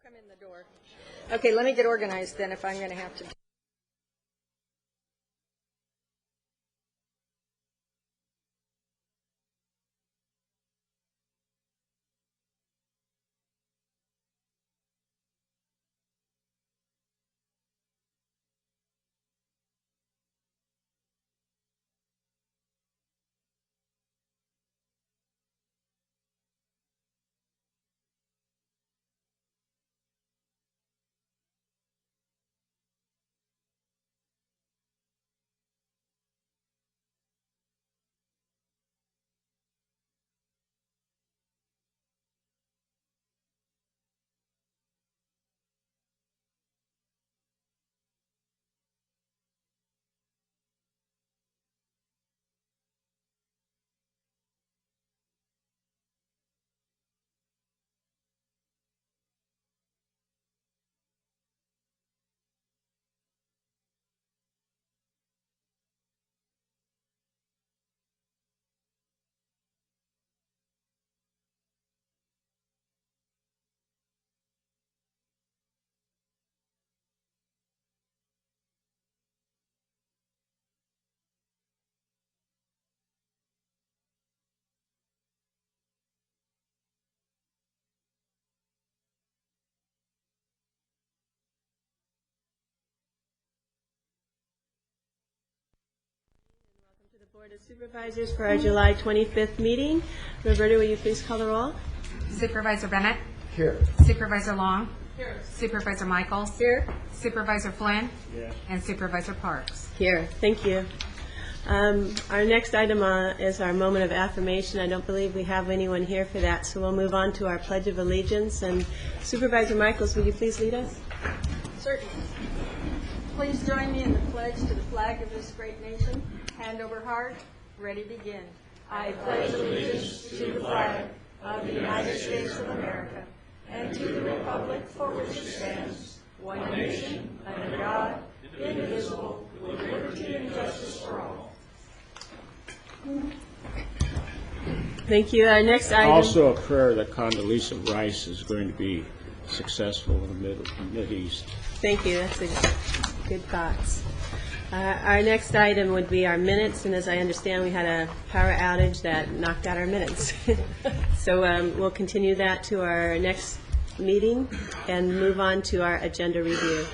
Come in the door. Okay, let me get organized then if I'm going to have to. Board of Supervisors for our July 25th meeting. Roberta, will you please call the roll? Supervisor Bennett? Here. Supervisor Long? Here. Supervisor Michaels? Here. Supervisor Flynn? Yes. And Supervisor Parks? Here. Thank you. Our next item is our moment of affirmation. I don't believe we have anyone here for that, so we'll move on to our Pledge of Allegiance. And Supervisor Michaels, will you please lead us? Certainly. Please join me in the pledge to the flag of this great nation. Hand over heart. Ready, begin. I pledge allegiance to the flag of the United States of America and to the republic for which it stands, one nation, under God, indivisible, with liberty and justice for all. Thank you. Our next item. Also a prayer that Condoleezza Rice is going to be successful in the Mid East. Thank you. That's a good thoughts. Our next item would be our minutes, and as I understand, we had a power outage that knocked out our minutes. So we'll continue that to our next meeting and move on to our agenda review.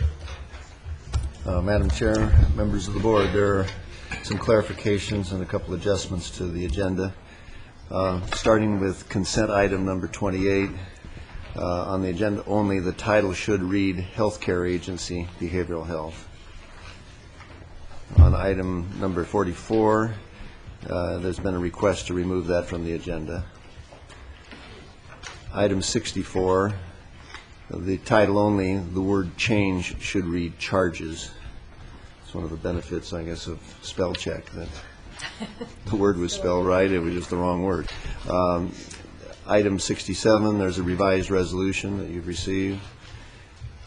Madam Chair, members of the board, there are some clarifications and a couple adjustments to the agenda. Starting with consent item number 28. On the agenda only, the title should read Healthcare Agency, Behavioral Health. On item number 44, there's been a request to remove that from the agenda. Item 64, the title only, the word change should read charges. It's one of the benefits, I guess, of spell check, that the word was spelled right, it was just the wrong word. Item 67, there's a revised resolution that you've received.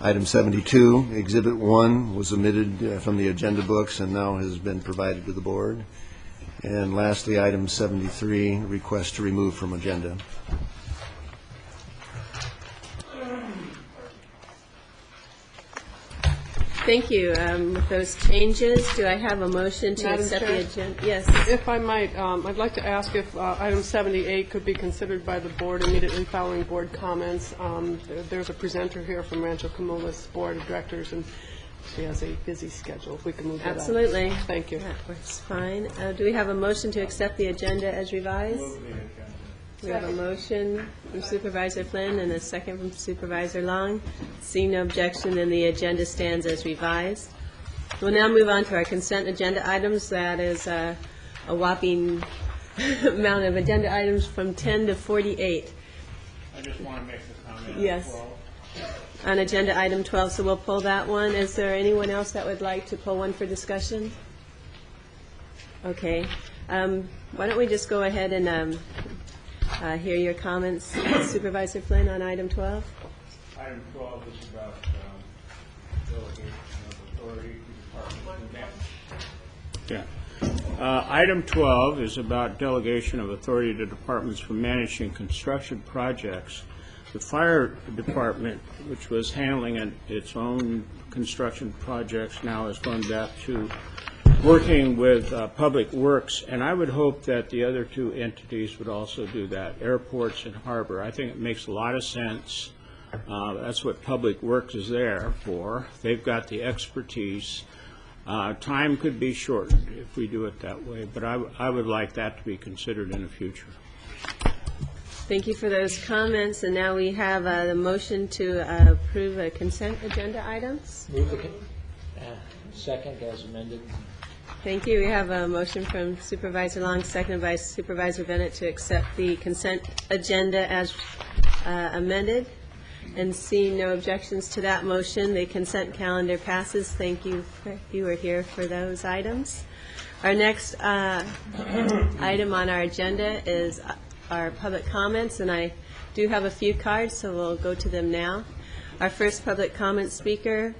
Item 72, Exhibit 1 was omitted from the agenda books and now has been provided to the board. And lastly, item 73, request to remove from agenda. Thank you. With those changes, do I have a motion to Madam accept Chair? the agenda? Yes. If I might, I'd like to ask if item 78 could be considered by the board immediately following board comments. There's a presenter here from Rancho Cumulas Board of Directors, and she has a busy schedule. If we can move that up. Absolutely. Thank you. That works fine. Do we have a motion to accept the agenda as revised? We have a motion from Supervisor Flynn and a second from Supervisor Long. Seeing no objection, then the agenda stands as revised. We'll now move on to our consent agenda items. That is a whopping amount of agenda items from 10 to 48. I just want to make a comment. Yes. On agenda item 12, so we'll pull that one. Is there anyone else that would like to pull one for discussion? Okay. Why don't we just go ahead and hear your comments, Supervisor Flynn, on item 12? Item 12 is about delegation of authority to departments. Yeah. Item 12 is about delegation of authority to departments for managing construction projects. the fire department, which was handling its own construction projects, now has gone back to working with Public Works, and I would hope that the other two entities would also do that, airports and harbor. I think it makes a lot of sense. That's what Public Works is there for. They've got the expertise. Time could be shortened if we do it that way, but I would like that to be considered in the future. Thank you for those comments, and now we have the motion to approve a consent agenda items. Move the second as amended. Thank you. We have a motion from Supervisor Long, seconded by Supervisor Bennett, to accept the consent agenda as amended. And seeing no objections to that motion, the consent calendar passes. Thank you. You were here for those items. Our next item on our agenda is our public comments, and I do have a few cards, so we'll go to them now. Our first public comment speaker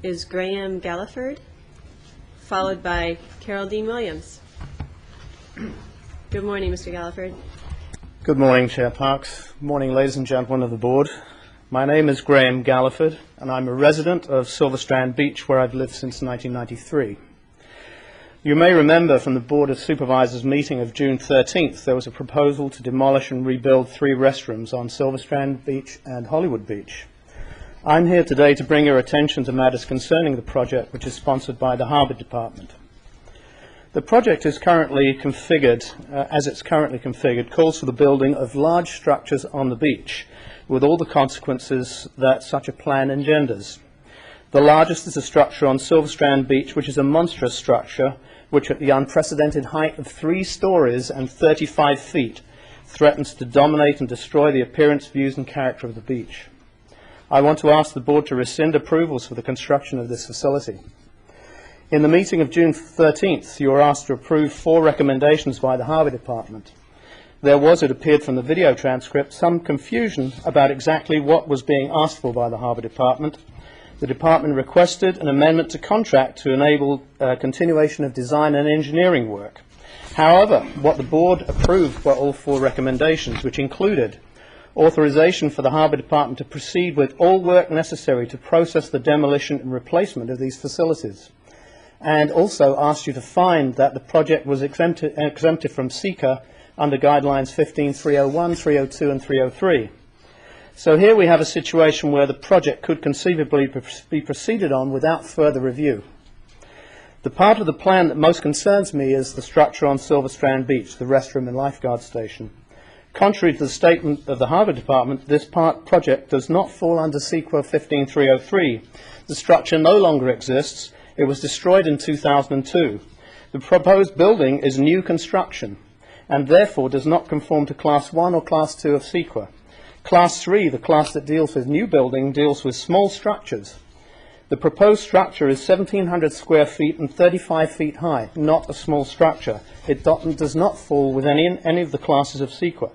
is Graham Galliford, followed by Carol Dean Williams. Good morning, Mr. Galliford. Good morning, Chair Parks. Morning, ladies and gentlemen of the board. My name is Graham Galliford, and I'm a resident of Silverstrand Beach, where I've lived since 1993. You may remember from the Board of Supervisors meeting of June 13th, there was a proposal to demolish and rebuild 3 restrooms on Silverstrand Beach and Hollywood Beach. I'm here today to bring your attention to matters concerning the project, which is sponsored by the Harbour Department. The project is currently configured, as it's currently configured, calls for the building of large structures on the beach, with all the consequences that such a plan engenders. The largest is a structure on Silverstrand Beach, which is a monstrous structure, which at the unprecedented height of 3 stories and 35 feet, threatens to dominate and destroy the appearance, views and character of the beach. I want to ask the board to rescind approvals for the construction of this facility. In the meeting of June 13th, you were asked to approve 4 recommendations by the Harbour Department. There was, it appeared from the video transcript, some confusion about exactly what was being asked for by the Harbour Department. The department requested an amendment to contract to enable continuation of design and engineering work. However, what the board approved were all 4 recommendations, which included authorization for the Harbour Department to proceed with all work necessary to process the demolition and replacement of these facilities, and also asked you to find that the project was exempted from SECA under guidelines 15.301, 302 and 303. So here we have a situation where the project could conceivably be proceeded on without further review. The part of the plan that most concerns me is the structure on Silverstrand Beach, the restroom and lifeguard station. Contrary to the statement of the Harbour Department, this project does not fall under SEQA 15.303. The structure no longer exists. It was destroyed in 2002. The proposed building is new construction and therefore does not conform to Class 1 or Class 2 of SEQA. Class 3, the class that deals with new building, deals with small structures. The proposed structure is 1,700 square feet and 35 feet high, not a small structure. It does not fall within any of the classes of SEQA.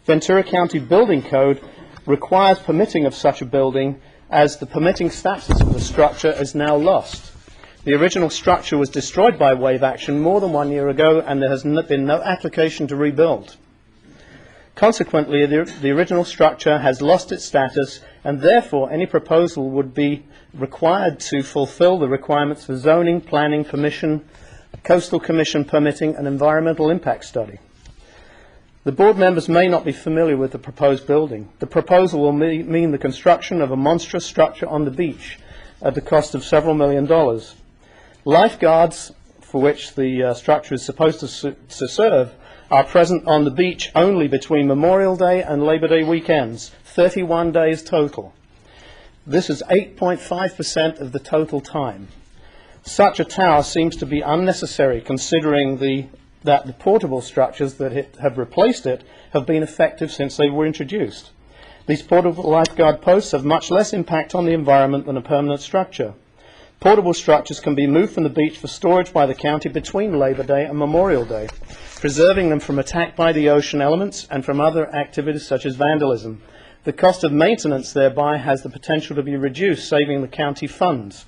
Ventura County Building Code requires permitting of such a building, as the permitting status of the structure is now lost. The original structure was destroyed by wave action more than 1 year ago, and there has been no application to rebuild. Consequently, the original structure has lost its status, and therefore any proposal would be required to fulfill the requirements for zoning, planning, permission, coastal commission permitting, and environmental impact study. The board members may not be familiar with the proposed building. The proposal will mean the construction of a monstrous structure on the beach at the cost of several $million. Lifeguards, for which the structure is supposed to serve, are present on the beach only between Memorial Day and Labor Day weekends, 31 days total. This is 8.5% of the total time. Such a tower seems to be unnecessary, considering that the portable structures that have replaced it have been effective since they were introduced. These portable lifeguard posts have much less impact on the environment than a permanent structure. Portable structures can be moved from the beach for storage by the county between Labor Day and Memorial Day, preserving them from attack by the ocean elements and from other activities such as vandalism. The cost of maintenance thereby has the potential to be reduced, saving the county funds.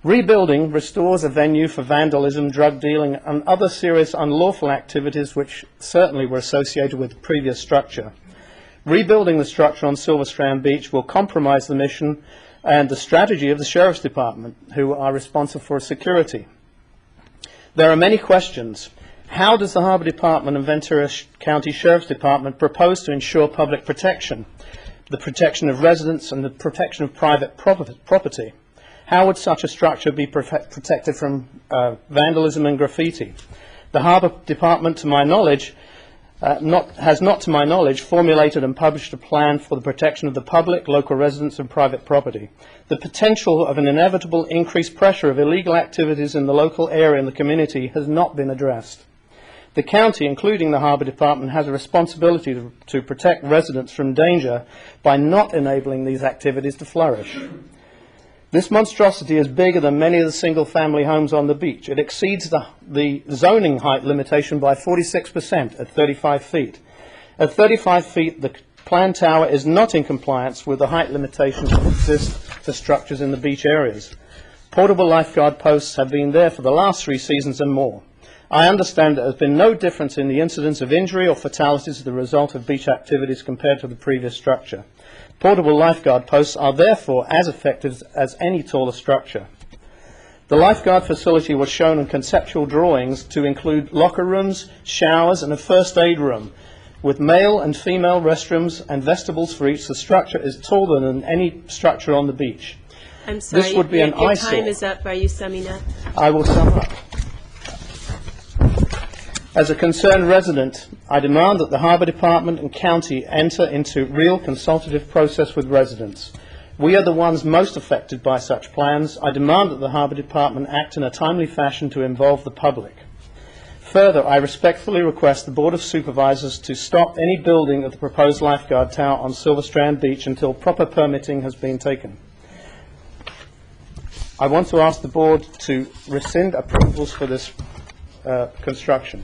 Rebuilding restores a venue for vandalism, drug dealing, and other serious unlawful activities which certainly were associated with the previous structure. Rebuilding the structure on Silver Strand Beach will compromise the mission and the strategy of the Sheriff's Department, who are responsible for security. There are many questions. How does the Harbour Department and Ventura County Sheriff's Department propose to ensure public protection, the protection of residents and the protection of private property? How would such a structure be protected from vandalism and graffiti? The Harbour Department, to my knowledge, has not, to my knowledge, formulated and published a plan for the protection of the public, local residents and private property. The potential of an inevitable increased pressure of illegal activities in the local area and the community has not been addressed. The county, including the Harbour Department, has a responsibility to protect residents from danger by not enabling these activities to flourish. This monstrosity is bigger than many of the single-family homes on the beach. It exceeds the zoning height limitation by 46% at 35 feet. At 35 feet, the planned tower is not in compliance with the height limitations that exist for structures in the beach areas. Portable lifeguard posts have been there for the last 3 seasons and more. I understand there has been no difference in the incidence of injury or fatalities as the result of beach activities compared to the previous structure. Portable lifeguard posts are therefore as effective as any taller structure. The lifeguard facility was shown in conceptual drawings to include locker rooms, showers and a first aid room. With male and female restrooms and vestibules for each, the structure is taller than any structure on the beach. I'm sorry, This would be an your eyesore. time is up. Are you summing up? I will sum up. As a concerned resident, I demand that the Harbour Department and County enter into real consultative process with residents. We are the ones most affected by such plans. I demand that the Harbour Department act in a timely fashion to involve the public. Further, I respectfully request the Board of Supervisors to stop any building of the proposed lifeguard tower on Silver Strand Beach until proper permitting has been taken. I want to ask the Board to rescind approvals for this construction,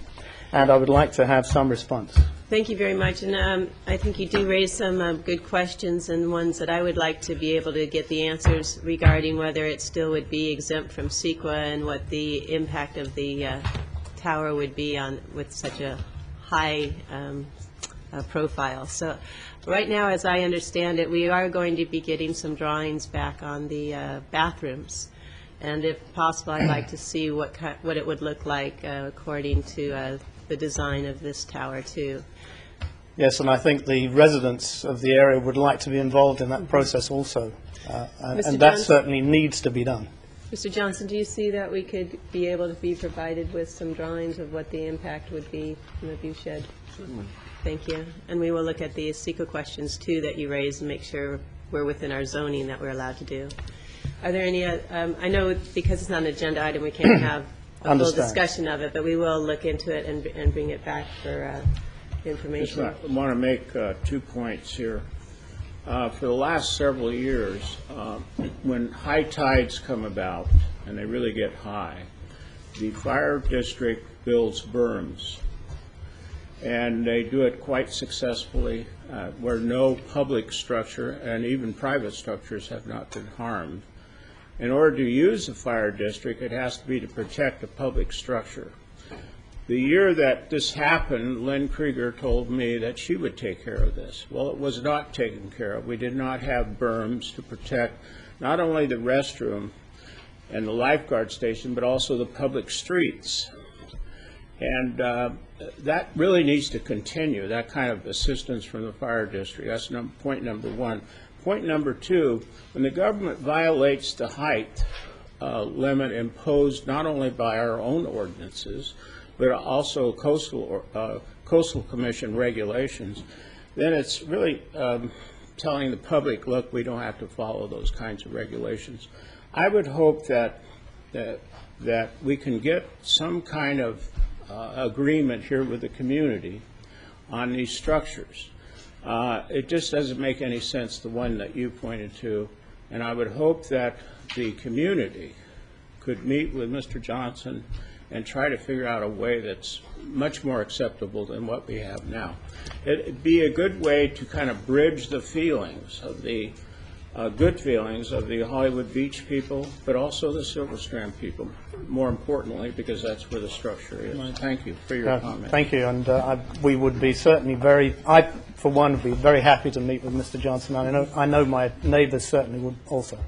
and I would like to have some response. Thank you very much, and I think you do raise some good questions and ones that I would like to be able to get the answers regarding whether it still would be exempt from CEQA and what the impact of the tower would be on with such a high profile. So right now, as I understand it, we are going to be getting some drawings back on the bathrooms. And if possible, I'd like to see what it would look like according to the design of this tower, too. Yes, and I think the residents of the area would like to be involved in that process also. And that Johnson? certainly needs to be done. Mr. Johnson, do you see that we could be able to be provided with some drawings of what the impact would be from the view shed? Certainly. Thank you. And we will look at the CEQA questions, too, that you raised and make sure we're within our zoning that we're allowed to do. Are there any, I know because it's not an agenda item, we can't have a full discussion of it, but we will look into it and bring it back for information. I want to make 2 points here. For the last several years, when high tides come about, and they really get high, the fire district builds berms. And they do it quite successfully where no public structure and even private structures have not been harmed. In order to use the fire district, it has to be to protect a public structure. The year that this happened, Lynn Krieger told me that she would take care of this. Well, it was not taken care of. We did not have berms to protect not only the restroom and the lifeguard station, but also the public streets. And that really needs to continue, that kind of assistance from the fire district. That's point number one. Point number two, when the government violates the height limit imposed not only by our own ordinances, but also Coastal Commission regulations, then it's really telling the public, look, we don't have to follow those kinds of regulations. I would hope that we can get some kind of agreement here with the community on these structures. It just doesn't make any sense, the one that you pointed to, and I would hope that the community could meet with Mr. Johnson and try to figure out a way that's much more acceptable than what we have now. It'd be a good way to kind of bridge the feelings of the good feelings of the Hollywood Beach people, but also the Silver Strand people, more importantly, because that's where the structure is. Thank you for your comment. Thank you, and we would be certainly I, for one, would be very happy to meet with Mr. Johnson. I know my neighbors certainly would also.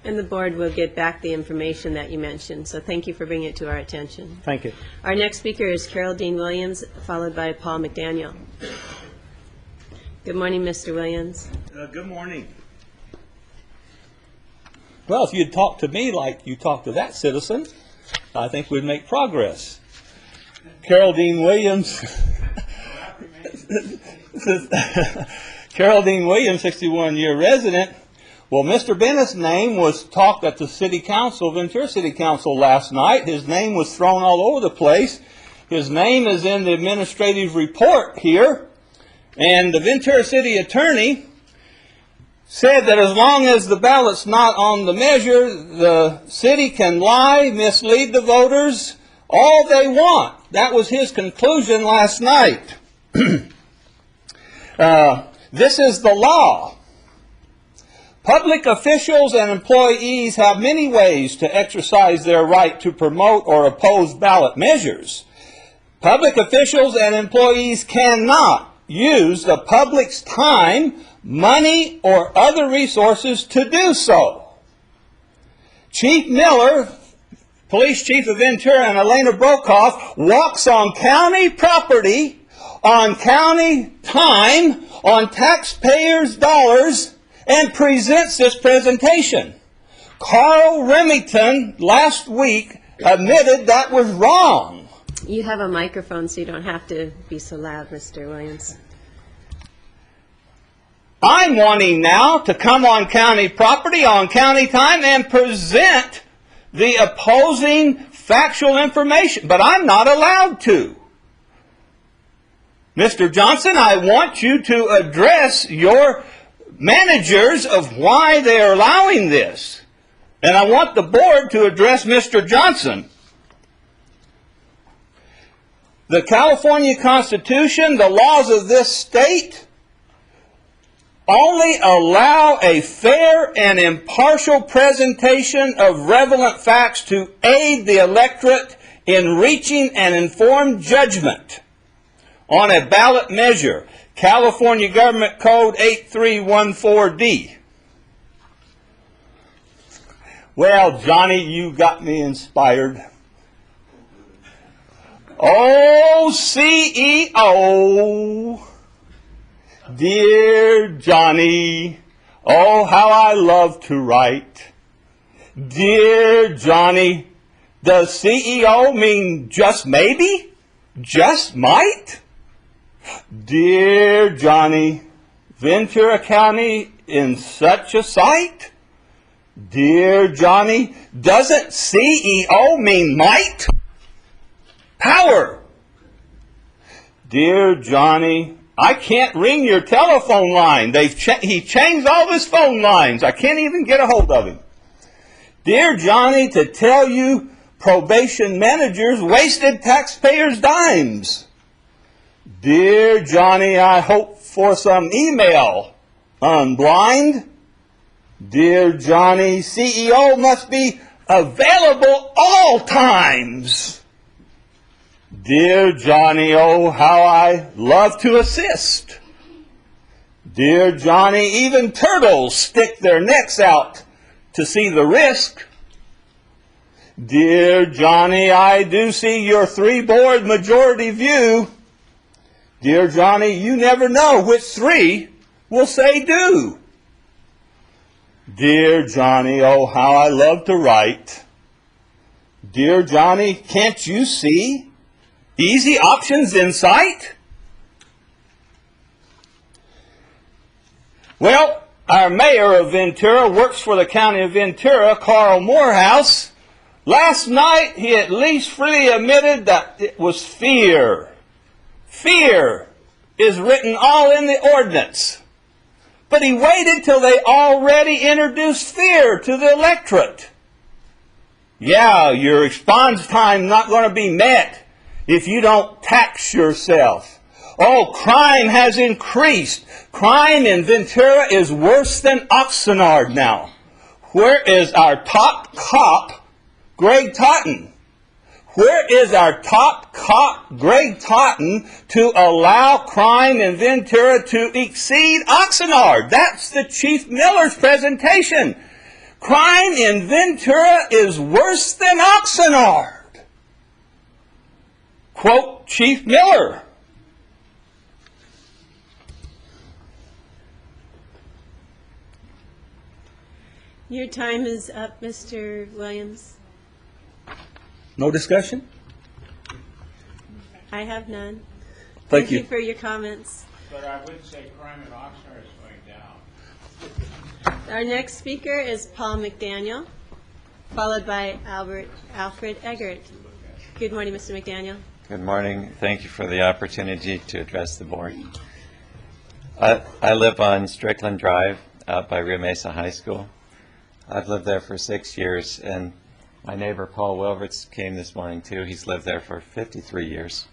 And the board will get back the information that you mentioned, so thank you for bringing it to our attention. Thank you. Our next speaker is Carol Dean Williams, followed by Paul McDaniel. Good morning, Mr. Williams. Good morning. Well, if you'd talk to me like you talked to that citizen, I think we'd make progress. Carol Dean Williams, Carol Dean Williams, 61-year resident. Well, Mr. Bennett's name was talked at the City Council, Ventura City Council last night. His name was thrown all over the place. His name is in the administrative report here. And the Ventura City Attorney said that as long as the ballot's not on the measure, the city can lie, mislead the voters, all they want. That was his conclusion last night. This is the law. Public officials and employees have many ways to exercise their right to promote or oppose ballot measures. Public officials and employees cannot use the public's time, money, or other resources to do so. Chief Miller, Police Chief of Ventura, and Elena Brokoff walks on county property, on county time, on taxpayers' dollars, and presents this presentation. Carl Remington last week admitted that was wrong. You have a microphone, so you don't have to be so loud, Mr. Williams. I'm wanting now to come on county property, on county time, and present the opposing factual information, but I'm not allowed to. Mr. Johnson, I want you to address your managers of why they are allowing this. And I want the board to address Mr. Johnson. The California Constitution, the laws of this state, only allow a fair and impartial presentation of relevant facts to aid the electorate in reaching an informed judgment on a ballot measure. California Government Code 8314D. Well, Johnny, you got me inspired. Oh, CEO, dear Johnny, oh, how I love to write. Dear Johnny, does CEO mean just maybe? Just might? Dear Johnny, Ventura County in such a sight? Dear Johnny, doesn't CEO mean might? Power. Dear Johnny, I can't ring your telephone line. He changed all his phone lines. I can't even get a hold of him. Dear Johnny, to tell you, probation managers wasted taxpayers' dimes. Dear Johnny, I hope for some email. Unblind. Dear Johnny, CEO must be available all times. Dear Johnny, oh, how I love to assist. Dear Johnny, even turtles stick their necks out to see the risk. Dear Johnny, I do see your three-board majority view. Dear Johnny, you never know which three will say do. Dear Johnny, oh, how I love to write. Dear Johnny, can't you see easy options in sight? Well, our mayor of Ventura works for the county of Ventura, Carl Morehouse. Last night, he at least freely admitted that it was fear. Fear is written all in the ordinance. But he waited till they already introduced fear to the electorate. Yeah, your response time not going to be met if you don't tax yourself. Oh, crime has increased. Crime in Ventura is worse than Oxnard now. Where is our top cop, Greg Totten? Where is our top cop, Greg Totten, to allow crime in Ventura to exceed Oxnard? That's the Chief Miller's presentation. Crime in Ventura is worse than Oxnard. Quote Chief Miller. Your time is up, Mr. Williams. No discussion? I have none. Thank you. For your comments. But I would say crime in Oxnard is going down. Our next speaker is Paul McDaniel, followed by Alfred Eggert. Good morning, Mr. McDaniel. Good morning. Thank you for the opportunity to address the board. I live on Strickland Drive out by Rio Mesa High School. I've lived there for 6 years, and my neighbor Paul Wilverts came this morning too. He's lived there for 53 years.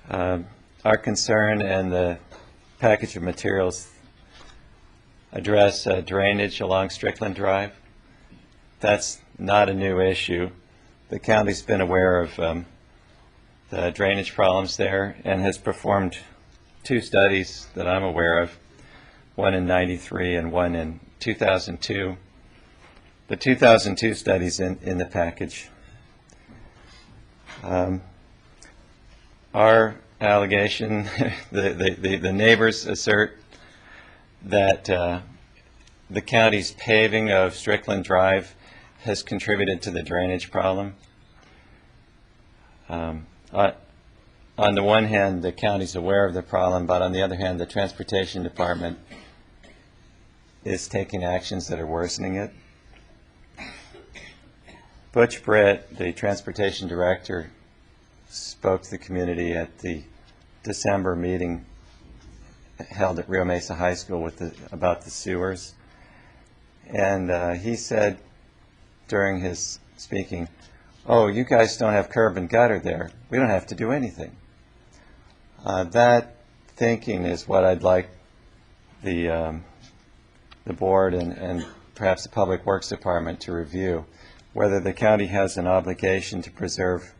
Our concern and the package of materials address drainage along Strickland Drive. That's not a new issue. The county's been aware of the drainage problems there and has performed 2 studies that I'm aware of, one in '93 and one in 2002. The 2002 studies in the package. Our allegation, the neighbors assert that the county's paving of Strickland Drive has contributed to the drainage problem. On the one hand, the county's aware of the problem, but on the other hand, the Transportation Department is taking actions that are worsening it. Butch Britt, the Transportation Director, spoke to the community at the December meeting held at Rio Mesa High School about the sewers. And he said during his speaking, "Oh, you guys don't have curb and gutter there. We don't have to do anything." That thinking is what I'd like the board and perhaps the Public Works Department to review, whether the county has an obligation to preserve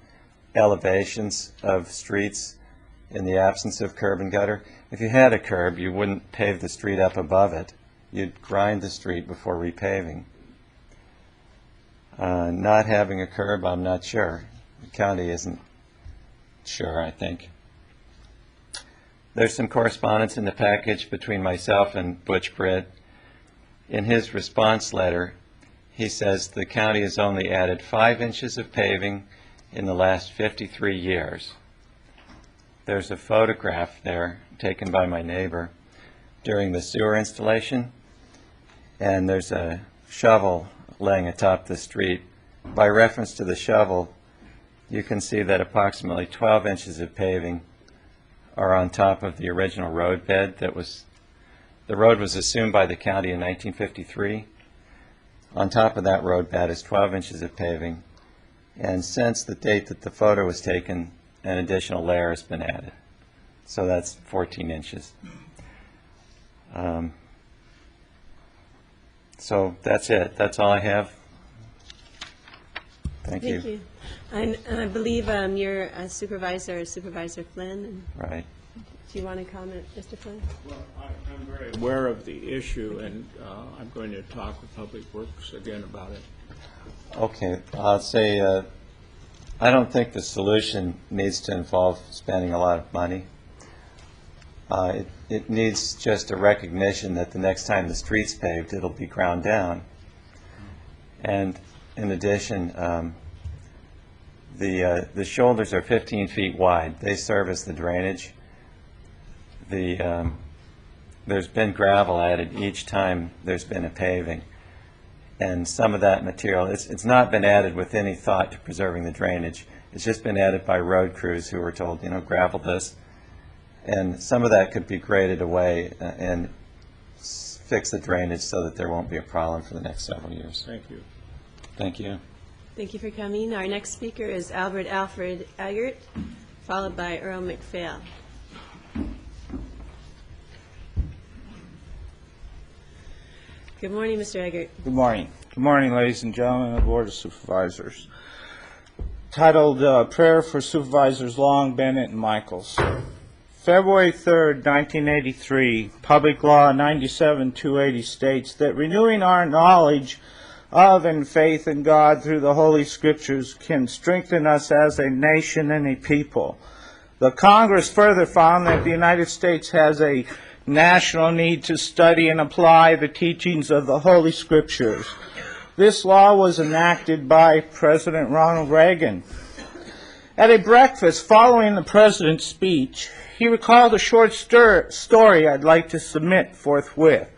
elevations of streets in the absence of curb and gutter. If you had a curb, you wouldn't pave the street up above it. You'd grind the street before repaving. Not having a curb, I'm not sure. The county isn't sure, I think. There's some correspondence in the package between myself and Butch Britt. In his response letter, he says the county has only added 5 inches of paving in the last 53 years. There's a photograph there taken by my neighbor during the sewer installation, and there's a shovel laying atop the street. By reference to the shovel, you can see that approximately 12 inches of paving are on top of the original road bed the road was assumed by the county in 1953. On top of that road bed is 12 inches of paving, and since the date that the photo was taken, an additional layer has been added. So that's 14 inches. So that's it. That's all I have. Thank you. Thank you. And I believe you're a Supervisor Flynn. Right. Do you want to comment, Mr. Flynn? Well, I'm very aware of the issue, and I'm going to talk with Public Works again about it. Okay. I'll say I don't think the solution needs to involve spending a lot of money. It needs just a recognition that the next time the street's paved, it'll be ground down. And in addition, the shoulders are 15 feet wide. They serve as the drainage. There's been gravel added each time there's been a paving. And some of that material, it's not been added with any thought to preserving the drainage. It's just been added by road crews who were told, gravel this. And some of that could be graded away and fix the drainage so that there won't be a problem for the next several years. Thank you. Thank you. Thank you for coming. Our next speaker is Alfred Eggert, followed by Earl McPhail. Good morning, Mr. Eggert. Good morning. Good morning, ladies and gentlemen of the Board of Supervisors. Titled Prayer for Supervisors Long, Bennett, and Michaels. February 3rd, 1983, Public Law 97-280 states that renewing our knowledge of and faith in God through the Holy Scriptures can strengthen us as a nation and a people. The Congress further found that the United States has a national need to study and apply the teachings of the Holy Scriptures. This law was enacted by President Ronald Reagan. At a breakfast following the President's speech, he recalled a short story I'd like to submit forthwith.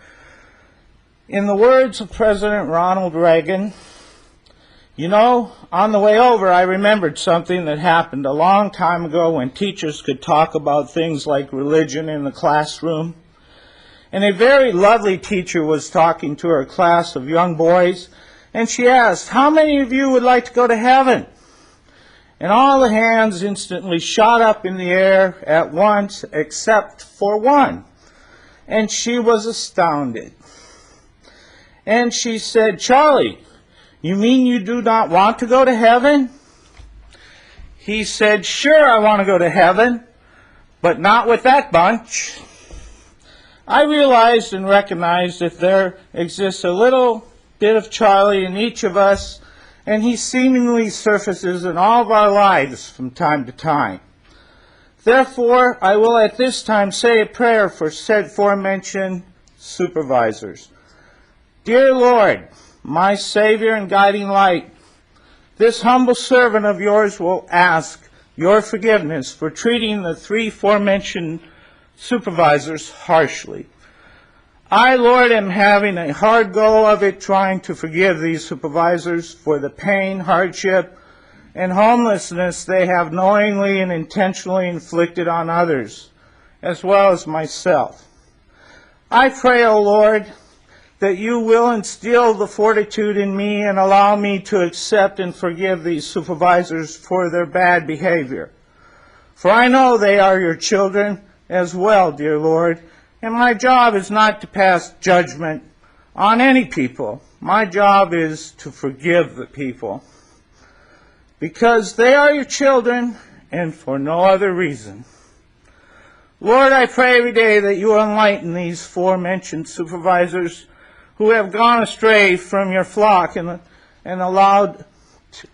In the words of President Ronald Reagan, "You know, on the way over I remembered something that happened a long time ago when teachers could talk about things like religion in the classroom. And a very lovely teacher was talking to her class of young boys, and she asked, 'How many of you would like to go to heaven?' And all the hands instantly shot up in the air at once, except for one. And she was astounded. And she said, 'Charlie, you mean you do not want to go to heaven?' He said, 'Sure, I want to go to heaven, but not with that bunch.' I realized and recognized that there exists a little bit of Charlie in each of us, and he seemingly surfaces in all of our lives from time to time. Therefore, I will at this time say a prayer for said aforementioned supervisors. Dear Lord, my Savior and guiding light, this humble servant of yours will ask your forgiveness for treating the three aforementioned supervisors harshly. I, Lord, am having a hard go of it trying to forgive these supervisors for the pain, hardship, and homelessness they have knowingly and intentionally inflicted on others, as well as myself. I pray, O Lord, that you will instill the fortitude in me and allow me to accept and forgive these supervisors for their bad behavior. For I know they are your children as well, dear Lord, and my job is not to pass judgment on any people. My job is to forgive the people, because they are your children and for no other reason. Lord, I pray every day that you will enlighten these aforementioned supervisors who have gone astray from your flock and allowed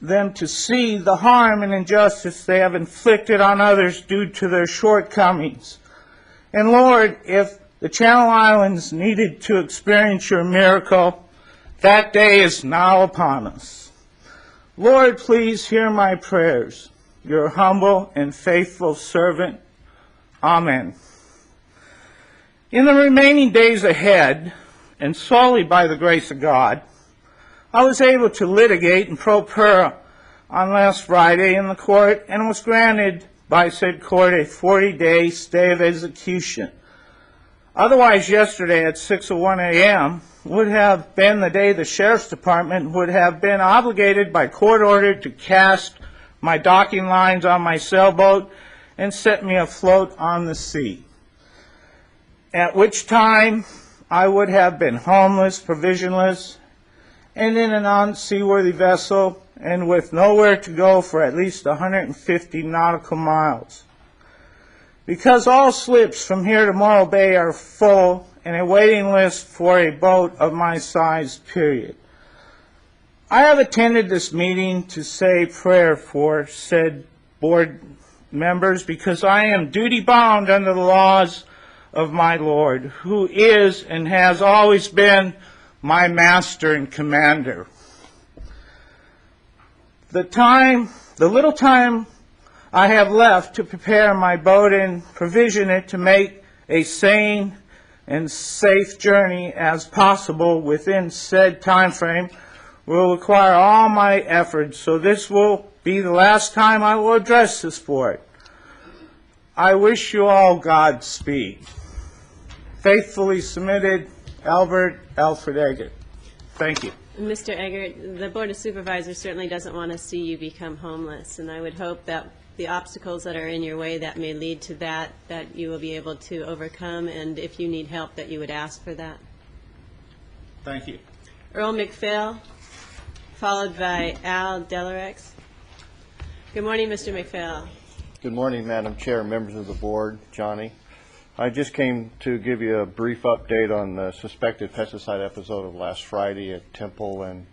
them to see the harm and injustice they have inflicted on others due to their shortcomings. And Lord, if the Channel Islands needed to experience your miracle, that day is now upon us. Lord, please hear my prayers. Your humble and faithful servant. Amen. In the remaining days ahead, and solely by the grace of God, I was able to litigate in pro per on last Friday in the court, and was granted by said court a 40-day stay of execution. Otherwise, yesterday at 6:01 a.m. would have been the day the Sheriff's Department would have been obligated by court order to cast my docking lines on my sailboat and set me afloat on the sea, at which time I would have been homeless, provisionless, and in an unseaworthy vessel, and with nowhere to go for at least 150 nautical miles. Because all slips from here to Morro Bay are full and a waiting list for a boat of my size, period. I have attended this meeting to say prayer for said board members because I am duty bound under the laws of my Lord, who is and has always been my master and commander. The little time I have left to prepare my boat and provision it to make a sane and safe journey as possible within said time frame will require all my efforts, so this will be the last time I will address this board. I wish you all Godspeed. Faithfully submitted, Albert Alfred Eggert. Thank you. Mr. Eggert, the Board of Supervisors certainly doesn't want to see you become homeless, and I would hope that the obstacles that are in your way that may lead to that you will be able to overcome, and if you need help, that you would ask for that. Thank you. Earl McPhail, followed by Al Delarex. Good morning, Mr. McPhail. Good morning, Madam Chair, members of the board, Johnny. I just came to give you a brief update on the suspected pesticide episode of last Friday at Temple and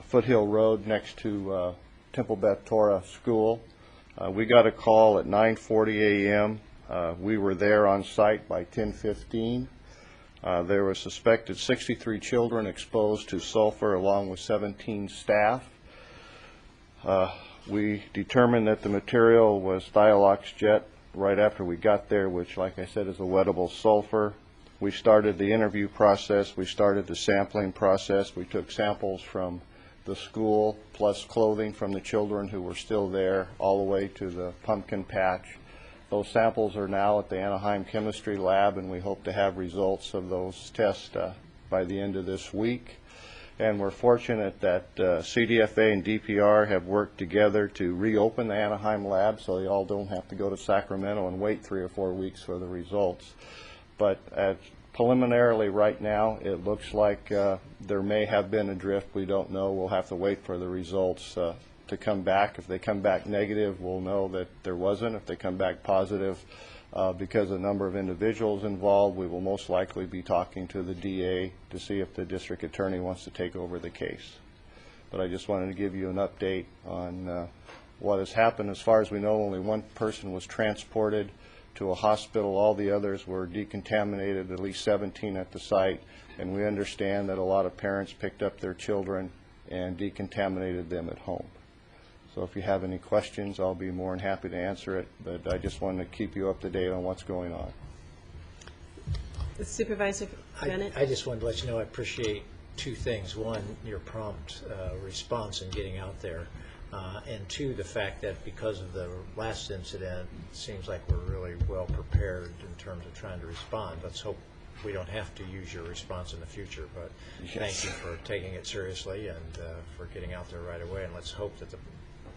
Foothill Road next to Temple Beth Torah School. We got a call at 9:40 a.m. We were there on site by 10:15. There were suspected 63 children exposed to sulfur along with 17 staff. We determined that the material was Thiolox jet right after we got there, which, like I said, is a wettable sulfur. We started the interview process. We started the sampling process. We took samples from the school plus clothing from the children who were still there all the way to the pumpkin patch. Those samples are now at the Anaheim Chemistry Lab, and we hope to have results of those tests by the end of this week. And we're fortunate that CDFA and DPR have worked together to reopen the Anaheim lab so they all don't have to go to Sacramento and wait 3 or 4 weeks for the results. But preliminarily right now, it looks like there may have been a drift. We don't know. We'll have to wait for the results to come back. If they come back negative, we'll know that there wasn't. If they come back positive, because of the number of individuals involved, we will most likely be talking to the DA to see if the district attorney wants to take over the case. But I just wanted to give you an update on what has happened. As far as we know, only one person was transported to a hospital. All the others were decontaminated, at least 17 at the site, and we understand that a lot of parents picked up their children and decontaminated them at home. So if you have any questions, I'll be more than happy to answer it, but I just wanted to keep you up to date on what's going on. Supervisor Bennett? I just wanted to let you know I appreciate two things. One, your prompt response in getting out there, and two, the fact that because of the last incident, it seems like we're really well prepared in terms of trying to respond. Let's hope we don't have to use your response in the future, but thank you for taking it seriously and for getting out there right away, and let's hope that the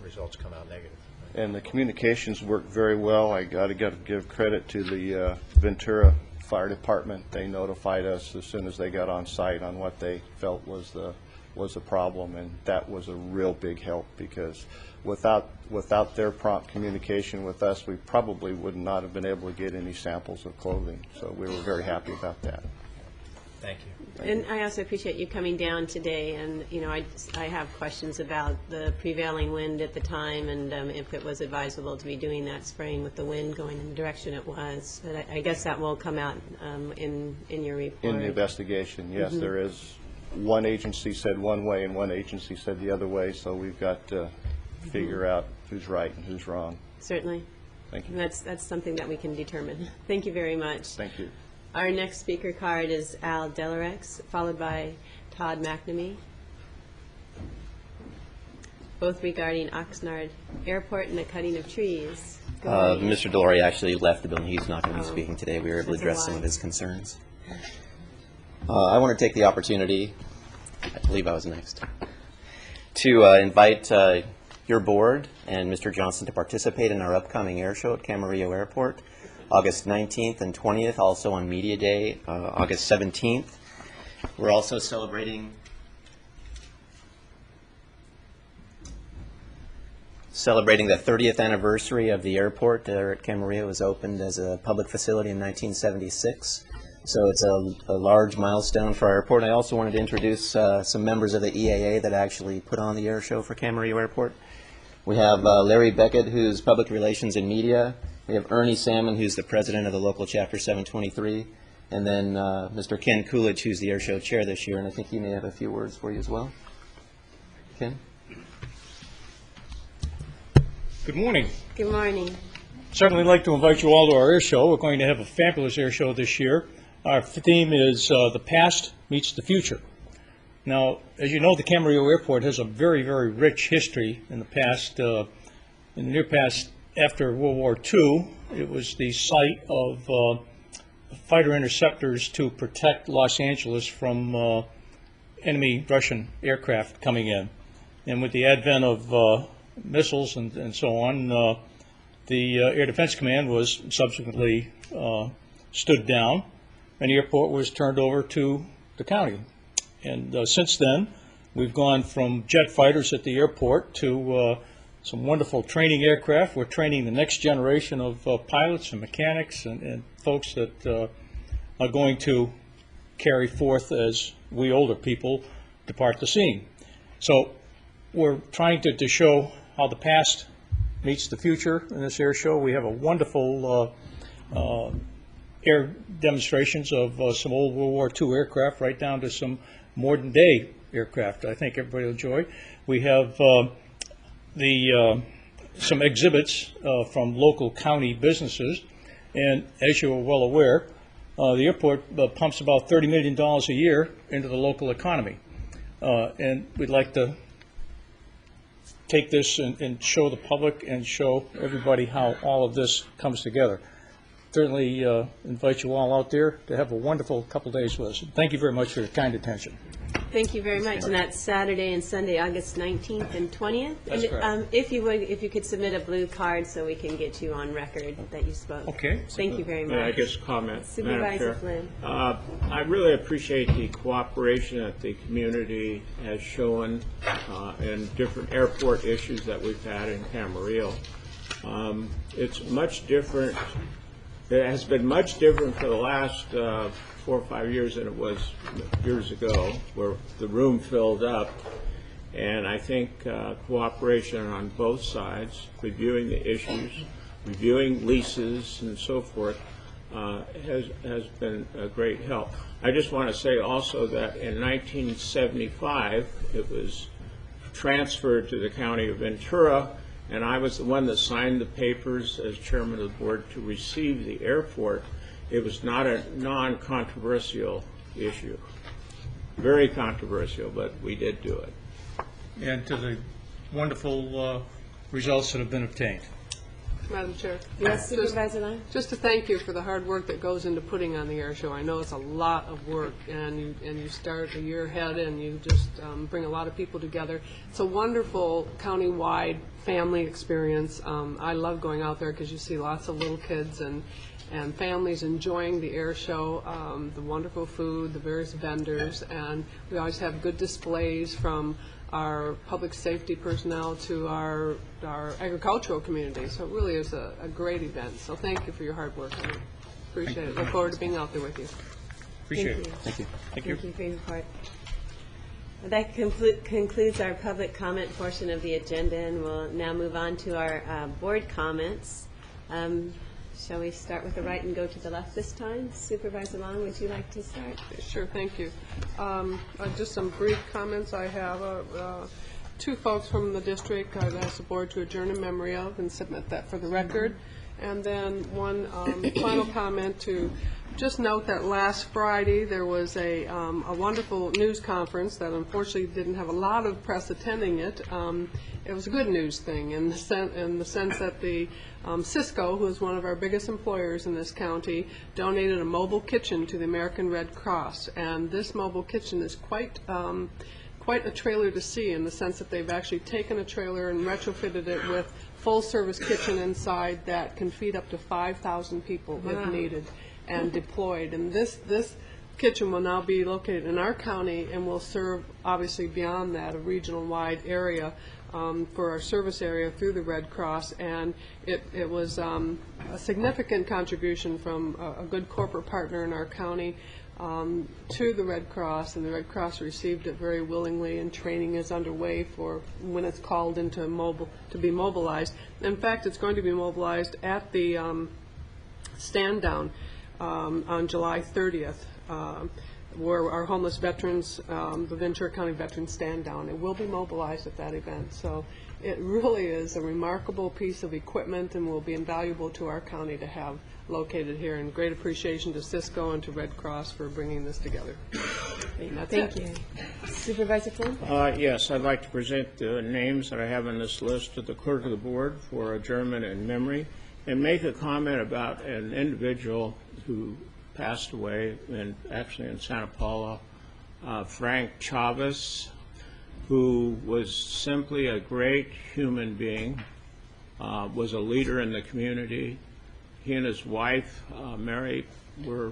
results come out negative. And the communications worked very well. I got to give credit to the Ventura Fire Department. They notified us as soon as they got on site on what they felt was the problem, and that was a real big help, because without their prompt communication with us, we probably would not have been able to get any samples of clothing. So we were very happy about that. Thank you. And I also appreciate you coming down today, and I have questions about the prevailing wind at the time, and if it was advisable to be doing that spraying with the wind going in the direction it was. But I guess that will come out in your report. In the investigation, yes, there is. One agency said one way and one agency said the other way, so we've got to figure out who's right and who's wrong. Certainly. Thank you. And that's something that we can determine. Thank you very much. Thank you. Our next speaker card is Al Delarex, followed by Todd McNamee, both regarding Oxnard Airport and the cutting of trees. Mr. Delory actually left the building. He's not going to be speaking today. We were able to address some of his concerns. I want to take the opportunity, I believe I was next, to invite your board and Mr. Johnson to participate in our upcoming air show at Camarillo Airport, August 19th and 20th, also on Media Day, August 17th. We're also celebrating the 30th anniversary of the airport there at Camarillo. It was opened as a public facility in 1976. So it's a large milestone for our airport. I also wanted to introduce some members of the EAA that actually put on the air show for Camarillo Airport. We have Larry Beckett, who's Public Relations and Media. We have Ernie Salmon, who's the president of the local Chapter 723. And then Mr. Ken Coolidge, who's the air show chair this year. And I think he may have a few words for you as well. Ken? Good morning. Good morning. Certainly like to invite you all to our air show. We're going to have a fabulous air show this year. Our theme is the past meets the future. Now, as you know, the Camarillo Airport has a very, very rich history in the past. In the near past, after World War II, it was the site of fighter interceptors to protect Los Angeles from enemy Russian aircraft coming in. And with the advent of missiles and so on, the Air Defense Command was subsequently stood down, and the airport was turned over to the county. And since then, we've gone from jet fighters at the airport to some wonderful training aircraft. We're training the next generation of pilots and mechanics and folks that are going to carry forth as we older people depart the scene. So we're trying to show how the past meets the future in this air show. We have a wonderful air demonstrations of some old World War II aircraft right down to some modern day aircraft I think everybody will enjoy. We have some exhibits from local county businesses, and as you are well aware, the airport pumps about $30 million a year into the local economy. And we'd like to take this and show the public and show everybody how all of this comes together. Certainly invite you all out there to have a wonderful couple days with us. Thank you very much for your kind attention. Thank you very much. And that's Saturday and Sunday, August 19th and 20th. That's and, correct. if you could submit a blue card so we can get you on record that you spoke. Okay. Thank you very much. May I just comment, Madam Supervisor Chair? Flynn. I really appreciate the cooperation that the community has shown in different airport issues that we've had in Camarillo. It's much different. It has been much different for the last 4 or 5 years than it was years ago, where the room filled up. And I think cooperation on both sides, reviewing the issues, reviewing leases and so forth, has been a great help. I just want to say also that in 1975, it was transferred to the county of Ventura, and I was the one that signed the papers as chairman of the board to receive the airport. It was not a non-controversial issue. Very controversial, but we did do it. And to the wonderful results that have been obtained. Madam Chair. Yes, Supervisor Lang? Just to thank you for the hard work that goes into putting on the air show. I know it's a lot of work, and you start a year ahead, and you just bring a lot of people together. It's a wonderful county-wide family experience. I love going out there because you see lots of little kids and families enjoying the air show, the wonderful food, the various vendors, and we always have good displays from our public safety personnel to our agricultural community. So it really is a great event. So thank you for your hard work. I appreciate it. Look forward to being out there with you. Appreciate it. Thank you. Thank you. Thank you for your report. That concludes our public comment portion of the agenda, and we'll now move on to our board comments. Shall we start with the right and go to the left this time? Supervisor Long, would you like to start? Sure, thank you. Just some brief comments. I have two folks from the district I'd ask the board to adjourn in memory of and submit that for the record. And then one final comment to just note that last Friday there was a wonderful news conference that unfortunately didn't have a lot of press attending it. It was a good news thing in the sense that the Cisco, who is one of our biggest employers in this county, donated a mobile kitchen to the American Red Cross. And this mobile kitchen is quite a trailer to see, in the sense that they've actually taken a trailer and retrofitted it with full-service kitchen inside that can feed up to 5,000 people if needed and deployed. And this kitchen will now be located in our county and will serve, obviously beyond that, a regional-wide area for our service area through the Red Cross. And it was a significant contribution from a good corporate partner in our county to the Red Cross, and the Red Cross received it very willingly, and training is underway for when it's called into to be mobilized. In fact, it's going to be mobilized at the stand down on July 30th, where our homeless veterans, the Ventura County Veterans stand down. It will be mobilized at that event. So it really is a remarkable piece of equipment and will be invaluable to our county to have located here, and great appreciation to Cisco and to Red Cross for bringing this together. Thank you. Supervisor Flynn? Yes, I'd like to present the names that I have on this list to the clerk of the board for adjournment in memory, and make a comment about an individual who passed away, actually in Santa Paula, Frank Chavez, who was simply a great human being, was a leader in the community. He and his wife, Mary, were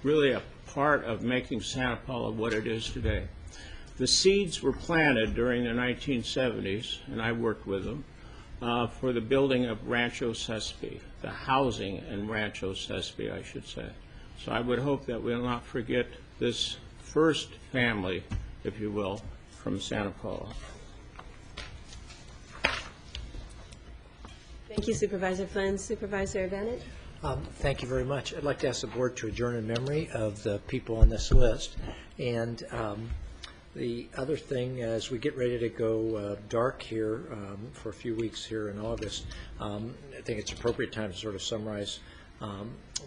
really a part of making Santa Paula what it is today. The seeds were planted during the 1970s, and I worked with them, for the building of Rancho Sespe, the housing in Rancho Sespe, I should say. So I would hope that we'll not forget this first family, if you will, from Santa Paula. Thank you, Supervisor Flynn. Supervisor Bennett? Thank you very much. I'd like to ask the board to adjourn in memory of the people on this list. And the other thing, as we get ready to go dark here for a few weeks here in August, I think it's appropriate time to sort of summarize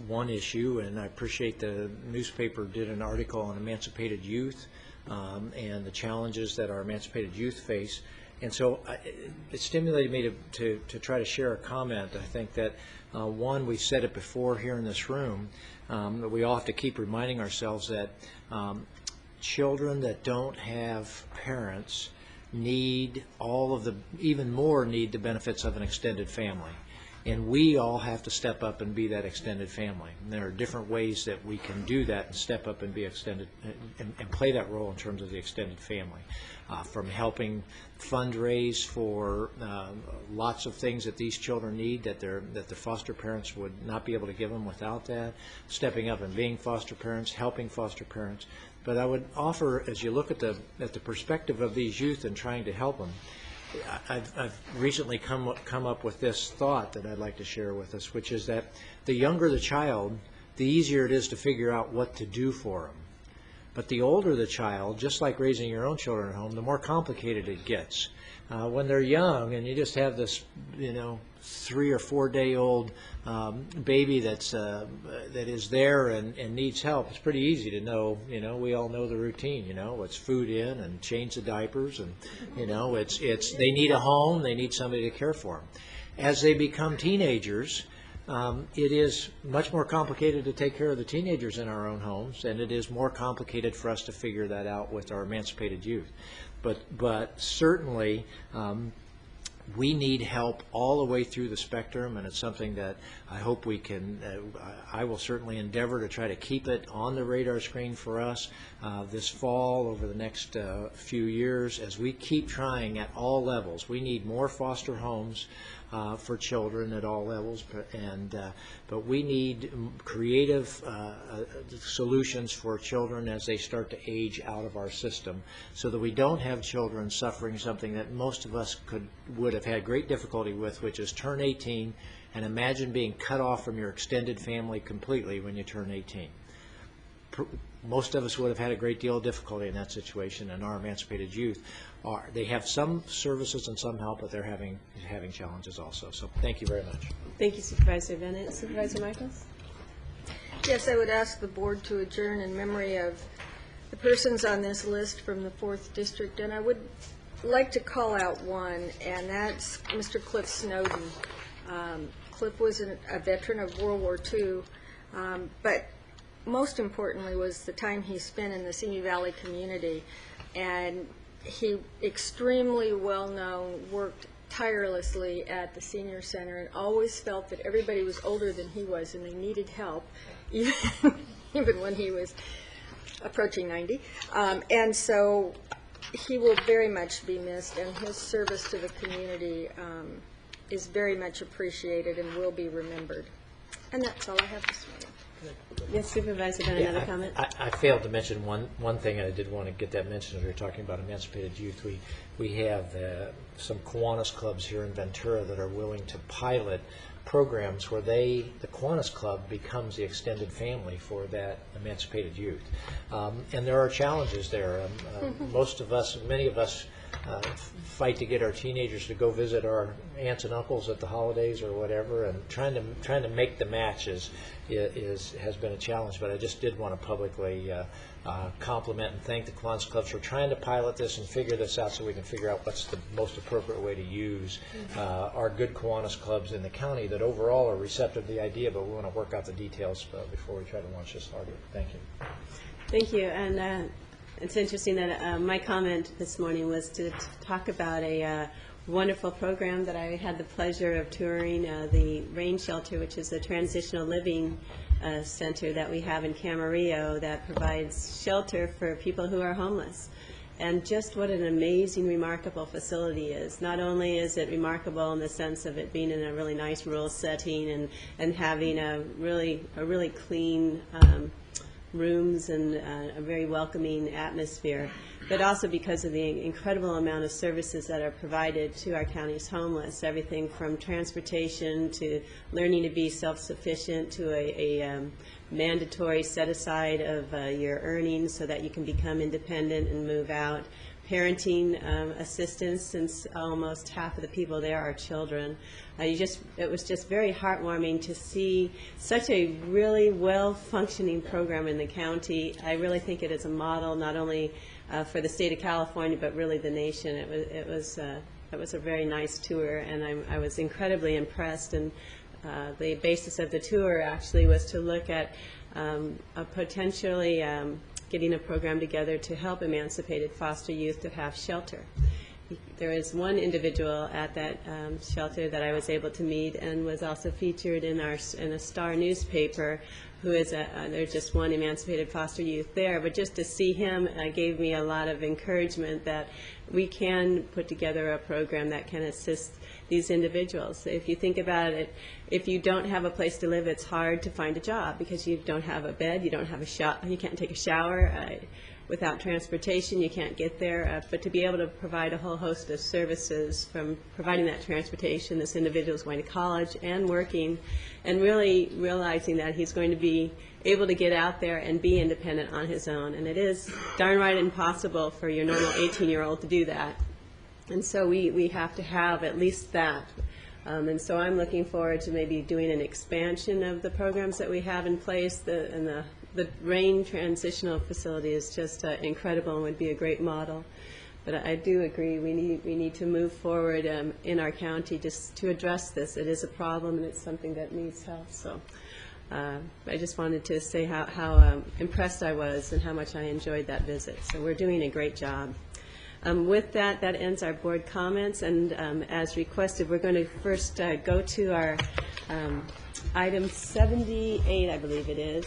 one issue, and I appreciate the newspaper did an article on emancipated youth and the challenges that our emancipated youth face. And so it stimulated me to try to share a comment. I think that, one, we've said it before here in this room, that we all have to keep reminding ourselves that children that don't have parents need even more need the benefits of an extended family. And we all have to step up and be that extended family. And there are different ways that we can do that and step up and be extended and play that role in terms of the extended family. From helping fundraise for lots of things that these children need that their foster parents would not be able to give them without that, stepping up and being foster parents, helping foster parents. But I would offer, as you look at the perspective of these youth and trying to help them, I've recently come up with this thought that I'd like to share with us, which is that the younger the child, the easier it is to figure out what to do for them. But the older the child, just like raising your own children at home, the more complicated it gets. When they're young and you just have this, 3 or 4 day old baby that is there and needs help, it's pretty easy to know. We all know the routine. It's food in and change the diapers, and it's they need a home, they need somebody to care for them. As they become teenagers, it is much more complicated to take care of the teenagers in our own homes, and it is more complicated for us to figure that out with our emancipated youth. But certainly, we need help all the way through the spectrum, and it's something that I hope we can, I will certainly endeavor to try to keep it on the radar screen for us this fall, over the next few years, as we keep trying at all levels. We need more foster homes for children at all levels, but we need creative solutions for children as they start to age out of our system, so that we don't have children suffering something that most of us would have had great difficulty with, which is turn 18 and imagine being cut off from your extended family completely when you turn 18. Most of us would have had a great deal of difficulty in that situation, and our emancipated youth they have some services and some help, but they're having challenges also. So thank you very much. Thank you, Supervisor Bennett. Supervisor Michaels? Yes, I would ask the board to adjourn in memory of the persons on this list from the 4th District, and I would like to call out one, and that's Mr. Cliff Snowden. Cliff was a veteran of World War II, but most importantly was the time he spent in the Simi Valley community, and he extremely well known, worked tirelessly at the senior center, and always felt that everybody was older than he was and they needed help, even when he was approaching 90. And so he will very much be missed, and his service to the community is very much appreciated and will be remembered. And that's all I have this morning. Yes, Supervisor Bennett, another comment? I failed to mention one thing, and I did want to get that mentioned as we were talking about emancipated youth. We have some Kiwanis clubs here in Ventura that are willing to pilot programs where the Kiwanis Club becomes the extended family for that emancipated youth. And there are challenges there. Many of us fight to get our teenagers to go visit our aunts and uncles at the holidays or whatever, and trying to make the matches has been a challenge. But I just did want to publicly compliment and thank the Kiwanis clubs for trying to pilot this and figure this out, so we can figure out what's the most appropriate way to use our good Kiwanis clubs in the county that overall are receptive to the idea, but we want to work out the details before we try to launch this harder. Thank you. Thank you. And it's interesting that my comment this morning was to talk about a wonderful program that I had the pleasure of touring, the Rain Shelter, which is a transitional living center that we have in Camarillo that provides shelter for people who are homeless. And just what an amazing, remarkable facility is. Not only is it remarkable in the sense of it being in a really nice rural setting and having a really clean rooms and a very welcoming atmosphere, but also because of the incredible amount of services that are provided to our county's homeless, everything from transportation to learning to be self-sufficient to a mandatory set-aside of your earnings so that you can become independent and move out, parenting assistance, since almost half of the people there are children. It was just very heartwarming to see such a really well-functioning program in the county. I really think it is a model not only for the state of California, but really the nation. It was a very nice tour, and I was incredibly impressed. And the basis of the tour actually was to look at potentially getting a program together to help emancipated foster youth to have shelter. There is one individual at that shelter that I was able to meet and was also featured in a Star newspaper, who is there's just one emancipated foster youth there. But just to see him gave me a lot of encouragement that we can put together a program that can assist these individuals. If you think about it, if you don't have a place to live, it's hard to find a job because you don't have a bed, you don't have a shower, you can't take a shower. Without transportation, you can't get there. But to be able to provide a whole host of services, from providing that transportation, this individual is going to college and working, and really realizing that he's going to be able to get out there and be independent on his own. And it is darn right impossible for your normal 18-year-old to do that. And so we have to have at least that. And so I'm looking forward to maybe doing an expansion of the programs that we have in place. The Rain Transitional Facility is just incredible and would be a great model. But I do agree we need to move forward in our county just to address this. It is a problem and it's something that needs help. So I just wanted to say how impressed I was and how much I enjoyed that visit. So we're doing a great job. With that ends our board comments, and as requested, we're going to first go to our item 78, I believe it is,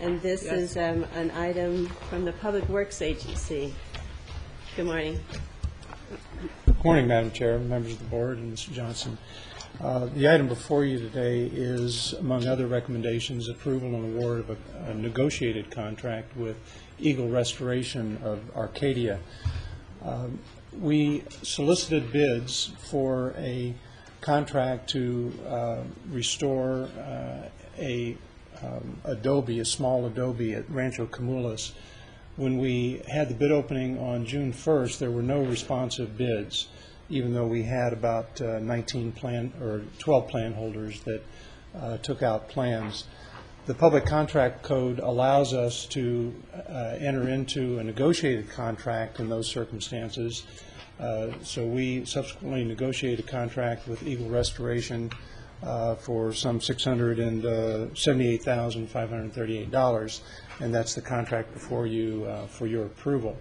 and this is an item from the Public Works Agency. Good morning. Good morning, Madam Chair, members of the board, and Mr. Johnson. The item before you today is, among other recommendations, approval and award of a negotiated contract with Eagle Restoration of Arcadia. We solicited bids for a contract to restore a small adobe at Rancho Comulas. When we had the bid opening on June 1st, there were no responsive bids, even though we had about 12 plan holders that took out plans. The Public Contract Code allows us to enter into a negotiated contract in those circumstances. So we subsequently negotiated a contract with Eagle Restoration for some $678,538, and that's the contract before you for your approval.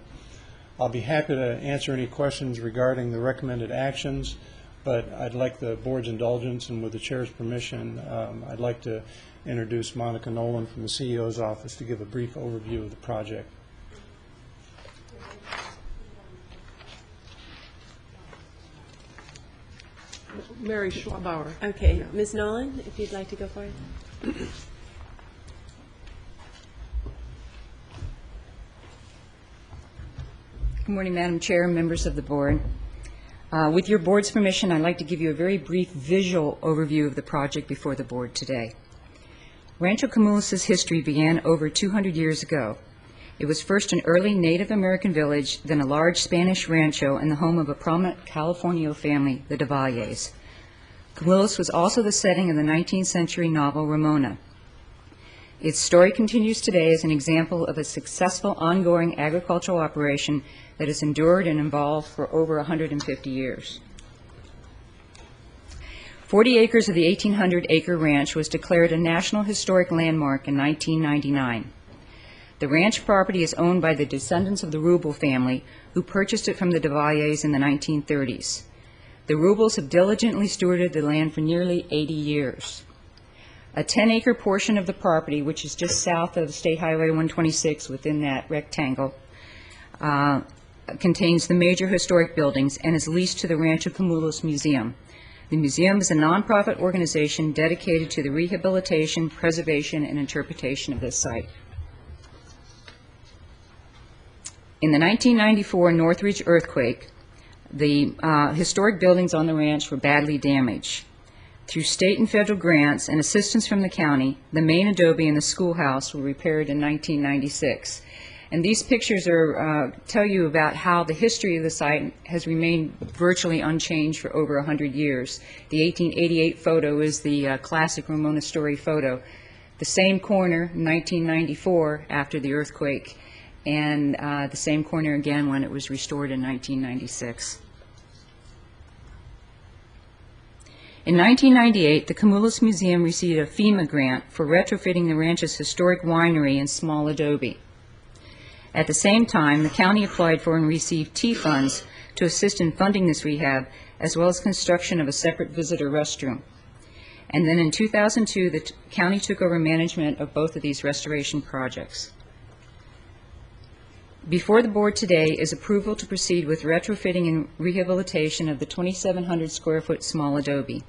I'll be happy to answer any questions regarding the recommended actions, but I'd like the board's indulgence, and with the chair's permission, I'd like to introduce Monica Nolan from the CEO's office to give a brief overview of the project. Mary Schlabauer. Okay, Ms. Nolan, if you'd like to go forward. Good morning, Madam Chair and members of the board. With your board's permission, I'd like to give you a very brief visual overview of the project before the board today. Rancho Comulas' history began over 200 years ago. It was first an early Native American village, then a large Spanish rancho and the home of a prominent Californio family, the de Valles. Comulas was also the setting of the 19th century novel Ramona. Its story continues today as an example of a successful ongoing agricultural operation that has endured and evolved for over 150 years. 40 acres of the 1,800-acre ranch was declared a National Historic Landmark in 1999. The ranch property is owned by the descendants of the Rubel family, who purchased it from the de Valles in the 1930s. The Rubels have diligently stewarded the land for nearly 80 years. A 10-acre portion of the property, which is just south of State Highway 126 within that rectangle, contains the major historic buildings and is leased to the Rancho Cumulos Museum. The museum is a nonprofit organization dedicated to the rehabilitation, preservation, and interpretation of this site. In the 1994 Northridge earthquake, the historic buildings on the ranch were badly damaged. Through state and federal grants and assistance from the county, the main adobe and the schoolhouse were repaired in 1996. And these pictures tell you about how the history of the site has remained virtually unchanged for over 100 years. The 1888 photo is the classic Ramona Story photo. The same corner, 1994, after the earthquake, and the same corner again when it was restored in 1996. In 1998, the Cumulos Museum received a FEMA grant for retrofitting the ranch's historic winery in small adobe. At the same time, the county applied for and received T funds to assist in funding this rehab, as well as construction of a separate visitor restroom. And then in 2002, the county took over management of both of these restoration projects. Before the board today is approval to proceed with retrofitting and rehabilitation of the 2,700 square foot small adobe.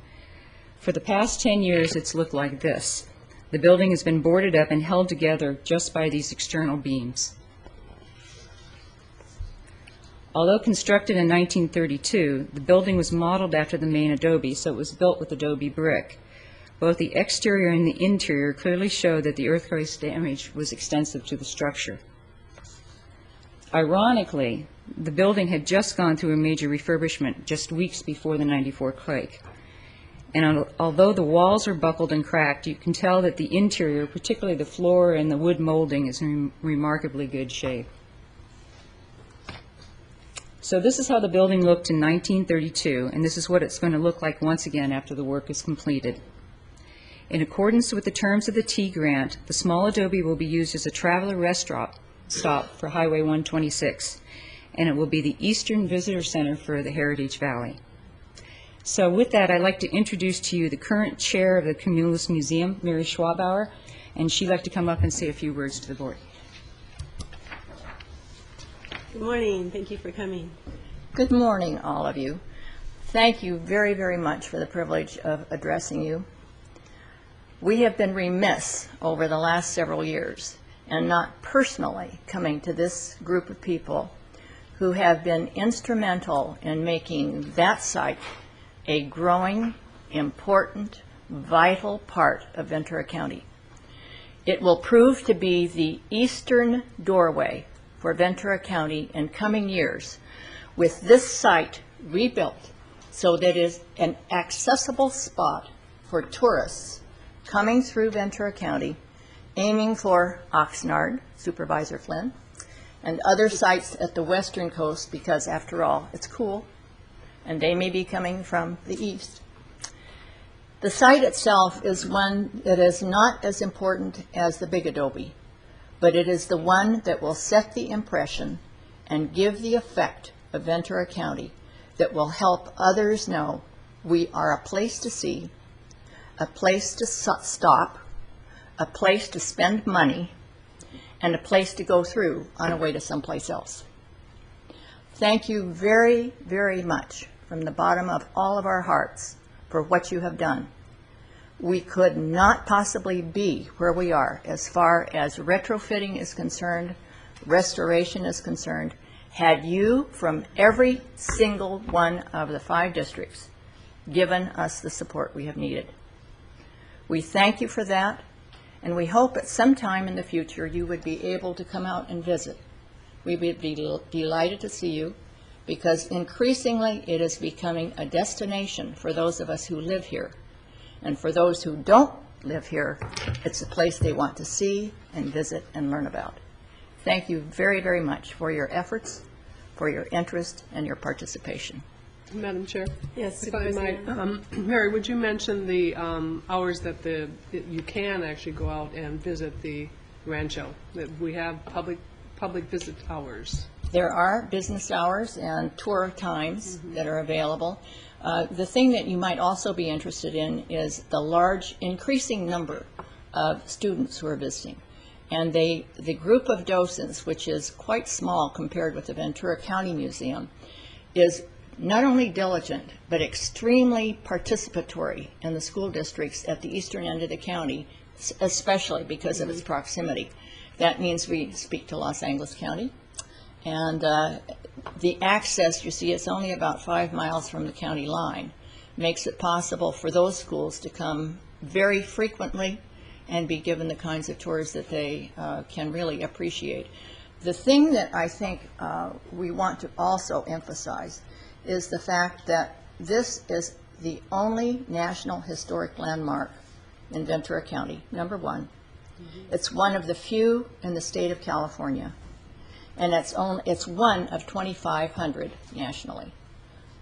For the past 10 years, it's looked like this. The building has been boarded up and held together just by these external beams. Although constructed in 1932, the building was modeled after the main adobe, so it was built with adobe brick. Both the exterior and the interior clearly show that the earthquake's damage was extensive to the structure. Ironically, the building had just gone through a major refurbishment just weeks before the '94 quake. And although the walls are buckled and cracked, you can tell that the interior, particularly the floor and the wood molding, is in remarkably good shape. So this is how the building looked in 1932, and this is what it's going to look like once again after the work is completed. In accordance with the terms of the T grant, the small adobe will be used as a traveler rest stop for Highway 126, and it will be the Eastern Visitor Center for the Heritage Valley. So with that, I'd like to introduce to you the current chair of the Cumulos Museum, Mary Schwabauer, and she'd like to come up and say a few words to the board. Good morning. Thank you for coming. Good morning, all of you. Thank you very, very much for the privilege of addressing you. We have been remiss over the last several years and not personally coming to this group of people who have been instrumental in making that site a growing, important, vital part of Ventura County. It will prove to be the eastern doorway for Ventura County in coming years, with this site rebuilt so that it is an accessible spot for tourists coming through Ventura County, aiming for Oxnard, Supervisor Flynn, and other sites at the western coast, because after all, it's cool, and they may be coming from the east. The site itself is one that is not as important as the big adobe, but it is the one that will set the impression and give the effect of Ventura County that will help others know we are a place to see, a place to stop, a place to spend money, and a place to go through on a way to someplace else. Thank you very, very much from the bottom of all of our hearts for what you have done. We could not possibly be where we are as far as retrofitting is concerned, restoration is concerned, had you from every single one of the 5 districts given us the support we have needed. We thank you for that, and we hope at some time in the future you would be able to come out and visit. We would be delighted to see you, because increasingly it is becoming a destination for those of us who live here. And for those who don't live here, it's a place they want to see and visit and learn about. Thank you very, very much for your efforts, for your interest, and your participation. Madam Chair? Yes, If I might, Mary, would you mention the hours that you can actually go out and visit the rancho? That we have public visit hours. There are business hours and tour times that are available. The thing that you might also be interested in is the large, increasing number of students who are visiting. And the group of docents, which is quite small compared with the Ventura County Museum, is not only diligent, but extremely participatory in the school districts at the eastern end of the county, especially because of its proximity. That means we speak to Los Angeles County. And the access, you see, it's only about 5 miles from the county line, makes it possible for those schools to come very frequently and be given the kinds of tours that they can really appreciate. The thing that I think we want to also emphasize is the fact that this is the only National Historic Landmark in Ventura County, number one. It's one of the few in the state of California, and it's one of 2,500 nationally.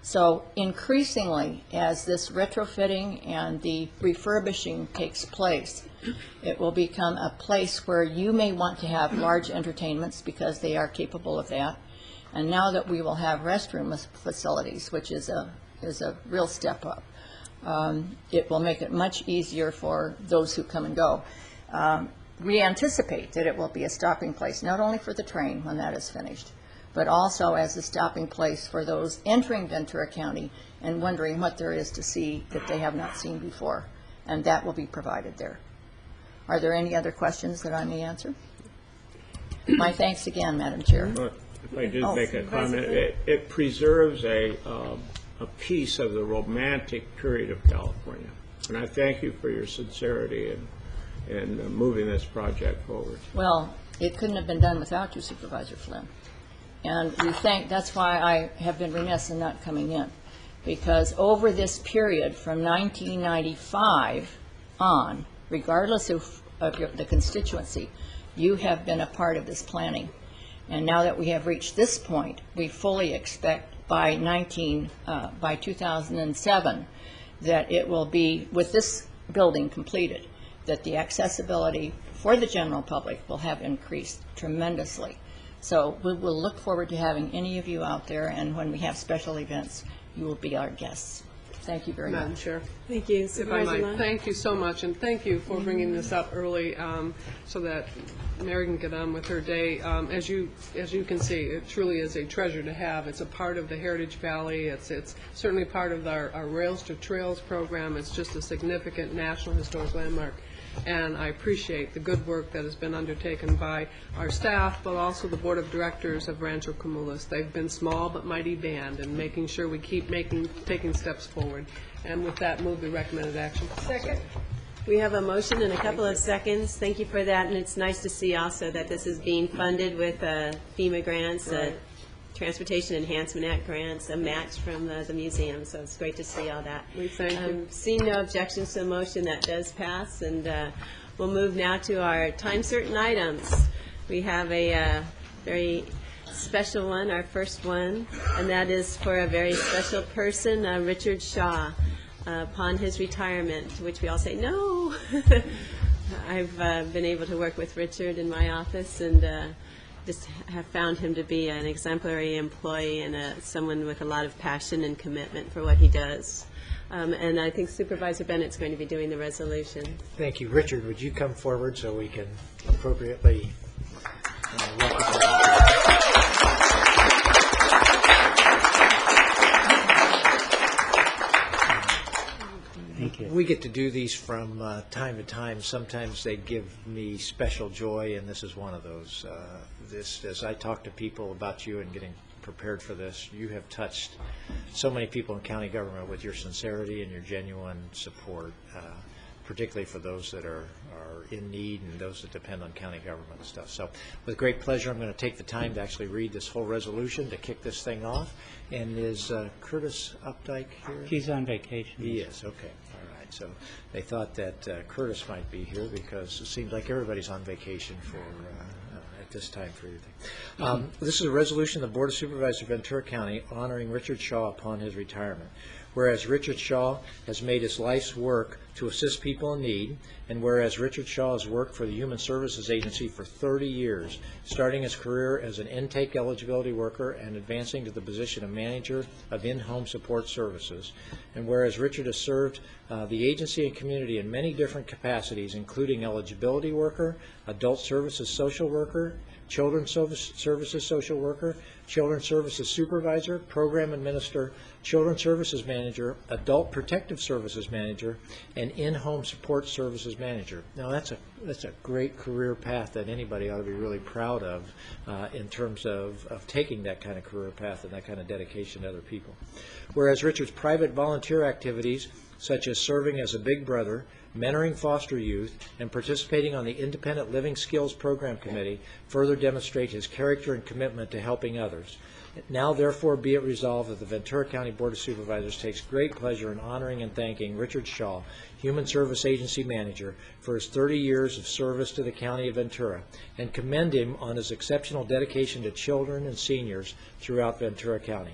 So increasingly, as this retrofitting and the refurbishing takes place, it will become a place where you may want to have large entertainments because they are capable of that. And now that we will have restroom facilities, which is a real step up, it will make it much easier for those who come and go. We anticipate that it will be a stopping place, not only for the train when that is finished, but also as a stopping place for those entering Ventura County and wondering what there is to see that they have not seen before. And that will be provided there. Are there any other questions that I may answer? My thanks again, Madam Chair. If I did make a comment, it preserves a piece of the romantic period of California. And I thank you for your sincerity in moving this project forward. Well, it couldn't have been done without you, Supervisor Flynn. And that's why I have been remiss in not coming in. Because over this period from 1995 on, regardless of the constituency, you have been a part of this planning. And now that we have reached this point, we fully expect by 2007 that it will be, with this building completed, that the accessibility for the general public will have increased tremendously. So we will look forward to having any of you out there, and when we have special events, you will be our guests. Thank you very much. Madam Chair. Thank you, If I Supervisor might, Long. thank you so much, and thank you for bringing this up early so that Mary can get on with her day. As you can see, it truly is a treasure to have. It's a part of the Heritage Valley. It's certainly part of our Rails to Trails program. It's just a significant National Historic Landmark. And I appreciate the good work that has been undertaken by our staff, but also the Board of Directors of Rancho Cumulus. They've been small but mighty band, and making sure we keep taking steps forward. And with that, move the recommended action. Second. We have a motion in a couple of seconds. Thank you for that, and it's nice to see also that this is being funded with FEMA grants, Transportation Enhancement Act grants, a match from the museum, so it's great to see all that. We thank you. Seeing no objections to the motion, that does pass, and we'll move now to our time-certain items. We have a very special one, our first one, and that is for a very special person, Richard Shaw, upon his retirement, to which we all say, no! I've been able to work with Richard in my office, and just have found him to be an exemplary employee and someone with a lot of passion and commitment for what he does. And I think Supervisor Bennett's going to be doing the resolution. Thank you. Richard, would you come forward so we can appropriately recognize you? Thank you. We get to do these from time to time. Sometimes they give me special joy, and this is one of those. As I talk to people about you and getting prepared for this, you have touched so many people in county government with your sincerity and your genuine support, particularly for those that are in need and those that depend on county government and stuff. So with great pleasure, I'm going to take the time to actually read this whole resolution to kick this thing off. And is Curtis Updike here? He's on vacation. He is, okay. All right. So they thought that Curtis might be here because it seems like everybody's on vacation for at this time for your thing. This is a resolution of the Board of Supervisors of Ventura County honoring Richard Shaw upon his retirement. Whereas Richard Shaw has made his life's work to assist people in need, and whereas Richard Shaw has worked for the Human Services Agency for 30 years, starting his career as an intake eligibility worker and advancing to the position of manager of in-home support services, and whereas Richard has served the agency and community in many different capacities, including eligibility worker, adult services social worker, children's services social worker, children's services supervisor, program administrator, children's services manager, adult protective services manager, and in-home support services manager. Now that's a great career path that anybody ought to be really proud of in terms of taking that kind of career path and that kind of dedication to other people. Whereas Richard's private volunteer activities, such as serving as a big brother, mentoring foster youth, and participating on the Independent Living Skills Program Committee, further demonstrate his character and commitment to helping others. Now, therefore, be it resolved that the Ventura County Board of Supervisors takes great pleasure in honoring and thanking Richard Shaw, Human Service Agency Manager, for his 30 years of service to the County of Ventura, and commend him on his exceptional dedication to children and seniors throughout Ventura County.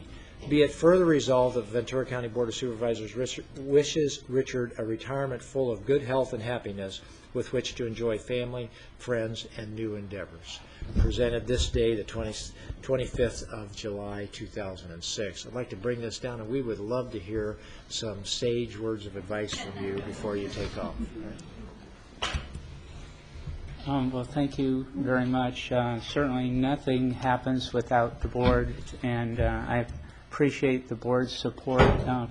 Be it further resolved that the Ventura County Board of Supervisors wishes Richard a retirement full of good health and happiness with which to enjoy family, friends, and new endeavors. Presented this day, the 25th of July, 2006. I'd like to bring this down, and we would love to hear some sage words of advice from you before you take off. Well, thank you very much. Certainly nothing happens without the board, and I appreciate the board's support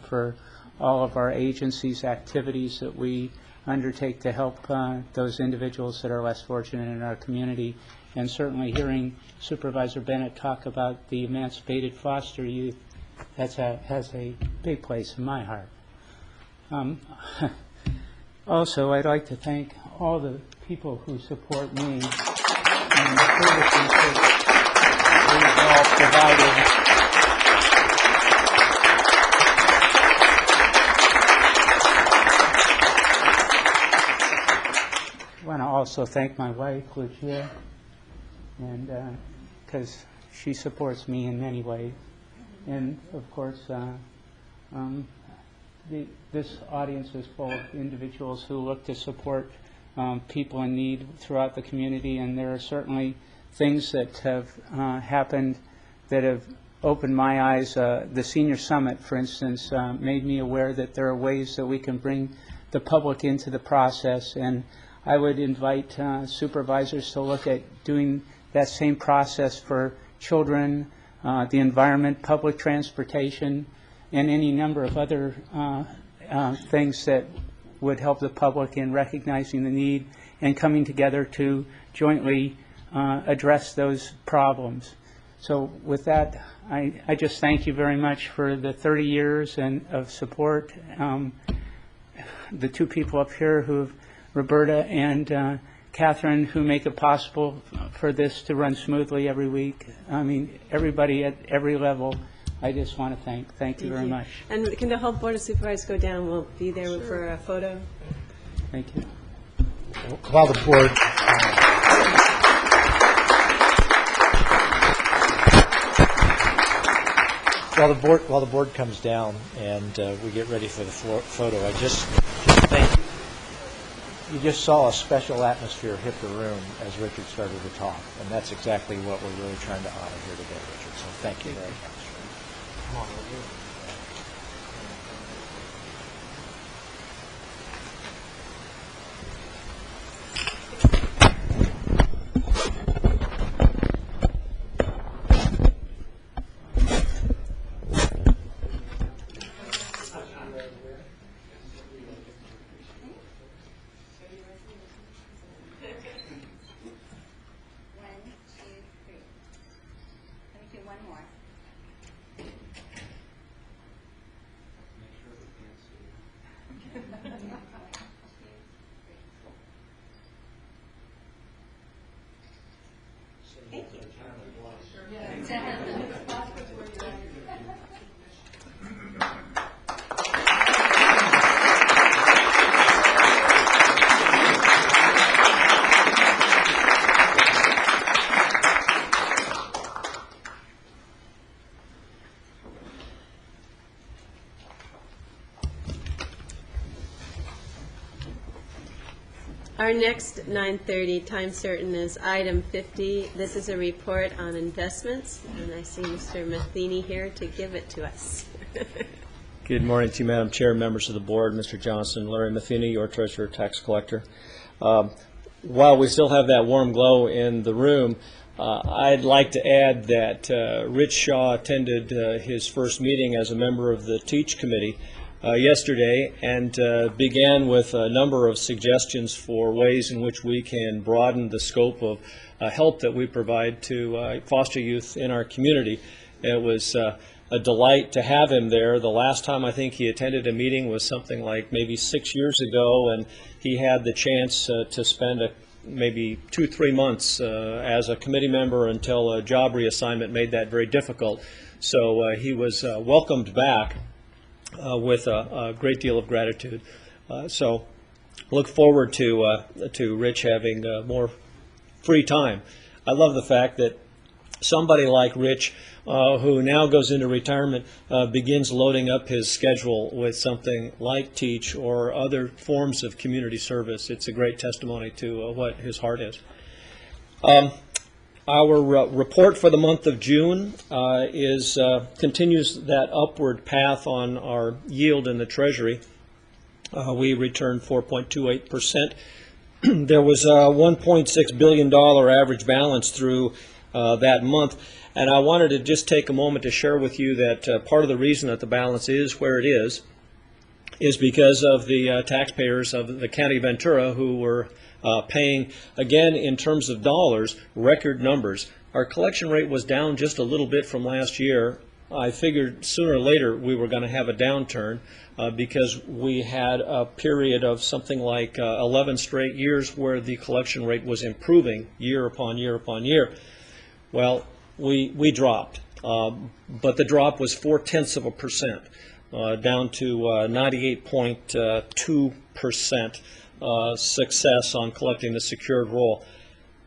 for all of our agency's activities that we undertake to help those individuals that are less fortunate in our community. And certainly hearing Supervisor Bennett talk about the emancipated foster youth, has a big place in my heart. Also, I'd like to thank all the people who support me and the services that we've all provided. I want to also thank my wife, Lucia, and because she supports me in many ways. And of course, this audience is full of individuals who look to support people in need throughout the community, and there are certainly things that have happened that have opened my eyes. The Senior Summit, for instance, made me aware that there are ways that we can bring the public into the process, and I would invite supervisors to look at doing that same process for children, the environment, public transportation, and any number of other things that would help the public in recognizing the need and coming together to jointly address those problems. So with that, I just thank you very much for the 30 years of support. The two people up here Roberta and Catherine, who make it possible for this to run smoothly every week. I mean, everybody at every level, I just want to thank you very much. And can the whole Board of Supervisors go down? We'll be there for a photo. Thank you. While the board... While the board comes down and we get ready for the photo, I just think you just saw a special atmosphere hit the room as Richard started to talk, and that's exactly what we're really trying to honor here today, Richard. So thank you very much. Come on, Richard. Our next 9:30 time certain is item 50. This is a report on investments, and I see Mr. Matheny here to give it to us. Good morning to you, Madam Chair, members of the board, Mr. Johnson, Larry Matheny, your treasurer, tax collector. While we still have that warm glow in the room, I'd like to add that Rich Shaw attended his first meeting as a member of the Teach Committee yesterday and began with a number of suggestions for ways in which we can broaden the scope of help that we provide to foster youth in our community. It was a delight to have him there. The last time I think he attended a meeting was something like maybe 6 years ago, and he had the chance to spend maybe 2-3 months as a committee member until a job reassignment made that very difficult. So he was welcomed back with a great deal of gratitude. So look forward to Rich having more free time. I love the fact that somebody like Rich, who now goes into retirement, begins loading up his schedule with something like Teach or other forms of community service. It's a great testimony to what his heart is. Our report for the month of June continues that upward path on our yield in the Treasury. We returned 4.28%. There was a $1.6 billion average balance through that month. And I wanted to just take a moment to share with you that part of the reason that the balance is where it is because of the taxpayers of the County of Ventura who were paying, again, in terms of dollars, record numbers. Our collection rate was down just a little bit from last year. I figured sooner or later we were going to have a downturn because we had a period of something like 11 straight years where the collection rate was improving year upon year upon year. Well, we dropped, but the drop was 0.4%, down to 98.2% success on collecting the secured roll.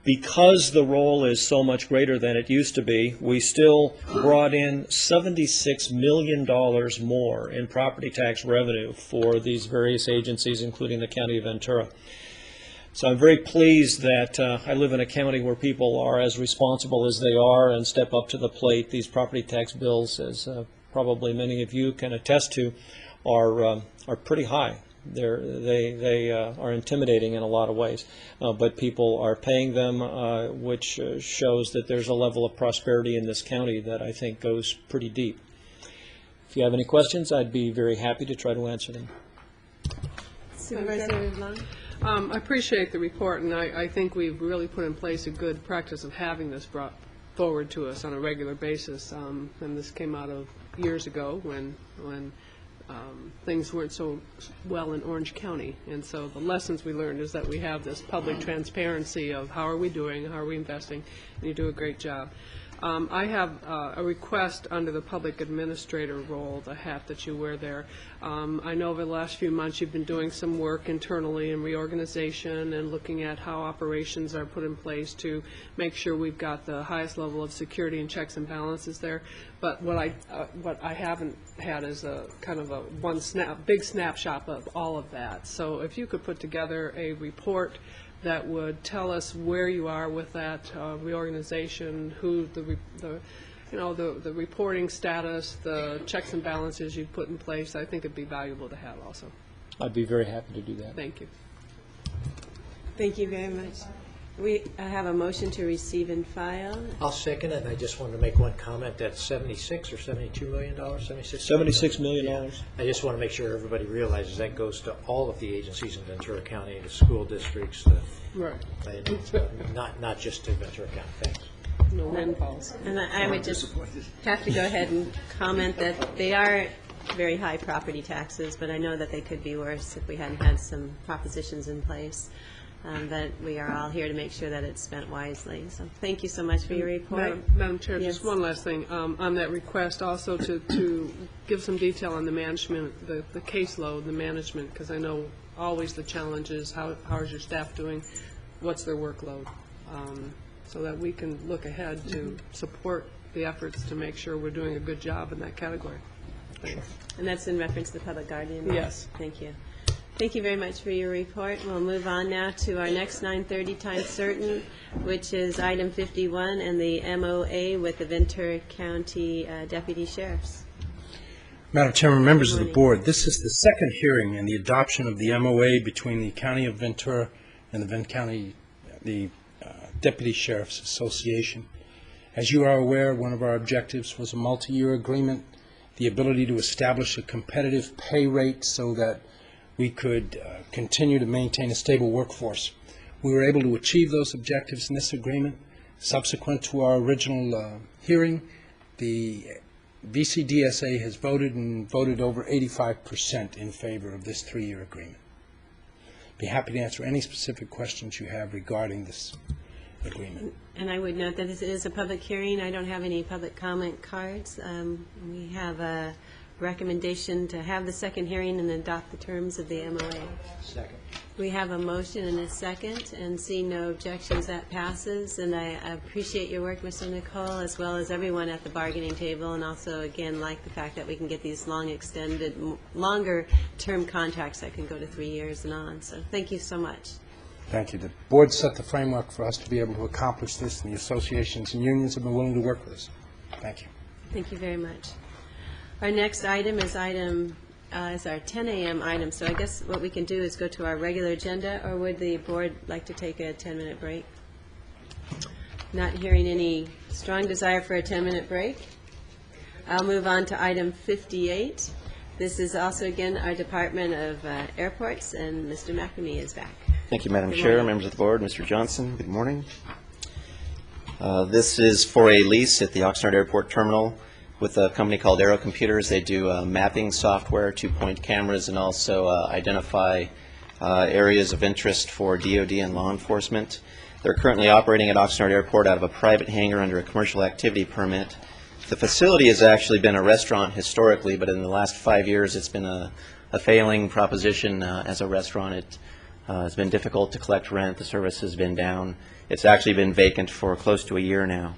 Because the roll is so much greater than it used to be, we still brought in $76 million more in property tax revenue for these various agencies, including the County of Ventura. So I'm very pleased that I live in a county where people are as responsible as they are and step up to the plate. These property tax bills, as probably many of you can attest to, are pretty high. They are intimidating in a lot of ways, but people are paying them, which shows that there's a level of prosperity in this county that I think goes pretty deep. If you have any questions, I'd be very happy to try to answer them. Supervisor Long? I appreciate the report, and I think we've really put in place a good practice of having this brought forward to us on a regular basis. And this came out of years ago when things weren't so well in Orange County. And so the lessons we learned is that we have this public transparency of how are we doing, how are we investing, and you do a great job. I have a request under the public administrator role, the hat that you wear there. I know over the last few months you've been doing some work internally in reorganization and looking at how operations are put in place to make sure we've got the highest level of security and checks and balances there. But what I haven't had is a kind of a big snapshot of all of that. So if you could put together a report that would tell us where you are with that reorganization, who the reporting status, the checks and balances you've put in place, I think it'd be valuable to have also. I'd be very happy to do that. Thank you. Thank you very much. We have a motion to receive and file. I'll second it, and I just wanted to make one comment. That's $76 or $72 million? $76 million. Yeah. I just want to make sure everybody realizes that goes to all of the agencies in Ventura County, the school districts, right. Not just to Ventura County. Thanks. No windfalls. And I would just have to go ahead and comment that they are very high property taxes, but I know that they could be worse if we hadn't had some propositions in place. But we are all here to make sure that it's spent wisely. So thank you so much for your report. Madam Chair, yes. Just one last thing. On that request also to give some detail on the management, the caseload, the management, because I know always the challenge is how is your staff doing, what's their workload, so that we can look ahead to support the efforts to make sure we're doing a good job in that category. Thanks. And that's in reference to the public guardian? Yes. Thank you. Thank you very much for your report. We'll move on now to our next 9:30 time certain, which is item 51 and the MOA with the Ventura County Deputy Sheriffs. Madam Chairman, members of the board, this is the second hearing in the adoption of the MOA between the County of Ventura and the Deputy Sheriff's Association. As you are aware, one of our objectives was a multi-year agreement, the ability to establish a competitive pay rate so that we could continue to maintain a stable workforce. We were able to achieve those objectives in this agreement. Subsequent to our original hearing, the VCDSA has voted over 85% in favor of this 3-year agreement. Be happy to answer any specific questions you have regarding this agreement. And I would note that this is a public hearing. I don't have any public comment cards. We have a recommendation to have the second hearing and adopt the terms of the MOA. Second. We have a motion and a second, and seeing no objections, that passes. And I appreciate your work, Mr. Nicole, as well as everyone at the bargaining table, and also, again, like the fact that we can get these longer-term contracts that can go to 3 years and on. So thank you so much. Thank you. The board set the framework for us to be able to accomplish this, and the associations and unions have been willing to work with us. Thank you. Thank you very much. Our next item is our 10 a.m. item, so I guess what we can do is go to our regular agenda, or would the board like to take a 10-minute break? Not hearing any strong desire for a 10-minute break. I'll move on to item 58. This is also, again, our Department of Airports, and Mr. McNamee is back. Thank you, Madam Good Chair, morning. members of the board, Mr. Johnson, good morning. This is for a lease at the Oxnard Airport Terminal with a company called Aero Computers. They do mapping software to point cameras and also identify areas of interest for DoD and law enforcement. They're currently operating at Oxnard Airport out of a private hangar under a commercial activity permit. The facility has actually been a restaurant historically, but in the last 5 years it's been a failing proposition as a restaurant. It's been difficult to collect rent. The service has been down. It's actually been vacant for close to a year now,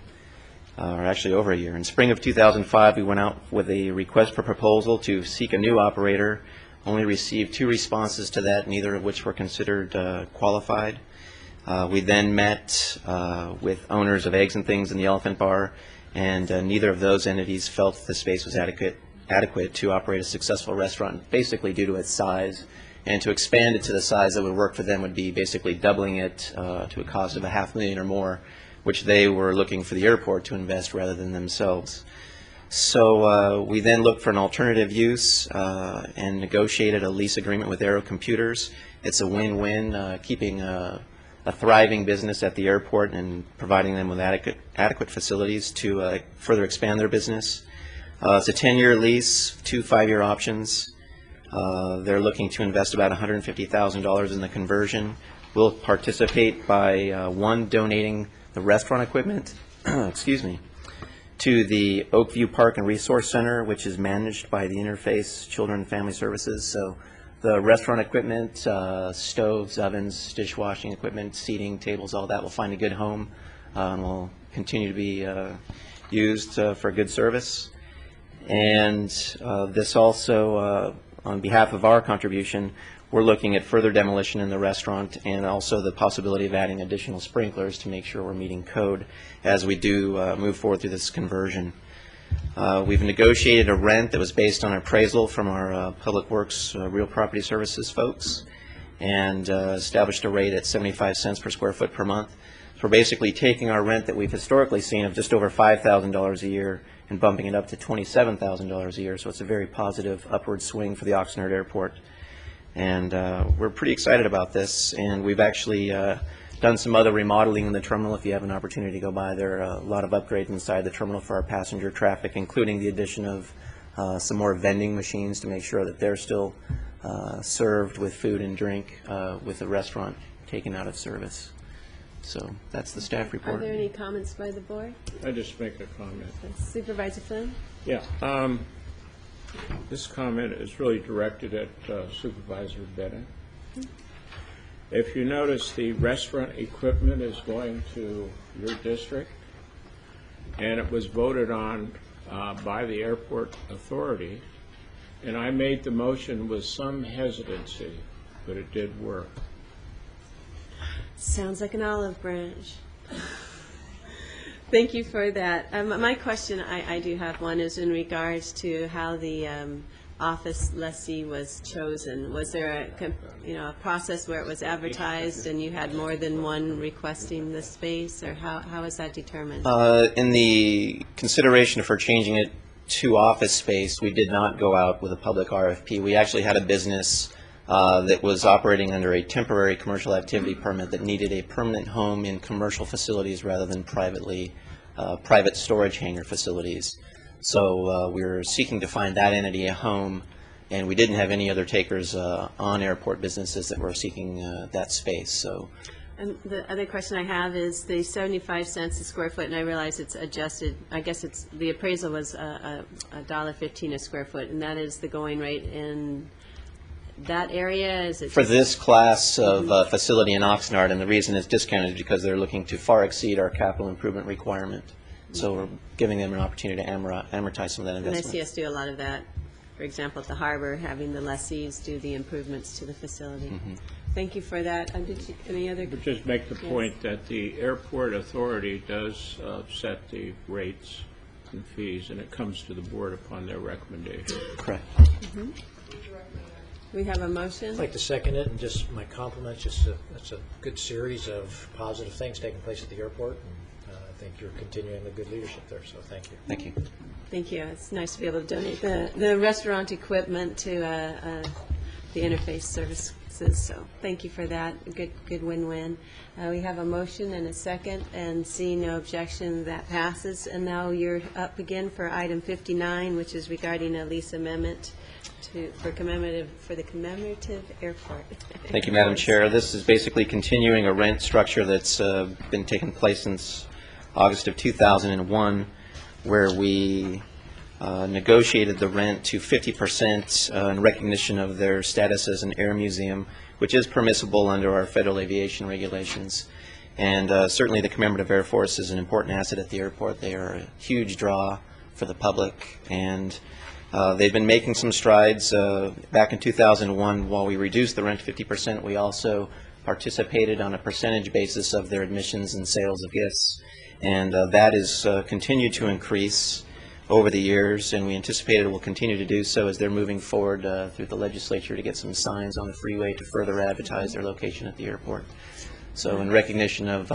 or actually over a year. In spring of 2005, we went out with a request for proposal to seek a new operator. Only received 2 responses to that, neither of which were considered qualified. We then met with owners of Eggs and Things in the Elephant Bar, and neither of those entities felt the space was adequate to operate a successful restaurant, basically due to its size. And to expand it to the size that would work for them would be basically doubling it to a cost of $500,000 or more, which they were looking for the airport to invest rather than themselves. So we then looked for an alternative use and negotiated a lease agreement with Aero Computers. It's a win-win, keeping a thriving business at the airport and providing them with adequate facilities to further expand their business. It's a 10-year lease, 2 5-year options. They're looking to invest about $150,000 in the conversion. We'll participate by, 1, donating the restaurant equipment, excuse me, to the Oakview Park and Resource Center, which is managed by the Interface Children and Family Services. So the restaurant equipment, stoves, ovens, dishwashing equipment, seating, tables, all that will find a good home and will continue to be used for good service. And this also, on behalf of our contribution, we're looking at further demolition in the restaurant and also the possibility of adding additional sprinklers to make sure we're meeting code as we do move forward through this conversion. We've negotiated a rent that was based on appraisal from our Public Works Real Property Services folks and established a rate at 75 cents per square foot per month. So we're basically taking our rent that we've historically seen of just over $5,000 a year and bumping it up to $27,000 a year. So it's a very positive upward swing for the Oxnard Airport. And we're pretty excited about this. And we've actually done some other remodeling in the terminal. If you have an opportunity to go by, there are a lot of upgrades inside the terminal for our passenger traffic, including the addition of some more vending machines to make sure that they're still served with food and drink with the restaurant taken out of service. So that's the staff report. Are there any comments by the board? I just make a comment. Supervisor Flynn? Yeah. This comment is really directed at Supervisor Bennett. If you notice, the restaurant equipment is going to your district, and it was voted on by the airport authority, and I made the motion with some hesitancy but it did work. Sounds like an olive branch. Thank you for that. My question, I do have one, is in regards to how the office lessee was chosen. Was there a process where it was advertised and you had more than one requesting the space, or how was that determined? In the consideration for changing it to office space, we did not go out with a public RFP. We actually had a business that was operating under a temporary commercial activity permit that needed a permanent home in commercial facilities rather than private storage hangar facilities. So we were seeking to find that entity a home, and we didn't have any other takers on airport businesses that were seeking that space. So. And the other question I have is the 75 cents a square foot, and I realize it's adjusted. I guess the appraisal was $1.15 a square foot, and that is the going rate in that area? Is it for this class of facility in Oxnard, and the reason it's discounted is because they're looking to far exceed our capital improvement requirement. So we're giving them an opportunity to amortize some of that investment. And I see us do a lot of that. For example, at the harbor, having the lessees do the improvements to the facility. Thank you for that. Any other? But just make the point that the airport authority does set the rates and fees, and it comes to the board upon their recommendation. Correct. We have a motion. I'd like to second it, and just my compliments. It's a good series of positive things taking place at the airport, and I think you're continuing the good leadership there, so thank you. Thank you. Thank you. It's nice to be able to donate the restaurant equipment to the interface services, so thank you for that. Good win-win. We have a motion and a second, and seeing no objection, that passes. And now you're up again for item 59, which is regarding a lease amendment for the commemorative airport. Thank you, Madam Chair. This is basically continuing a rent structure that's been taking place since August of 2001, where we negotiated the rent to 50% in recognition of their status as an air museum, which is permissible under our federal aviation regulations. And certainly the Commemorative Air Force is an important asset at the airport. They are a huge draw for the public, and they've been making some strides. Back in 2001, while we reduced the rent to 50%, we also participated on a percentage basis of their admissions and sales of gifts. And that has continued to increase over the years, and we anticipate it will continue to do so as they're moving forward through the legislature to get some signs on the freeway to further advertise their location at the airport. So in recognition of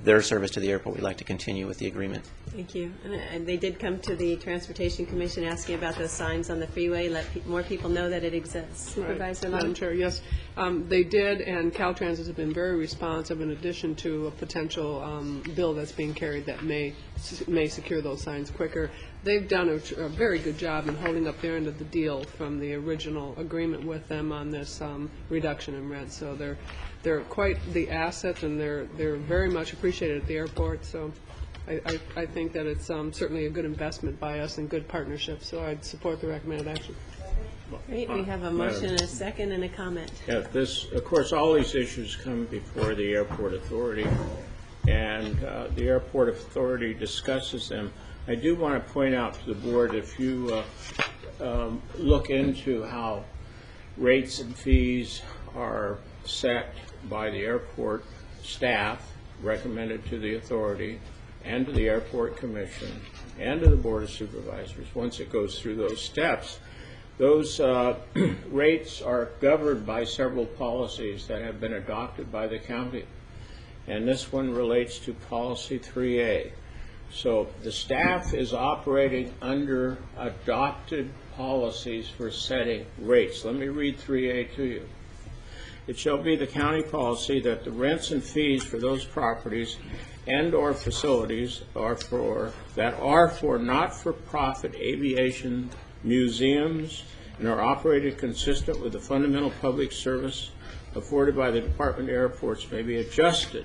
their service to the airport, we'd like to continue with the agreement. Thank you. And they did come to the Transportation Commission asking about those signs on the freeway, let more people know that it exists. Supervisor Long? Madam Chair, yes. They did, and Caltrans has been very responsive in addition to a potential bill that's being carried that may secure those signs quicker. They've done a very good job in holding up their end of the deal from the original agreement with them on this reduction in rent. So they're quite the asset, and they're very much appreciated at the airport. So I think that it's certainly a good investment by us and good partnership. So I'd support the recommended action. Great. We have a motion and a second and a comment. Yeah, of course, all these issues come before the airport authority, and the airport authority discusses them. I do want to point out to the board, if you look into how rates and fees are set by the airport staff, recommended to the authority, and to the airport commission, and to the board of supervisors, once it goes through those steps, those rates are governed by several policies that have been adopted by the county. And this one relates to policy 3A. So the staff is operating under adopted policies for setting rates. Let me read 3A to you. It shall be the county policy that the rents and fees for those properties and or facilities that are for not-for-profit aviation museums and are operated consistent with the fundamental public service afforded by the Department of Airports may be adjusted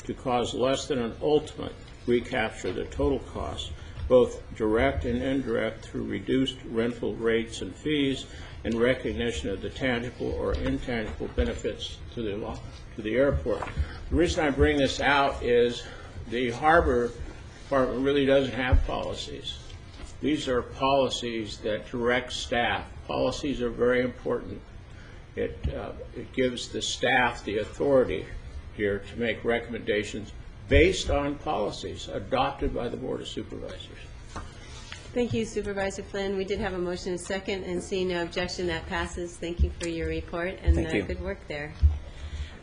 to cause less than an ultimate recapture of the total cost, both direct and indirect, through reduced rental rates and fees in recognition of the tangible or intangible benefits to the airport. The reason I bring this out is the Harbor Department really doesn't have policies. These are policies that direct staff. Policies are very important. it gives the staff the authority here to make recommendations based on policies adopted by the Board of Supervisors. Thank you, Supervisor Flynn. We did have a motion and second, and seeing no objection, that passes. Thank you for your report and Thank you. good work there.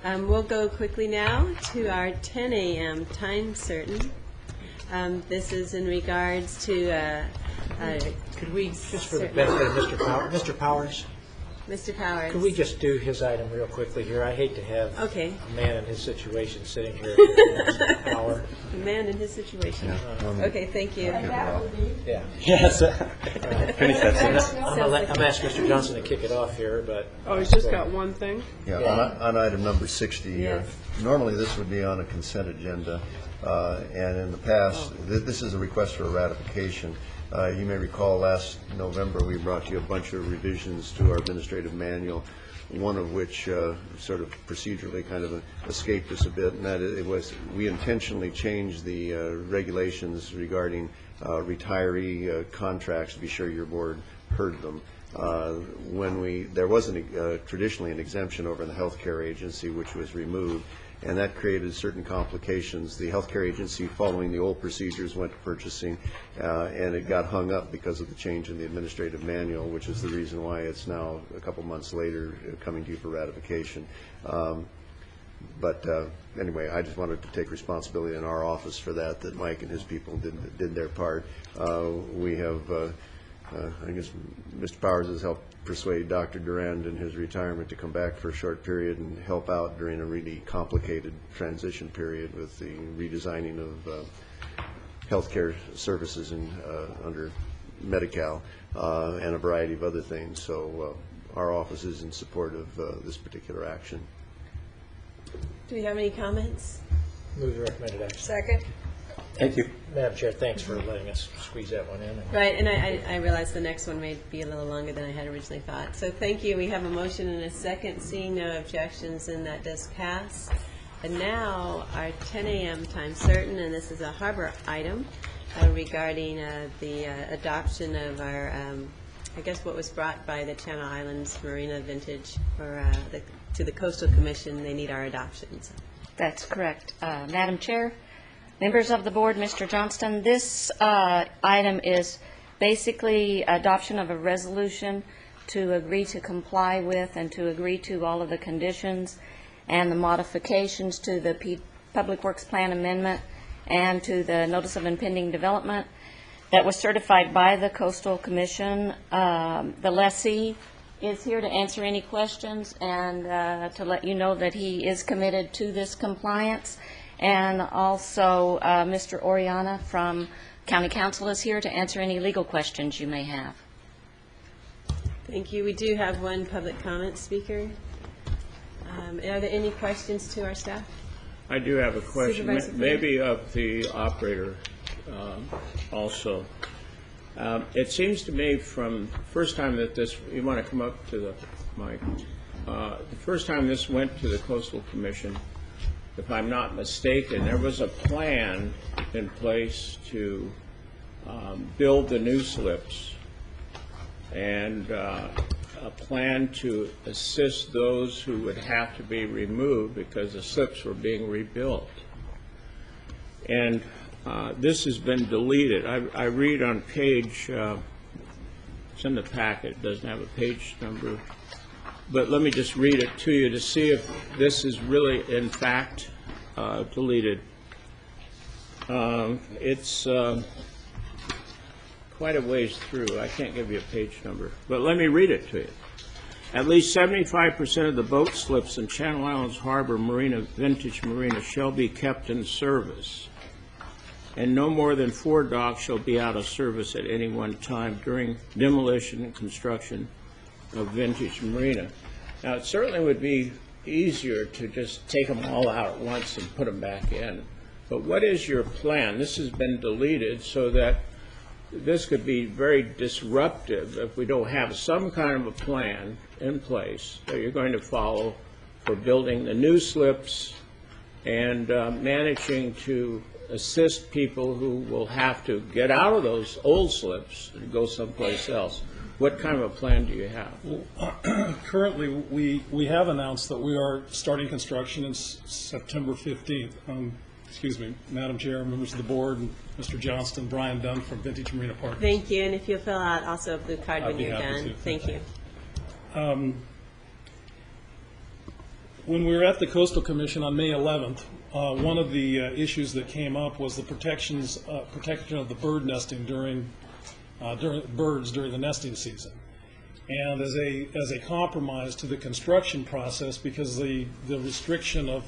We'll go quickly now to our 10 a.m. time certain. This is in regards to Could we, just for the benefit of Mr. Powers? Mr. Powers. Could we just do his item real quickly here? I hate to have Okay. a man in his situation sitting here for the next hour. A man in his situation. Okay, thank you. Yeah. Yes. Finish that sentence. I'm asking Mr. Johnson to kick it off here, but... Oh, he's just got one thing? Yeah, on item number 60, Yes. normally this would be on a consent agenda, and in the past, this is a request for a ratification. You may recall last November, we brought you a bunch of revisions to our administrative manual, one of which sort of procedurally kind of escaped us a bit, and that it was we intentionally changed the regulations regarding retiree contracts to be sure your board heard them. There was traditionally an exemption over in the healthcare agency, which was removed, and that created certain complications. The healthcare agency, following the old procedures, went to purchasing, and it got hung up because of the change in the administrative manual, which is the reason why it's now a couple months later coming to you for ratification. But anyway, I just wanted to take responsibility in our office for that Mike and his people did their part. We have, I guess Mr. Powers has helped persuade Dr. Durand in his retirement to come back for a short period and help out during a really complicated transition period with the redesigning of healthcare services under Medi-Cal and a variety of other things. So our office is in support of this particular action. Do we have any comments? Move the recommended action. Second. Thank you. Madam Chair, thanks for letting us squeeze that one in. Right, and I realize the next one may be a little longer than I had originally thought. So thank you. We have a motion and a second. Seeing no objections, and that does pass. And now our 10 a.m. time certain, and this is a harbor item regarding the adoption of our, I guess what was brought by the Channel Islands Marina Vintage to the Coastal Commission. They need our adoptions. That's correct. Madam Chair, members of the board, Mr. Johnston, this item is basically adoption of a resolution to agree to comply with and to agree to all of the conditions and the modifications to the Public Works Plan Amendment and to the Notice of Impending Development that was certified by the Coastal Commission. The lessee is here to answer any questions and to let you know that he is committed to this compliance. And also, Mr. Oriana from County Council is here to answer any legal questions you may have. Thank you. We do have one public comment speaker. Are there any questions to our staff? I do have a question, Supervisor maybe of the operator also. It seems to me from the first time that this, you want to come up to the mic, the first time this went to the Coastal Commission, if I'm not mistaken, there was a plan in place to build the new slips and a plan to assist those who would have to be removed because the slips were being rebuilt. And this has been deleted. I read on page, it's in the packet, it doesn't have a page number, but let me just read it to you to see if this is really, in fact, deleted. It's quite a ways through. I can't give you a page number, but let me read it to you. At least 75% of the boat slips in Channel Islands Harbor Marina, Vintage Marina, shall be kept in service, and no more than 4 docks shall be out of service at any one time during demolition and construction of Vintage Marina. Now, it certainly would be easier to just take them all out at once and put them back in. But what is your plan? This has been deleted so that this could be very disruptive if we don't have some kind of a plan in place that you're going to follow for building the new slips and managing to assist people who will have to get out of those old slips and go someplace else. What kind of a plan do you have? Currently, we have announced that we are starting construction in September 15th. Excuse me, Madam Chair, members of the board, and Mr. Johnston, Brian Dunn from Vintage Marina Park. Thank you, and if you'll fill out also a blue card when I'd be you're happy done. to. Thank you. When we were at the Coastal Commission on May 11th, one of the issues that came up was the protection of the bird nesting during the nesting season. And as a compromise to the construction process, because the restriction of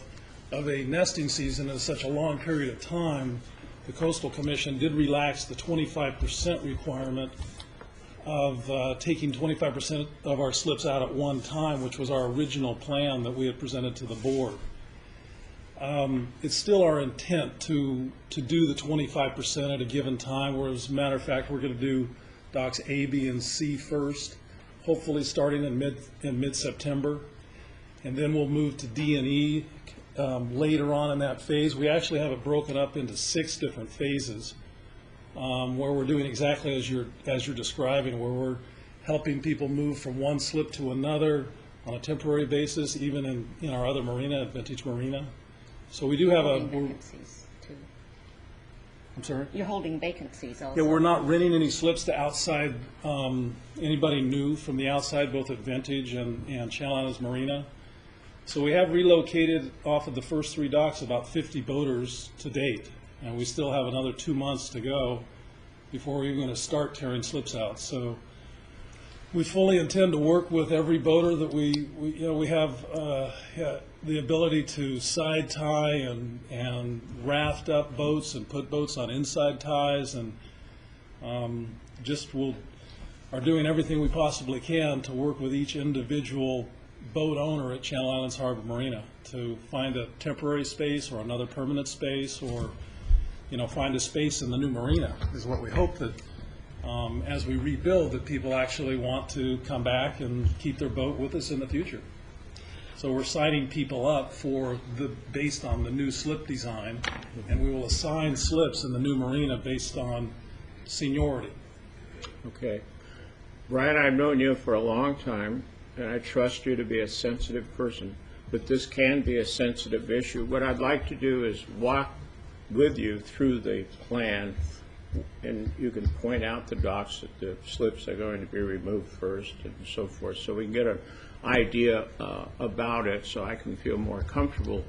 a nesting season is such a long period of time, the Coastal Commission did relax the 25% requirement of taking 25% of our slips out at one time, which was our original plan that we had presented to the board. It's still our intent to do the 25% at a given time, where as a matter of fact, we're going to do docks A, B, and C first, hopefully starting in mid-September. And then we'll move to D and E later on in that phase. We actually have it broken up into 6 different phases, where we're doing exactly as you're describing, where we're helping people move from one slip to another on a temporary basis, even in our other marina, Vintage Marina. So we do have Vacancies, too. I'm sorry? You're holding vacancies also. Yeah, we're not renting any slips to outside, anybody new from the outside, both at Vintage and Channel Islands Marina. So we have relocated off of the first 3 docks about 50 boaters to date, and we still have another 2 months to go before we're going to start tearing slips out. So we fully intend to work with every boater that we have the ability to side tie and raft up boats and put boats on inside ties, and are doing everything we possibly can to work with each individual boat owner at Channel Islands Harbor Marina to find a temporary space or another permanent space, or find a space in the new marina, is what we hope that as we rebuild, that people actually want to come back and keep their boat with us in the future. So we're signing people up based on the new slip design, and we will assign slips in the new marina based on seniority. Okay. Brian, I've known you for a long time, and I trust you to be a sensitive person, but this can be a sensitive issue. What I'd like to do is walk with you through the plan, and you can point out the docks that the slips are going to be removed first and so forth, so we can get an idea about it, so I can feel more comfortable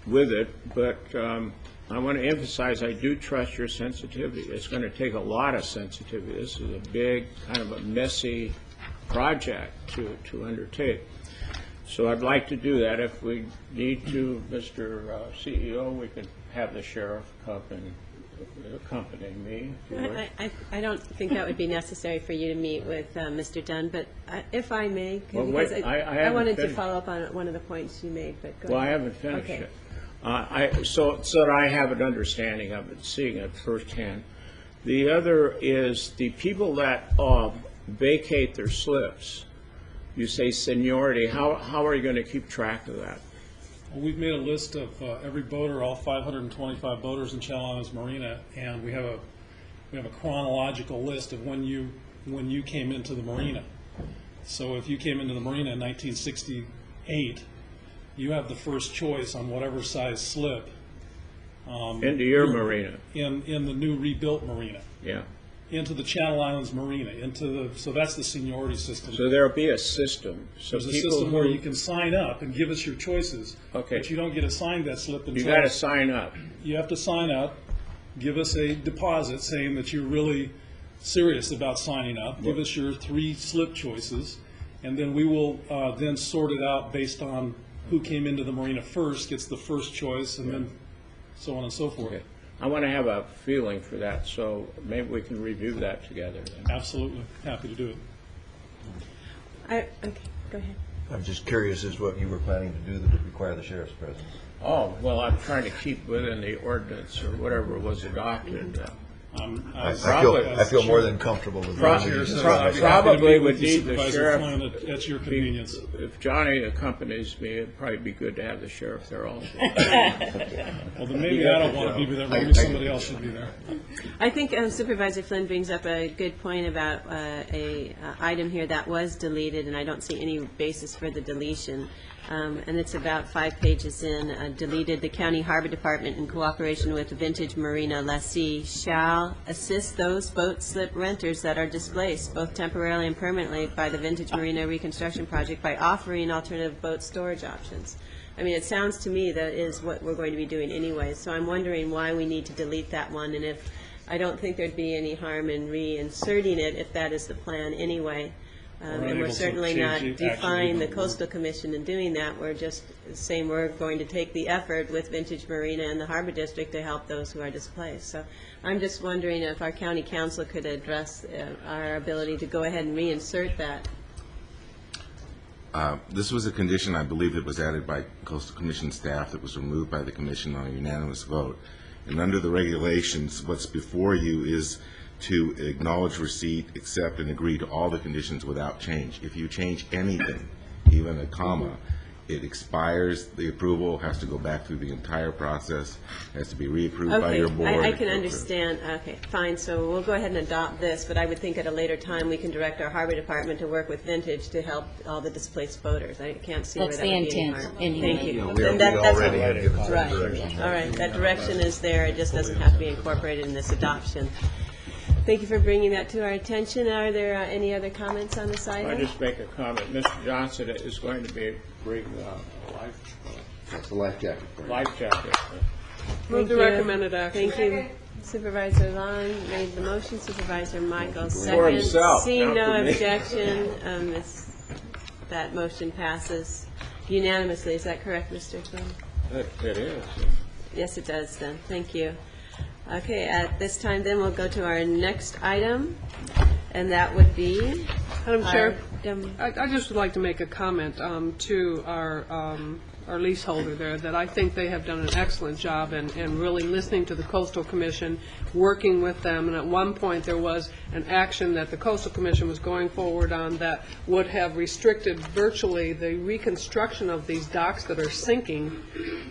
with it. But I want to emphasize, I do trust your sensitivity. It's going to take a lot of sensitivity. This is a big, kind of a messy project to undertake. So I'd like to do that. If we need to, Mr. CEO, we could have the sheriff accompany me. I don't think that would be necessary for you to meet with Mr. Dunn, but if I may, because I wanted to follow up on one of the points you made, but go ahead. Well, I haven't finished it. So that I have an understanding of it, seeing it firsthand. The other is the people that vacate their slips. You say seniority. How are you going to keep track of that? Well, we've made a list of every boater, all 525 boaters in Channel Islands Marina, and we have a chronological list of when you came into the marina. So if you came into the marina in 1968, you have the first choice on whatever size slip. Into your marina. In the new rebuilt marina. Yeah. Into the Channel Islands Marina, so that's the seniority system. So there'll be a system. So there's a system where you can sign up and give us your choices, but you don't get assigned that slip until... You got to sign up. You have to sign up, give us a deposit saying that you're really serious about signing up, give us your 3 slip choices, and then we will then sort it out based on who came into the marina first, gets the first choice, and then so on and so forth. Okay. I want to have a feeling for that, so maybe we can review that together. Absolutely. Happy to do it. Okay, go ahead. I'm just curious as what you were planning to do that would require the sheriff's presence. Oh, well, I'm trying to keep within the ordinance or whatever was adopted. I feel more than comfortable with that. Probably would need the sheriff at your convenience. If Johnny accompanies me, it'd probably be good to have the sheriff there also. Well, then maybe I don't want to be there, maybe somebody else should be there. I think Supervisor Flynn brings up a good point about a item here that was deleted, and I don't see any basis for the deletion. And it's about 5 pages in. Deleted, the County Harbor Department, in cooperation with Vintage Marina lessee, shall assist those boat slip renters that are displaced, both temporarily and permanently, by the Vintage Marina reconstruction project by offering alternative boat storage options. I mean, it sounds to me that is what we're going to be doing anyway, so I'm wondering why we need to delete that one, and if, I don't think there'd be any harm in reinserting it if that is the plan anyway. And we're certainly not defying the Coastal Commission in doing that. We're just saying we're going to take the effort with Vintage Marina and the Harbor District to help those who are displaced. So I'm just wondering if our county council could address our ability to go ahead and reinsert that. This was a condition, I believe, that was added by Coastal Commission staff that was removed by the Commission on a unanimous vote. And under the regulations, what's before you is to acknowledge receipt, accept, and agree to all the conditions without change. If you change anything, even a comma, it expires. The approval has to go back through the entire process, has to be reapproved by your board. I can understand. Okay, fine. So we'll go ahead and adopt this, but I would think at a later time we can direct our Harbor Department to work with Vintage to help all the displaced boaters. I can't see where that would be any harm. Thank you. Right. All right. That direction is there. It just doesn't have to be incorporated in this adoption. Thank you for bringing that to our attention. Are there any other comments on this item? I just make a comment. Mr. Johnson is going to be bring life jacket for you. Life jacket. Move the recommended action. Thank you. Supervisor Long made the motion. Supervisor Michael For second. himself, Seeing not no for me. objection, that motion passes unanimously. Is that correct, Mr. Flynn? It is. Yes, it does then. Thank you. Okay, at this time then we'll go to our next item, and that would be... Madam Chair, I just would like to make a comment to our leaseholder there, that I think they have done an excellent job in really listening to the Coastal Commission, working with them, and at one point there was an action that the Coastal Commission was going forward on that would have restricted virtually the reconstruction of these docks that are sinking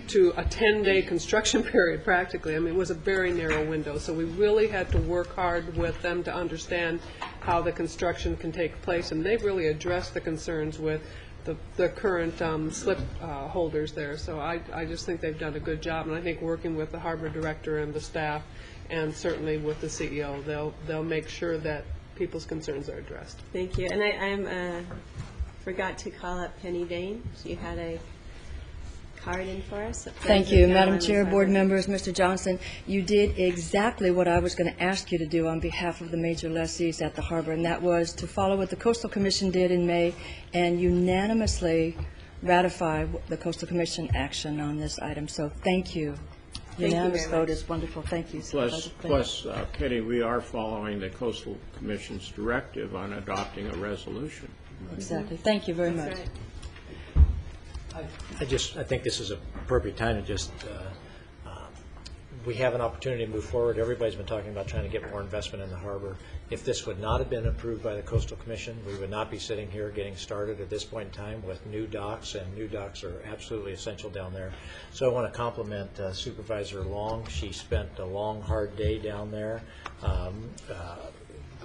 to a 10-day construction period practically. I mean, it was a very narrow window, so we really had to work hard with them to understand how the construction can take place, and they've really addressed the concerns with the current slip holders there. So I just think they've done a good job, and I think working with the harbor director and the staff, and certainly with the CEO, they'll make sure that people's concerns are addressed. Thank you. And I forgot to call up Penny Dane. She had a card in for us. Thank you, Madam Chair, board members, Mr. Johnson. You did exactly what I was going to ask you to do on behalf of the major lessees at the harbor, and that was to follow what the Coastal Commission did in May and unanimously ratify the Coastal Commission action on this item. So thank you. Unanimous vote is wonderful. Thank you. Plus, Kitty, we are following the Coastal Commission's directive on adopting a resolution. Exactly. Thank you very much. I think this is an appropriate time to just, we have an opportunity to move forward. Everybody's been talking about trying to get more investment in the harbor. If this would not have been approved by the Coastal Commission, we would not be sitting here getting started at this point in time with new docks, and new docks are absolutely essential down there. So I want to compliment Supervisor Long. She spent a long, hard day down there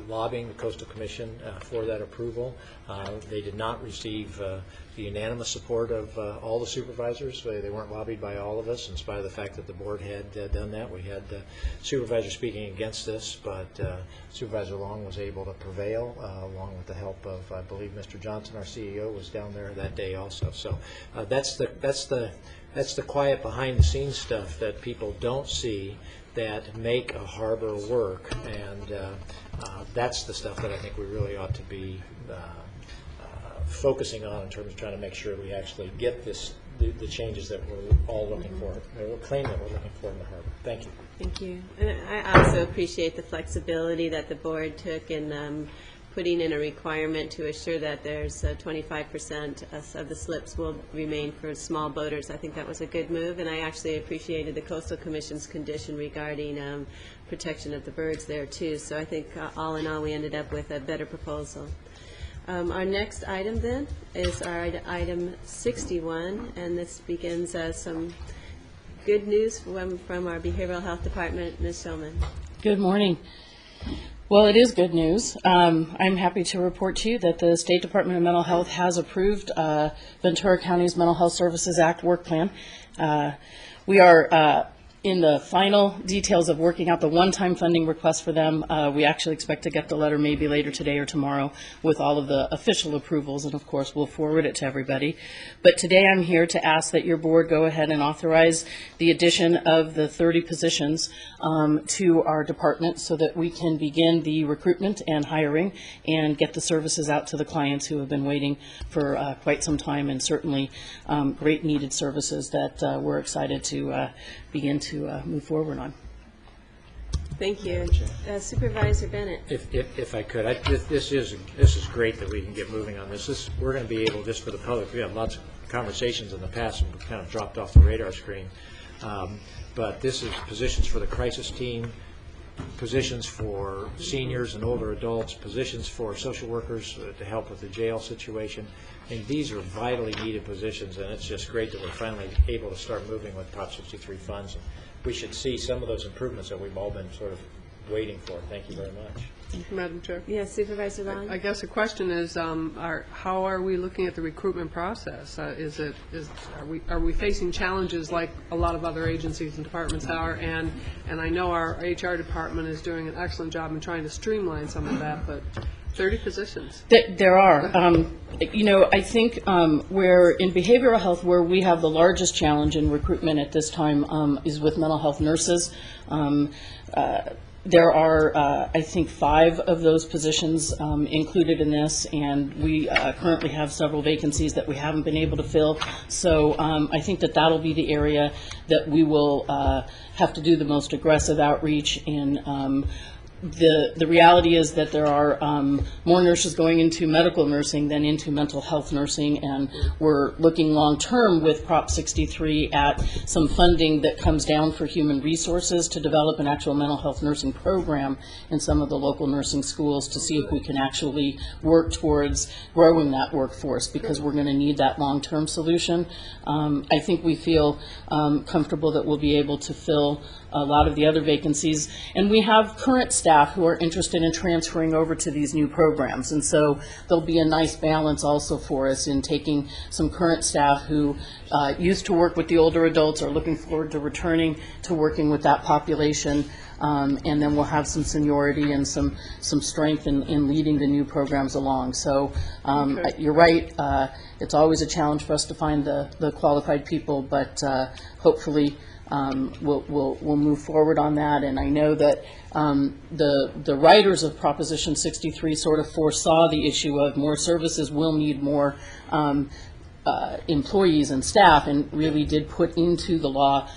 lobbying the Coastal Commission for that approval. They did not receive the unanimous support of all the supervisors. They weren't lobbied by all of us, in spite of the fact that the board had done that. We had supervisors speaking against this, but Supervisor Long was able to prevail, along with the help of, I believe, Mr. Johnson, our CEO, was down there that day also. So that's the quiet behind-the-scenes stuff that people don't see that make a harbor work, and that's the stuff that I think we really ought to be focusing on in terms of trying to make sure we actually get the changes that we're all looking for, or we're claiming that we're looking for in the harbor. Thank you. Thank you. And I also appreciate the flexibility that the board took in putting in a requirement to assure that there's 25% of the slips will remain for small boaters. I think that was a good move, and I actually appreciated the Coastal Commission's condition regarding protection of the birds there too. So I think all in all we ended up with a better proposal. Our next item then is our item 61, and this begins some good news from our Behavioral Health Department, Ms. Shulman. Good morning. Well, it is good news. I'm happy to report to you that the State Department of Mental Health has approved Ventura County's Mental Health Services Act work plan. We are in the final details of working out the one-time funding request for them. We actually expect to get the letter maybe later today or tomorrow with all of the official approvals, and of course we'll forward it to everybody. But today I'm here to ask that your board go ahead and authorize the addition of the 30 positions to our department so that we can begin the recruitment and hiring and get the services out to the clients who have been waiting for quite some time, and certainly great needed services that we're excited to begin to move forward on. Thank you. Supervisor Bennett. If I could, this is great that we can get moving on this. We're going to be able, just for the public, we have lots of conversations in the past and kind of dropped off the radar screen. But this is positions for the crisis team, positions for seniors and older adults, positions for social workers to help with the jail situation. And these are vitally needed positions, and it's just great that we're finally able to start moving with Prop 63 funds. And we should see some of those improvements that we've all been sort of waiting for. Thank you very much. Thank you, Madam Chair. Yes, Supervisor Long. I guess the question is, how are we looking at the recruitment process? Are we facing challenges like a lot of other agencies and departments are? And I know our HR department is doing an excellent job in trying to streamline some of that, but 30 positions. There are. I think where in behavioral health, where we have the largest challenge in recruitment at this time is with mental health nurses. There are, I think, 5 of those positions included in this, and we currently have several vacancies that we haven't been able to fill. So I think that that'll be the area that we will have to do the most aggressive outreach in. The reality is that there are more nurses going into medical nursing than into mental health nursing, and we're looking long-term with Prop 63 at some funding that comes down for human resources to develop an actual mental health nursing program in some of the local nursing schools to see if we can actually work towards growing that workforce, because we're going to need that long-term solution. I think we feel comfortable that we'll be able to fill a lot of the other vacancies, and we have current staff who are interested in transferring over to these new programs, and so there'll be a nice balance also for us in taking some current staff who used to work with the older adults, are looking forward to returning to working with that population, and then we'll have some seniority and some strength in leading the new programs along. So you're right, it's always a challenge for us to find the qualified people, but hopefully we'll move forward on that. And I know that the writers of Proposition 63 sort of foresaw the issue of more services will need more employees and staff, and really did put into the law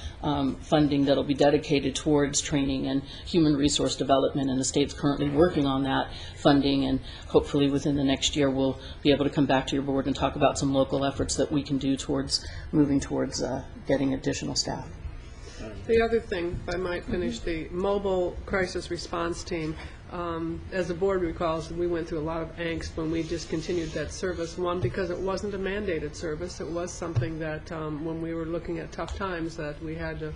funding that'll be dedicated towards training and human resource development, and the state's currently working on that funding, and hopefully within the next year we'll be able to come back to your board and talk about some local efforts that we can do towards moving towards getting additional staff. The other thing, if I might finish, the mobile crisis response team. As the board recalls, we went through a lot of angst when we discontinued that service. One, because it wasn't a mandated service. It was something that when we were looking at tough times that we had to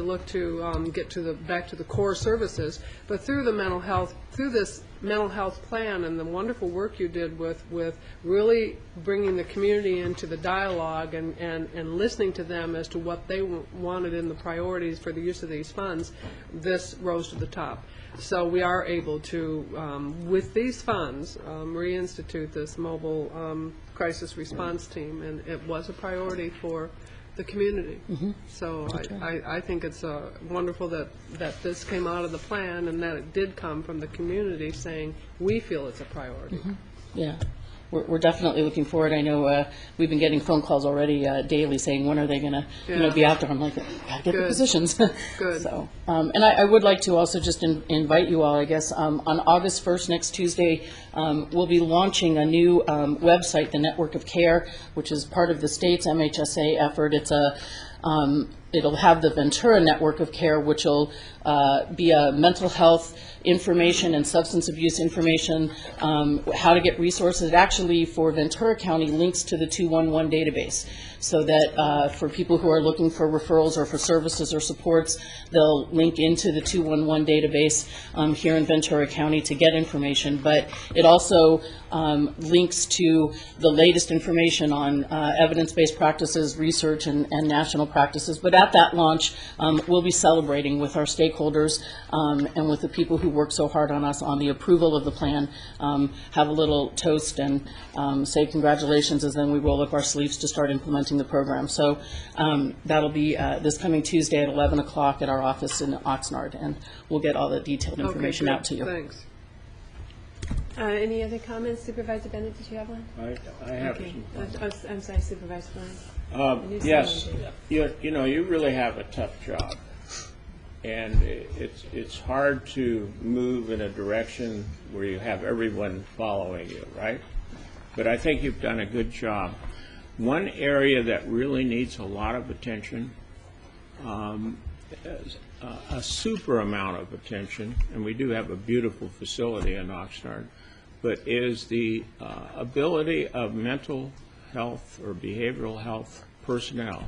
look to get to back to the core services. But through this mental health plan and the wonderful work you did with really bringing the community into the dialogue and listening to them as to what they wanted in the priorities for the use of these funds, this rose to the top. So we are able to, with these funds, reinstitute this mobile crisis response team, and it was a priority for the community. Mm-hmm. So I think it's wonderful that this came out of the plan and that it did come from the community saying we feel it's a priority. Mm-hmm. Yeah. We're definitely looking forward. I know we've been getting phone calls already daily saying when are they going to be out there. I'm like, gotta get the positions. Good. So, and I would like to also just invite you all, I guess, on August 1st, next Tuesday, we'll be launching a new website, the Network of Care, which is part of the state's MHSA effort. It's it'll have the Ventura network of care, which will be a mental health information and substance abuse information, how to get resources. Actually, for Ventura County, links to the 211 database, so that for people who are looking for referrals or for services or supports, they'll link into the 211 database here in Ventura County to get information. But it also links to the latest information on evidence-based practices, research, and national practices. But at that launch, we'll be celebrating with our stakeholders and with the people who work so hard on us on the approval of the plan, have a little toast and say congratulations, as then we roll up our sleeves to start implementing the program. So that'll be this coming Tuesday at 11 o'clock at our office in Oxnard, and we'll get all the detailed information out to you. Thanks. Any other comments? Supervisor Bennett, did you have one? I have Okay. some. I'm sorry, Supervisor Blount. Yes, you know, you really have a tough job, and it's hard to move in a direction where you have everyone following you, right? But I think you've done a good job. One area that really needs a lot of attention, a super amount of attention, and we do have a beautiful facility in Oxnard, but is the ability of mental health or behavioral health personnel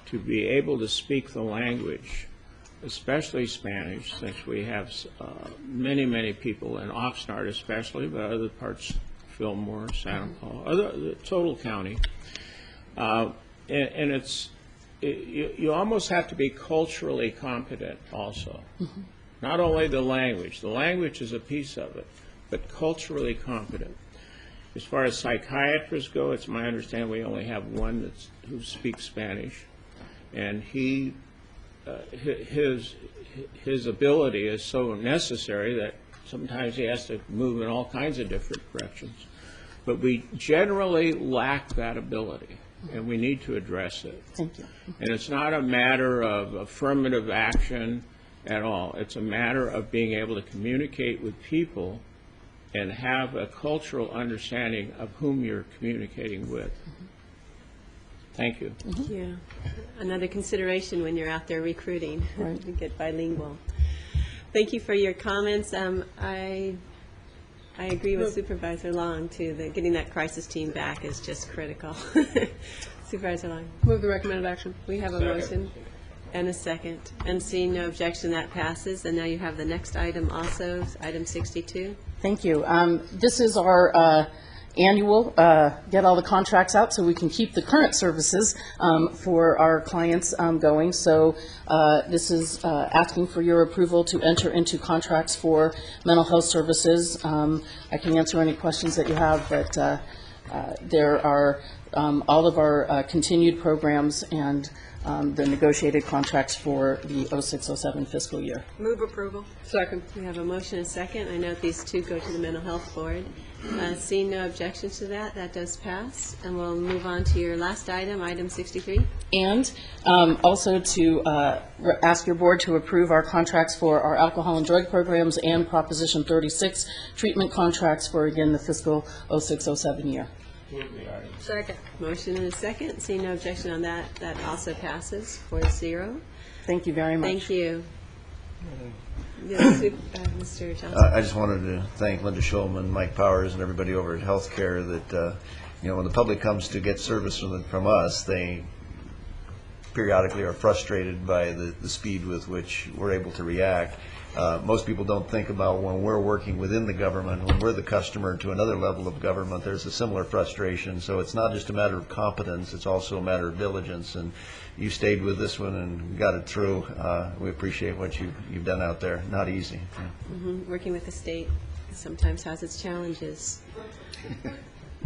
to be able to speak the language, especially Spanish, since we have many people in Oxnard especially, but other parts, Fillmore, Santa Paula, the total county. And you almost have to be culturally competent also. Mm-hmm. Not only the language is a piece of it, but culturally competent. As far as psychiatrists go, it's my understanding we only have one who speaks Spanish, and his ability is so necessary that sometimes he has to move in all kinds of different directions. But we generally lack that ability, and we need to address it. Thank you. And it's not a matter of affirmative action at all. It's a matter of being able to communicate with people and have a cultural understanding of whom you're communicating with. Thank you. Yeah. Another consideration when you're out there recruiting, to get bilingual. Thank you for your comments. I agree with Supervisor Long, too, that getting that crisis team back is just critical. Supervisor Long. Move the recommended action. We have a motion and a second. And seeing no objection, that passes. And now you have the next item also, item 62. Thank you. This is our annual get all the contracts out so we can keep the current services for our clients going. So this is asking for your approval to enter into contracts for mental health services. I can answer any questions that you have, but there are all of our continued programs and the negotiated contracts for the 06-07 fiscal year. Move approval. Second. We have a motion and a second. I note these two go to the Mental Health Board. Seeing no objections to that, that does pass. And we'll move on to your last item, item 63. And also to ask your board to approve our contracts for our alcohol and drug programs and Proposition 36 treatment contracts for, again, the fiscal 06-07 year. Second. Motion and a second. Seeing no objection on that, that also passes 4-0. Thank you very much. Thank you. Mr. Johnson. I just wanted to thank Linda Schulman, Mike Powers, and everybody over at Healthcare that, when the public comes to get service from us, they periodically are frustrated by the speed with which we're able to react. Most people don't think about when we're working within the government, when we're the customer to another level of government, there's a similar frustration. So it's not just a matter of competence, it's also a matter of diligence. And you stayed with this one and got it through. We appreciate what you've done out there. Not easy. Working with the state sometimes has its challenges.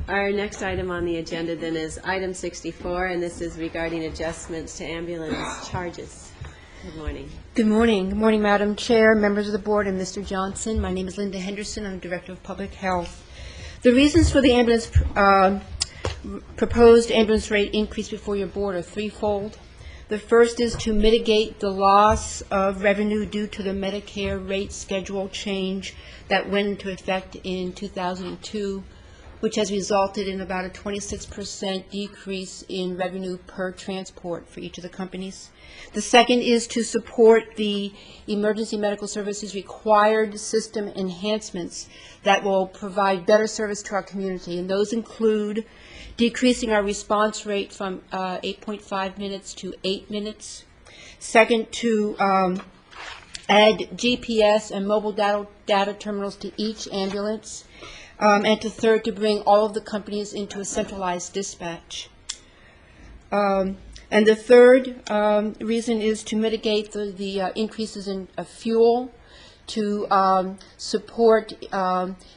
Our next item on the agenda then is item 64, and this is regarding adjustments to ambulance charges. Good morning. Good morning. Good morning, Madam Chair, members of the board, and Mr. Johnson. My name is Linda Henderson. I'm Director of Public Health. The reasons for the ambulance proposed ambulance rate increase before your board are threefold. The first is to mitigate the loss of revenue due to the Medicare rate schedule change that went into effect in 2002 which has resulted in about a 26% decrease in revenue per transport for each of the companies. The second is to support the emergency medical services required system enhancements that will provide better service to our community, and those include decreasing our response rate from 8.5 minutes to 8 minutes. Second, to add GPS and mobile data terminals to each ambulance. And to third, to bring all of the companies into a centralized dispatch. And the third reason is to mitigate the increases in fuel, to support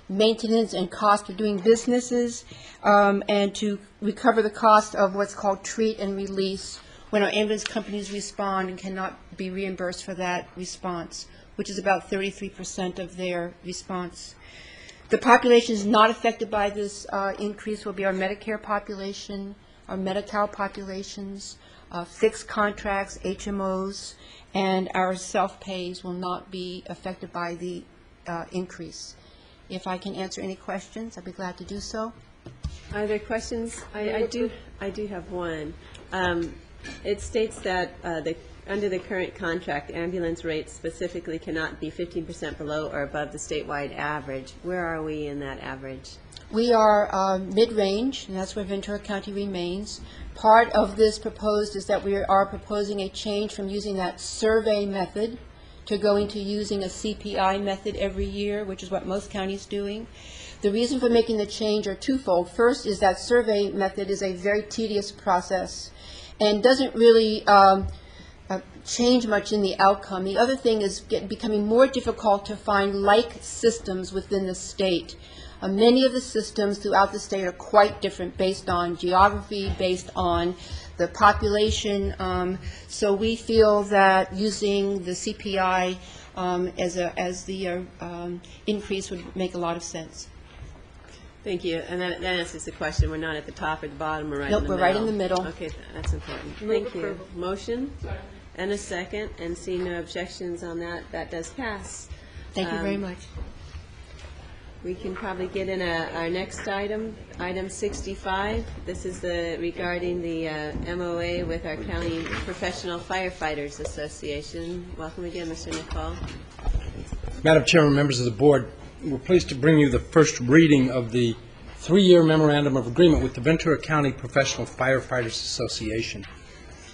maintenance and cost of doing businesses, and to recover the cost of what's called treat and release when our ambulance companies respond and cannot be reimbursed for that response, which is about 33% of their response. The populations not affected by this increase will be our Medicare population, our Medi-Cal populations, fixed contracts, HMOs, and our self-pays will not be affected by the increase. If I can answer any questions, I'd be glad to do so. Are there questions? I do have one. It states that under the current contract, ambulance rates specifically cannot be 15% below or above the statewide average. Where are we in that average? We are mid-range, and that's where Ventura County remains. Part of this proposed is that we are proposing a change from using that survey method to going to using a CPI method every year, which is what most counties are doing. The reason for making the change are twofold. First is that survey method is a very tedious process and doesn't really change much in the outcome. The other thing is becoming more difficult to find like systems within the state. Many of the systems throughout the state are quite different based on geography, based on the population. So we feel that using the CPI as the increase would make a lot of sense. Thank you. And that answers the question. We're not at the top or the bottom. We're right Nope, in the we're middle. right in the middle. Okay, that's important. Thank you. Motion and a second, and seeing no objections on that, that does pass. Thank you very much. We can probably get in our next item, item 65. This is regarding the MOA with our County Professional Firefighters Association. Welcome again, Mr. Nicole. Madam Chairman, members of the board, we're pleased to bring you the first reading of the 3-year memorandum of agreement with the Ventura County Professional Firefighters Association.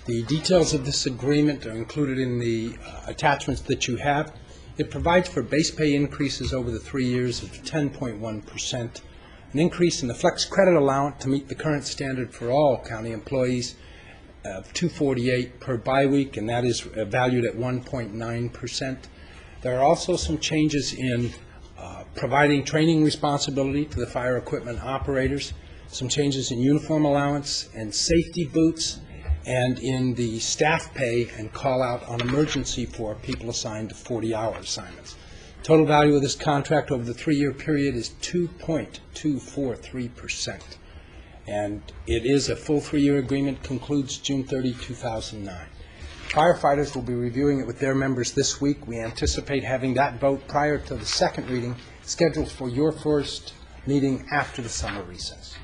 The details of this agreement are included in the attachments that you have. It provides for base pay increases over the 3 years of 10.1%, an increase in the flex credit allowance to meet the current standard for all county employees of $248 per bye-week, and that is valued at 1.9%. There are also some changes in providing training responsibility to the fire equipment operators, some changes in uniform allowance and safety boots, and in the staff pay and call out on emergency for people assigned to 40-hour assignments. Total value of this contract over the 3-year period is 2.243%. And it is a full 3-year agreement, concludes June 30, 2009. Firefighters will be reviewing it with their members this week. We anticipate having that vote prior to the second reading, scheduled for your first meeting after the summer recess.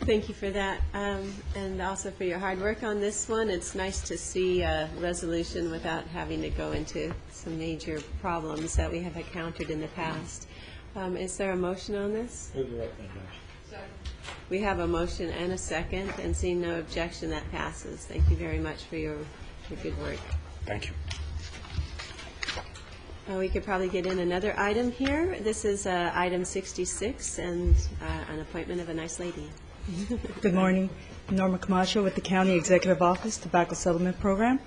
Thank you for that, and also for your hard work on this one. It's nice to see a resolution without having to go into some major problems that we have encountered in the past. Is there a motion on this? We have a motion and a second, and seeing no objection, that passes. Thank you very much for your good work. Thank you. We could probably get in another item here. This is item 66, and an appointment of a nice lady. Good morning. Norma Camacho with the County Executive Office Tobacco Settlement Program,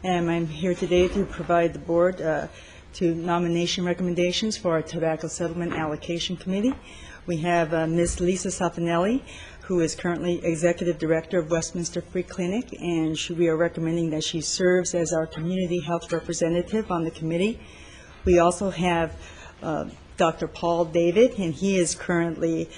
and I'm here today to provide the board to nomination recommendations for our Tobacco Settlement Allocation Committee. We have Ms. Lisa Safanelli, who is currently Executive Director of Westminster Free Clinic, and we are recommending that she serves as our community health representative on the committee. We also have Dr. Paul David, and he is currently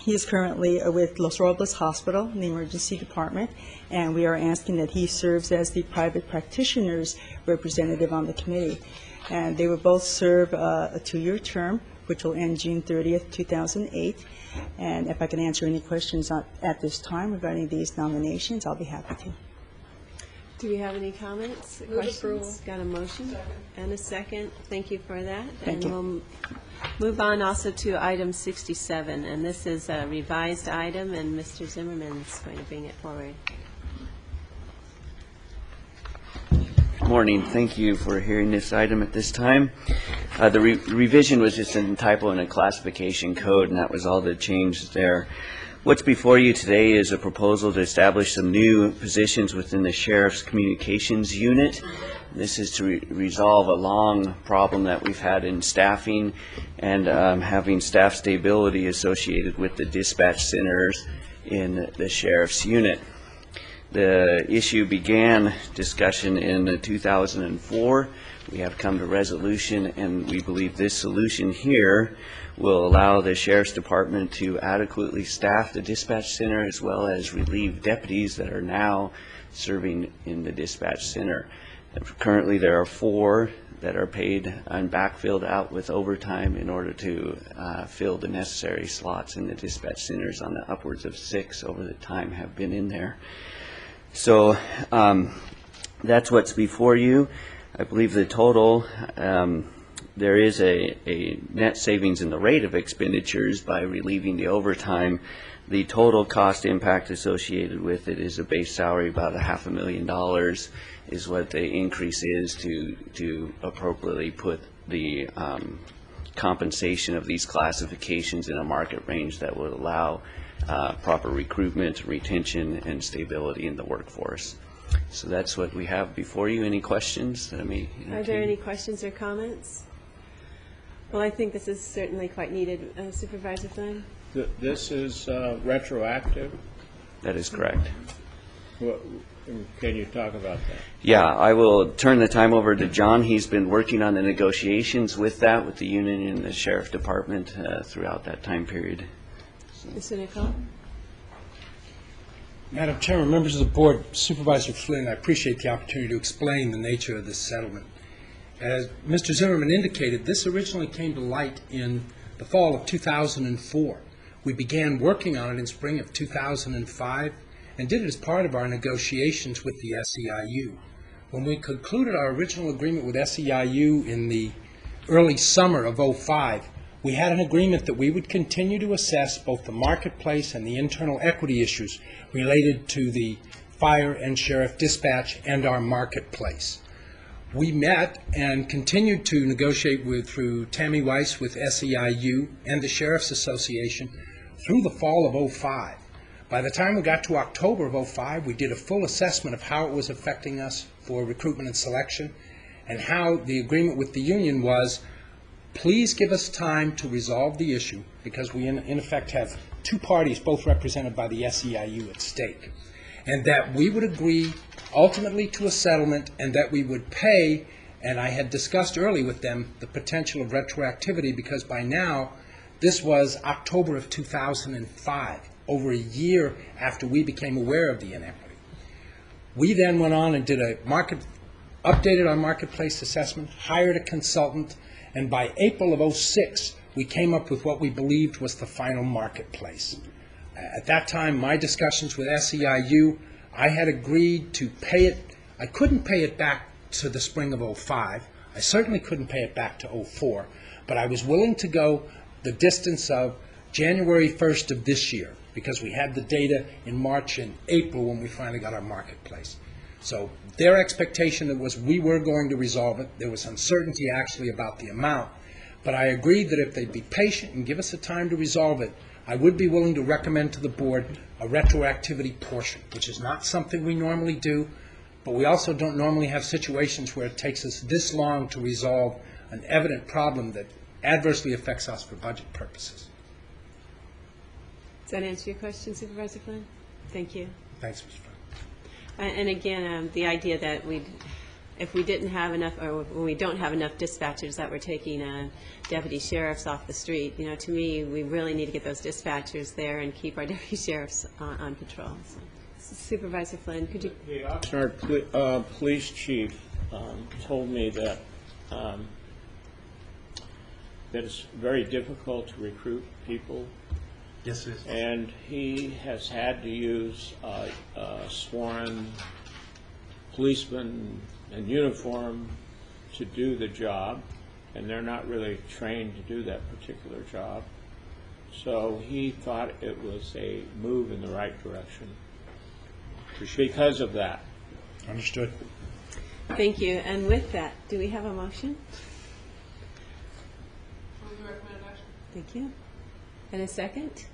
with Los Robles Hospital in the emergency department, and we are asking that he serves as the private practitioner's representative on the committee. And they will both serve a 2-year term which will end June 30th, 2008. And if I can answer any questions at this time regarding these nominations, I'll be happy to. Do we have any comments, questions? Got a motion and a second. Thank you for that. Thank you. We'll move on also to item 67, and this is a revised item, and Mr. Zimmerman's going to bring it forward. Good morning. Thank you for hearing this item at this time. The revision was just a typo in a classification code, and that was all the change there. What's before you today is a proposal to establish some new positions within the Sheriff's Communications Unit. This is to resolve a long problem that we've had in staffing and having staff stability associated with the dispatch centers in the Sheriff's Unit. The issue began discussion in 2004. We have come to resolution, and we believe this solution here will allow the Sheriff's Department to adequately staff the dispatch center as well as relieve deputies that are now serving in the dispatch center. Currently, there are 4 that are paid and backfilled out with overtime in order to fill the necessary slots in the dispatch centers. On the upwards of 6 over the time have been in there. So that's what's before you. I believe the total, there is a net savings in the rate of expenditures by relieving the overtime. The total cost impact associated with it is a base salary about $500,000 is what the increase is to appropriately put the compensation of these classifications in a market range that would allow proper recruitment, retention, and stability in the workforce. So that's what we have before you. Any questions that I may entertain? Are there any questions or comments? Well, I think this is certainly quite needed. Supervisor Flynn? This is retroactive? That is correct. Can you talk about that? Yeah, I will turn the time over to John. He's been working on the negotiations with that, with the union and the Sheriff Department throughout that time period. Mr. Nicole? Madam Chairman, members of the board, Supervisor Flynn, I appreciate the opportunity to explain the nature of this settlement. As Mr. Zimmerman indicated, this originally came to light in the fall of 2004. We began working on it in spring of 2005 and did it as part of our negotiations with the SEIU. When we concluded our original agreement with SEIU in the early summer of 2005, we had an agreement that we would continue to assess both the marketplace and the internal equity issues related to the fire and sheriff dispatch and our marketplace. We met and continued to negotiate through Tammy Weiss with SEIU and the Sheriff's Association through the fall of 2005. By the time we got to October of 2005, we did a full assessment of how it was affecting us for recruitment and selection, and how the agreement with the union was, please give us time to resolve the issue, because we in effect have 2 parties, both represented by the SEIU, at stake, and that we would agree ultimately to a settlement, and that we would pay, and I had discussed early with them the potential of retroactivity, because by now this was October of 2005, over a year after we became aware of the inequity. We then went on and did updated our marketplace assessment, hired a consultant, and by April of 2006, we came up with what we believed was the final marketplace. At that time, my discussions with SEIU, I had agreed to pay it. I couldn't pay it back to the spring of 2005. I certainly couldn't pay it back to 2004, but I was willing to go the distance of January 1st of this year, because we had the data in March and April when we finally got our marketplace. So their expectation was we were going to resolve it. There was uncertainty actually about the amount, but I agreed that if they'd be patient and give us the time to resolve it, I would be willing to recommend to the board a retroactivity portion, which is not something we normally do, but we also don't normally have situations where it takes us this long to resolve an evident problem that adversely affects us for budget purposes. Does that answer your question, Supervisor Flynn? Thank you. Thanks, Mr. Flynn. And again, the idea that if we didn't have enough, or when we don't have enough dispatchers, that we're taking deputy sheriffs off the street, to me, we really need to get those dispatchers there and keep our deputy sheriffs on patrol. So, Supervisor Flynn, could you? The Oxnard police chief told me that that it's very difficult to recruit people. Yes, it is. And he has had to use sworn policemen in uniform to do the job, and they're not really trained to do that particular job. So he thought it was a move in the right direction because of that. Understood. Thank you. And with that, do we have a motion? Thank you. And a second?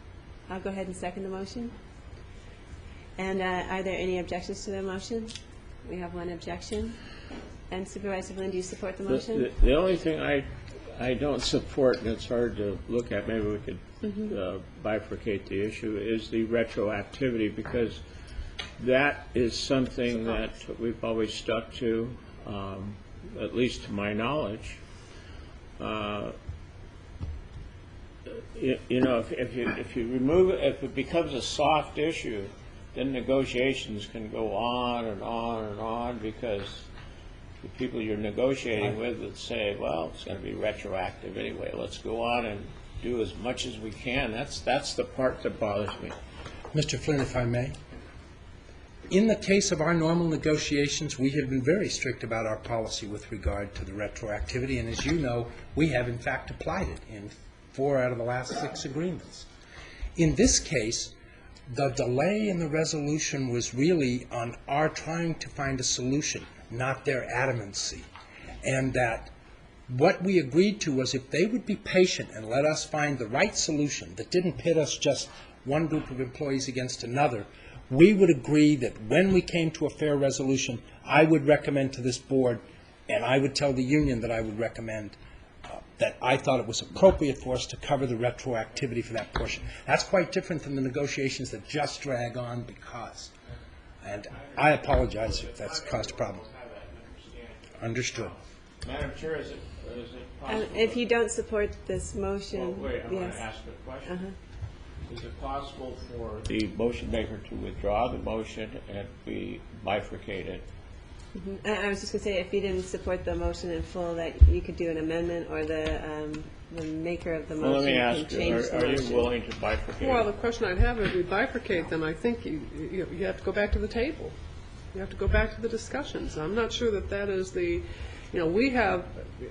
I'll go ahead and second the motion. And are there any objections to the motion? We have one objection. And Supervisor Flynn, do you support the motion? The only thing I don't support, and it's hard to look at, maybe we could bifurcate the issue, is the retroactivity, because that is something that we've always stuck to, at least to my knowledge. You know, if you remove it, if it becomes a soft issue, then negotiations can go on and on and on, because the people you're negotiating with would say, well, it's going to be retroactive anyway. Let's go on and do as much as we can. That's the part that bothers me. Mr. Flynn, if I may. In the case of our normal negotiations, we have been very strict about our policy with regard to the retroactivity, and as you know, we have in fact applied it in 4 out of the last 6 agreements. In this case, the delay in the resolution was really on our trying to find a solution, not their adamancy. And that what we agreed to was if they would be patient and let us find the right solution that didn't pit us just one group of employees against another, we would agree that when we came to a fair resolution, I would recommend to this board, and I would tell the union that I would recommend that I thought it was appropriate for us to cover the retroactivity for that portion. That's quite different than the negotiations that just drag on because. And I apologize if that's caused a problem. Understood. Madam Chair, is it possible? If you don't support this motion, Oh, wait, I'm going to ask a question. Is it possible for the motion maker to withdraw the motion and be bifurcated? I was just going to say, if you didn't support the motion in full, that you could do an amendment, or the maker of the motion Well, let me can ask change you, the are motion. you willing to bifurcate? Well, the question I'd have, if we bifurcate them, I think you have to go back to the table. You have to go back to the discussions. I'm not sure that that is the, we have,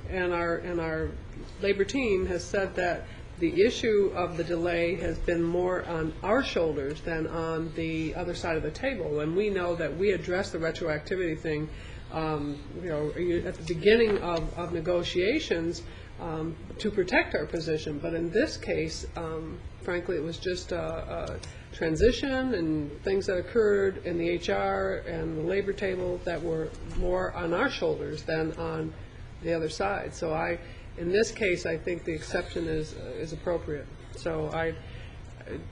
and our labor team has said that the issue of the delay has been more on our shoulders than on the other side of the table. And we know that we addressed the retroactivity thing, at the beginning of negotiations to protect our position. But in this case, frankly, it was just a transition and things that occurred in the HR and the labor table that were more on our shoulders than on the other side. So in this case, I think the exception is appropriate. So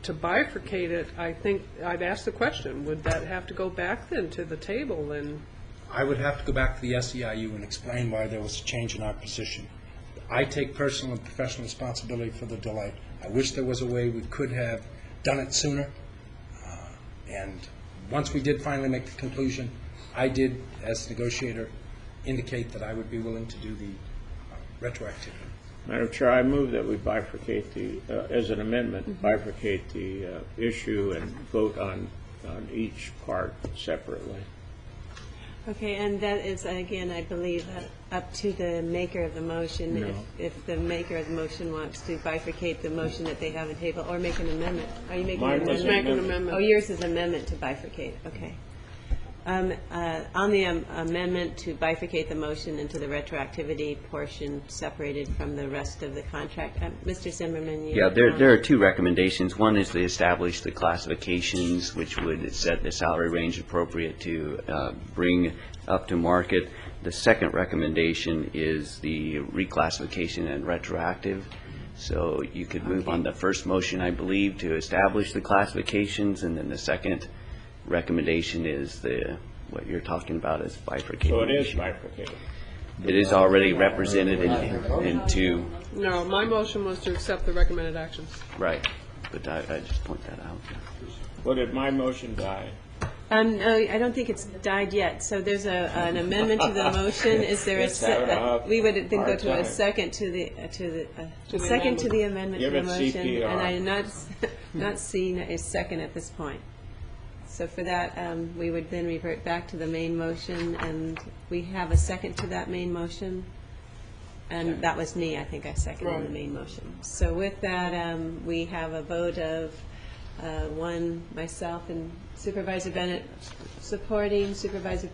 to bifurcate it, I think I'd ask the question, would that have to go back then to the table? And I would have to go back to the SEIU and explain why there was a change in our position. I take personal and professional responsibility for the delay. I wish there was a way we could have done it sooner. And once we did finally make the conclusion, I did, as negotiator, indicate that I would be willing to do the retroactivity. Madam Chair, I move that we bifurcate as an amendment, bifurcate the issue and vote on each part separately. Okay, and that is, again, I believe, up to the maker of the motion. No. If the maker of the motion wants to bifurcate the motion that they have on the table, or make an amendment. Are you making Mine an was amendment? make an amendment. Oh, yours is amendment to bifurcate, okay. On the amendment to bifurcate the motion into the retroactivity portion separated from the rest of the contract, Mr. Zimmerman, you... Yeah, there are 2 recommendations. One is to establish the classifications, which would set the salary range appropriate to bring up to market. The second recommendation is the reclassification and retroactive. So you could move on the first motion, I believe, to establish the classifications, and then the second recommendation is what you're talking about is bifurcating. So it is bifurcated. It is already represented in 2. no, my motion was to accept the recommended actions. Right, but I just point that out. Well, did my motion die? No, I don't think it's died yet. So there's an amendment to the motion. Is there It's having a we would then go hard to a time. second to the the second to the amendment. amendment to Give the it motion, CPR. and I am not seeing a second at this point. So for that, we would then revert back to the main motion, and we have a second to that main motion. And that was me, I think I seconded the main motion. So with that, we have a vote of one, myself and Supervisor Bennett supporting, Supervisor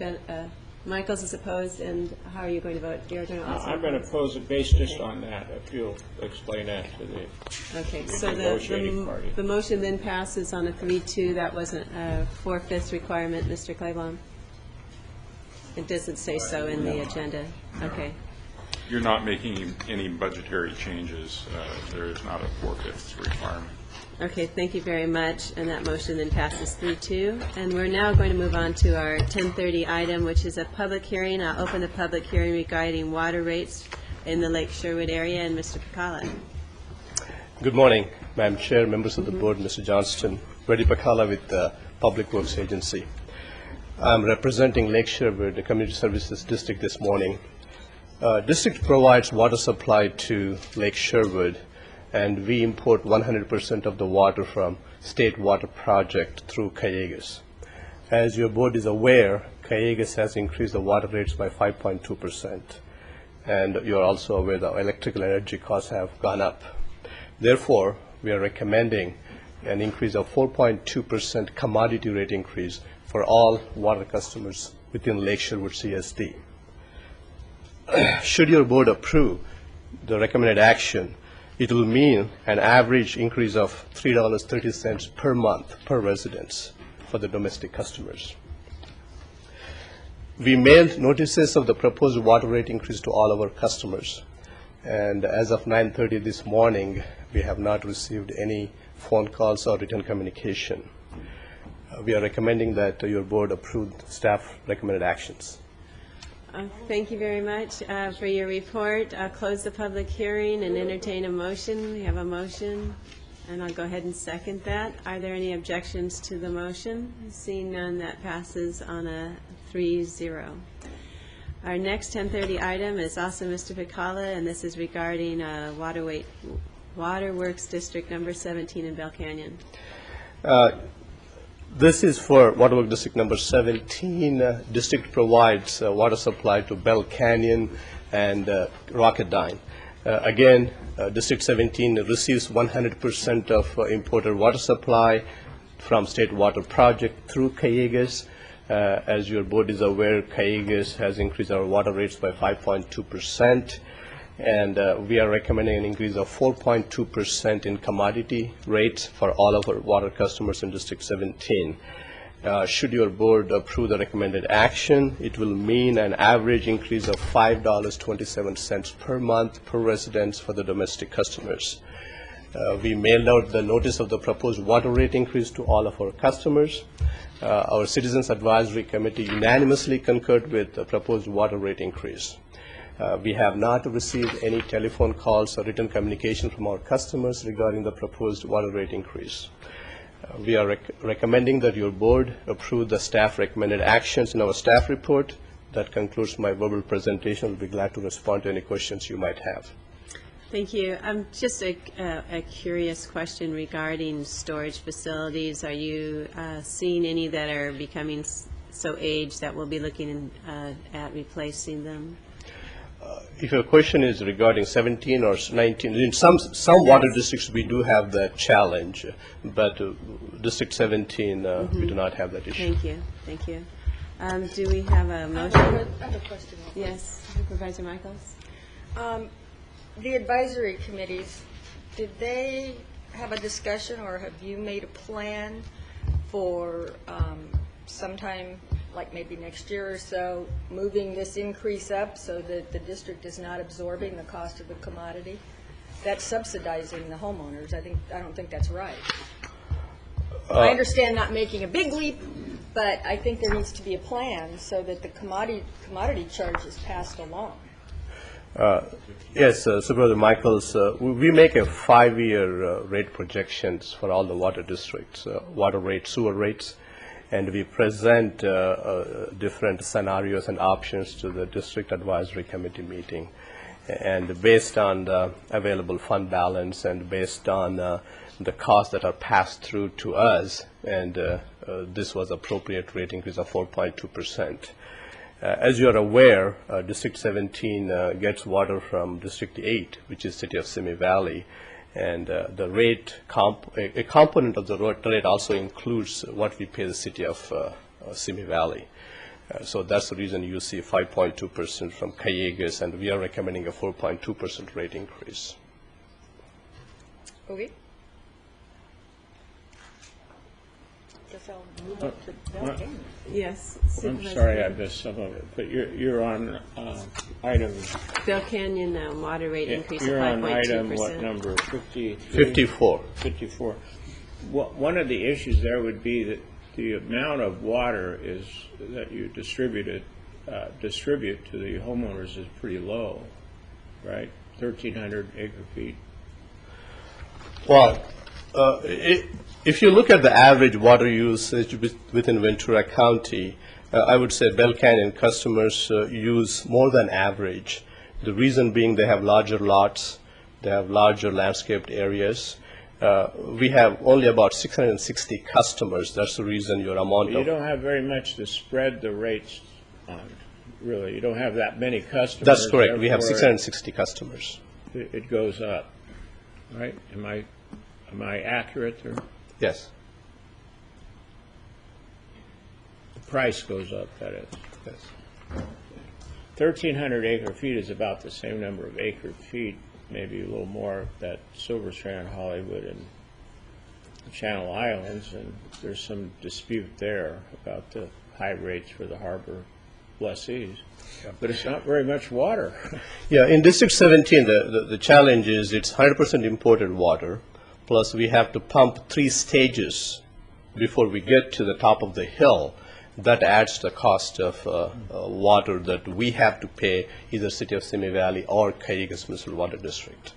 Michaels is opposed, and how are you going to vote? You're going to also I'm going to pose it based just on that, if you'll explain that to the Okay, the so negotiating party. the motion then passes on a 3-2. That wasn't a 4/5 requirement, Mr. Claiborne? It doesn't say so in the agenda. Okay. You're not making any budgetary changes. There is not a 4/5 requirement. Okay, thank you very much, and that motion then passes 3-2. And we're now going to move on to our 10:30 item, which is a public hearing. I'll open the public hearing regarding water rates in the Lake Sherwood area, and Mr. Pacala. Good morning, Madam Chair, members of the board, Mr. Johnston. Reddy Pacala with the Public Works Agency. I'm representing Lake Sherwood, the Community Services District this morning. District provides water supply to Lake Sherwood, and we import 100% of the water from State Water Project through Cayugas. As your board is aware, Cayugas has increased the water rates by 5.2%, and you're also aware the electrical energy costs have gone up. Therefore, we are recommending an increase of 4.2% commodity rate increase for all water customers within Lake Sherwood CSD. Should your board approve the recommended action, it will mean an average increase of $3.30 per month per residence for the domestic customers. We mailed notices of the proposed water rate increase to all our customers, and as of 9:30 this morning, we have not received any phone calls or written communication. We are recommending that your board approve staff recommended actions. Thank you very much for your report. I'll close the public hearing and entertain a motion. We have a motion, and I'll go ahead and second that. Are there any objections to the motion? Seeing none, that passes on a 3-0. Our next 10:30 item is also Mr. Pacala, and this is regarding Waterworks District Number 17 in Bell Canyon. This is for Waterworks District Number 17. District provides water supply to Bell Canyon and Rocketdyne. Again, District 17 receives 100% of imported water supply from State Water Project through Cayugas. As your board is aware, Cayugas has increased our water rates by 5.2%. And we are recommending an increase of 4.2% in commodity rates for all of our water customers in District 17. Should your board approve the recommended action, it will mean an average increase of $5.27 per month per residence for the domestic customers. We mailed out the notice of the proposed water rate increase to all of our customers. Our Citizens Advisory Committee unanimously concurred with the proposed water rate increase. We have not received any telephone calls or written communication from our customers regarding the proposed water rate increase. We are recommending that your board approve the staff recommended actions in our staff report. That concludes my verbal presentation. I'll be glad to respond to any questions you might have. Thank you. Just a curious question regarding storage facilities. Are you seeing any that are becoming so aged that we'll be looking at replacing them? If your question is regarding 17 or 19, in some water districts we do have that challenge, but District 17 we do not have that issue. Thank you. Thank you. Do we have a motion? I have a question. Yes, Supervisor Michaels. The advisory committees, did they have a discussion, or have you made a plan for sometime, like maybe next year or so, moving this increase up so that the district is not absorbing the cost of the commodity? That's subsidizing the homeowners. I don't think that's right. I understand not making a big leap, but I think there needs to be a plan so that the commodity charge is passed along. Yes, Supervisor Michaels, we make a 5-year rate projections for all the water districts, water rates, sewer rates, and we present different scenarios and options to the District Advisory Committee meeting. And based on the available fund balance and based on the costs that are passed through to us, and this was appropriate rate increase of 4.2%. As you are aware, District 17 gets water from District 8, which is City of Simi Valley, and the rate, a component of the rate also includes what we pay the City of Simi Valley. So that's the reason you see 5.2% from Cayugas, and we are recommending a 4.2% rate increase. Okay. Guess I'll move up to Bill King. Yes. I'm Supervisor sorry, I Canyon. missed some of it, but you're on item. Bell Canyon water rate increase of You're 5.2%. on item, what number, 53? 54. 54. One of the issues there would be that the amount of water is that you distribute to the homeowners is pretty low, right? 1,300 acre feet. Well, if you look at the average water usage within Ventura County, I would say Bell Canyon customers use more than average. The reason being they have larger lots, they have larger landscaped areas. We have only about 660 customers. That's the reason your amount You of... don't have very much to spread the rates on, really. You don't have that many customers. That's correct. We have therefore 660 customers. It goes up, right? Am I accurate there? Yes. The price goes up, that is. Yes. 1,300 acre feet is about the same number of acre feet, maybe a little more, that Silver Strand, Hollywood, and Channel Islands, and there's some dispute there about the high rates for the harbor lessees. But it's not very much water. Yeah, in District 17, the challenge is it's 100% imported water, plus we have to pump 3 stages before we get to the top of the hill. That adds the cost of water that we have to pay either City of Simi Valley or Cayugas Municipal Water District.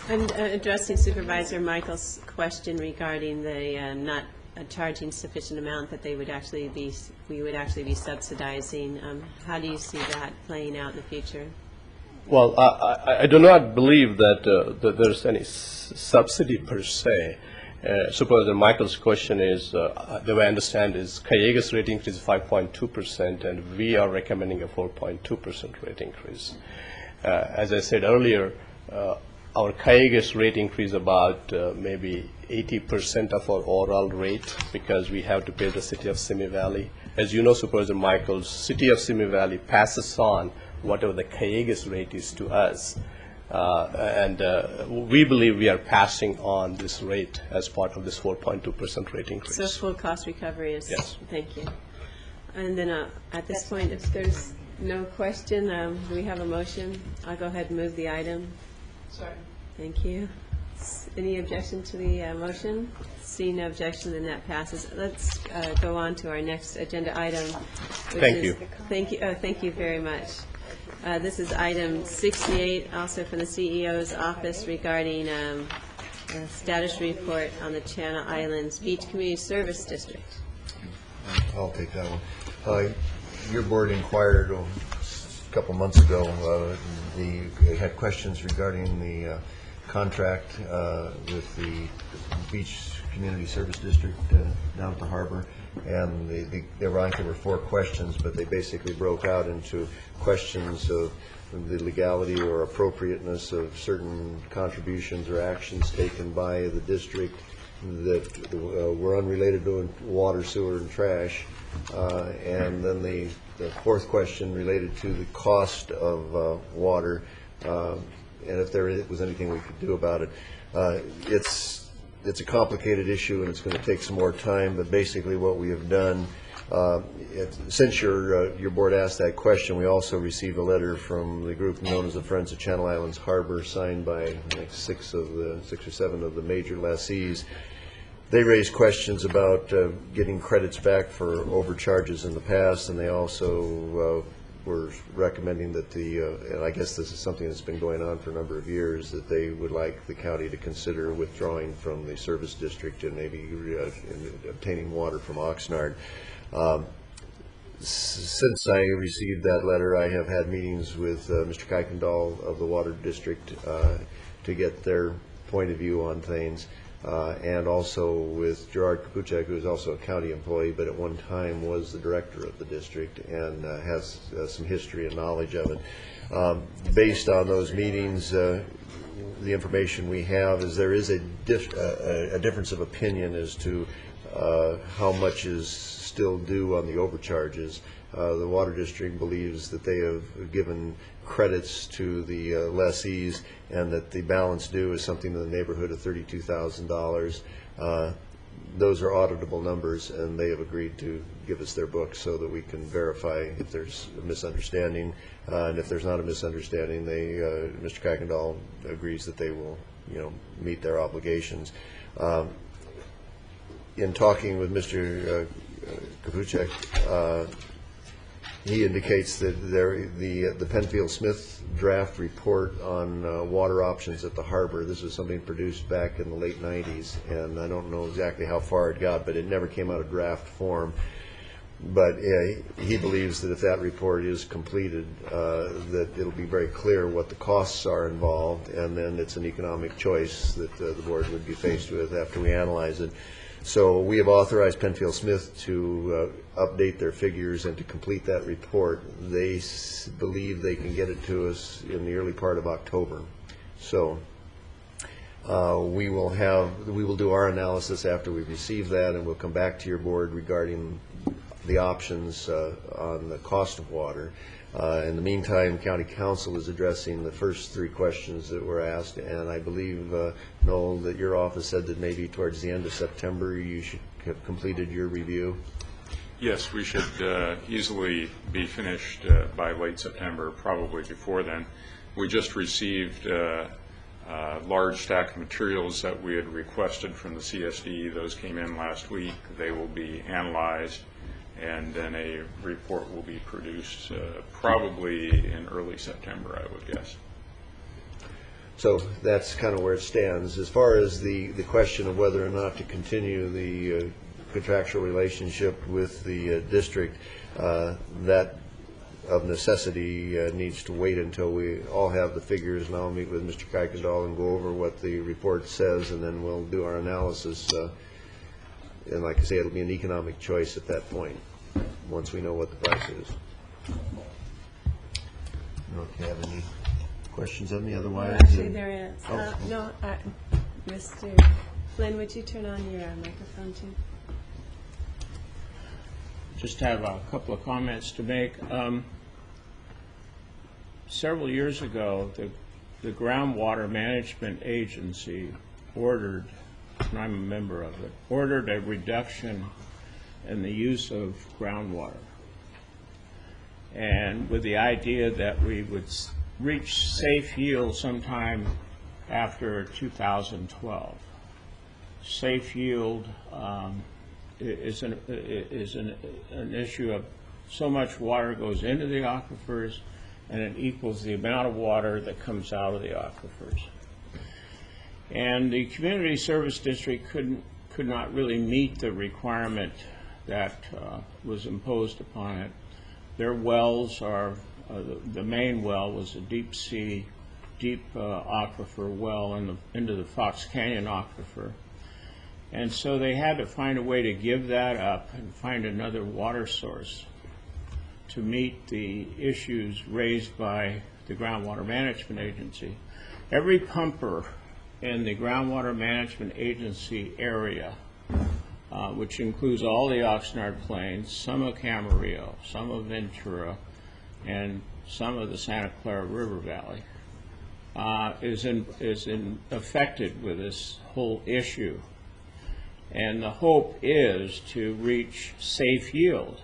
I'm addressing Supervisor Michael's question regarding the not charging sufficient amount that we would actually be subsidizing. How do you see that playing out in the future? Well, I do not believe that there's any subsidy per se. Supervisor Michael's question is, the way I understand is Cayugas rate increase is 5.2%, and we are recommending a 4.2% rate increase. As I said earlier, our Cayugas rate increase about maybe 80% of our overall rate, because we have to pay the City of Simi Valley. As you know, Supervisor Michaels, City of Simi Valley passes on whatever the Cayugas rate is to us. And we believe we are passing on this rate as part of this 4.2% rate increase. So full cost recovery is... Yes. Thank you. And then at this point, if there's no question, do we have a motion? I'll go ahead and move the item. Sorry. Thank you. Any objection to the motion? Seeing no objection, then that passes. Let's go on to our next agenda item. Thank you. Thank you. Thank you very much. This is item 68, also from the CEO's office, regarding a status report on the Channel Islands Beach Community Service District. I'll take that one. Your board inquired a couple months ago. They had questions regarding the contract with the Beach Community Service District down at the harbor. And there were 4 questions, but they basically broke out into questions of the legality or appropriateness of certain contributions or actions taken by the district that were unrelated to water, sewer, and trash. And then the 4th question related to the cost of water, and if there was anything we could do about it. It's a complicated issue, and it's going to take some more time, but basically what we have done, since your board asked that question, we also received a letter from the group known as the Friends of Channel Islands Harbor, signed by 6 or 7 of the major lessees. They raised questions about getting credits back for overcharges in the past, and they also were recommending that and I guess this is something that's been going on for a number of years, that they would like the county to consider withdrawing from the service district and maybe obtaining water from Oxnard. Since I received that letter, I have had meetings with Mr. Kuykendall of the Water District to get their point of view on things, and also with Gerard Kapuchek, who is also a county employee, but at one time was the director of the district and has some history and knowledge of it. Based on those meetings, the information we have is there is a difference of opinion as to how much is still due on the overcharges. The Water District believes that they have given credits to the lessees and that the balance due is something in the neighborhood of $32,000. Those are auditable numbers, and they have agreed to give us their books so that we can verify if there's a misunderstanding. And if there's not a misunderstanding, Mr. Kuykendall agrees that they will, meet their obligations. In talking with Mr. Kapuchek, he indicates that the Penfield-Smith draft report on water options at the harbor, this was something produced back in the late 90s, and I don't know exactly how far it got, but it never came out of draft form. But he believes that if that report is completed, that it'll be very clear what the costs are involved, and then it's an economic choice that the board would be faced with after we analyze it. So we have authorized Penfield-Smith to update their figures and to complete that report. They believe they can get it to us in the early part of October. So we will do our analysis after we receive that, and we'll come back to your board regarding the options on the cost of water. In the meantime, County Council is addressing the first three questions that were asked, and I believe, Noel, that your office said that maybe towards the end of September you should have completed your review. Yes, we should easily be finished by late September, probably before then. We just received a large stack of materials that we had requested from the CSD. Those came in last week. They will be analyzed, and then a report will be produced probably in early September, I would guess. So that's kind of where it stands. As far as the question of whether or not to continue the contractual relationship with the district, that of necessity needs to wait until we all have the figures, and I'll meet with Mr. Kuykendall and go over what the report says, and then we'll do our analysis. And like I say, it'll be an economic choice at that point, once we know what the price is. I don't know if you have any questions of me, otherwise. Actually, there is. No, Mr. Flynn, would you turn on your microphone too? Just have a couple of comments to make. Several years ago, the Groundwater Management Agency ordered, and I'm a member of it, ordered a reduction in the use of groundwater, and with the idea that we would reach safe yield sometime after 2012. Safe yield is an issue of so much water goes into the aquifers, and it equals the amount of water that comes out of the aquifers. And the Community Service District could not really meet the requirement that was imposed upon it. Their wells are, the main well was a deep aquifer well into the Fox Canyon aquifer. And so they had to find a way to give that up and find another water source to meet the issues raised by the Groundwater Management Agency. Every pumper in the Groundwater Management Agency area, which includes all the Oxnard Plains, some of Camarillo, some of Ventura, and some of the Santa Clara River Valley, is affected with this whole issue. And the hope is to reach safe yield.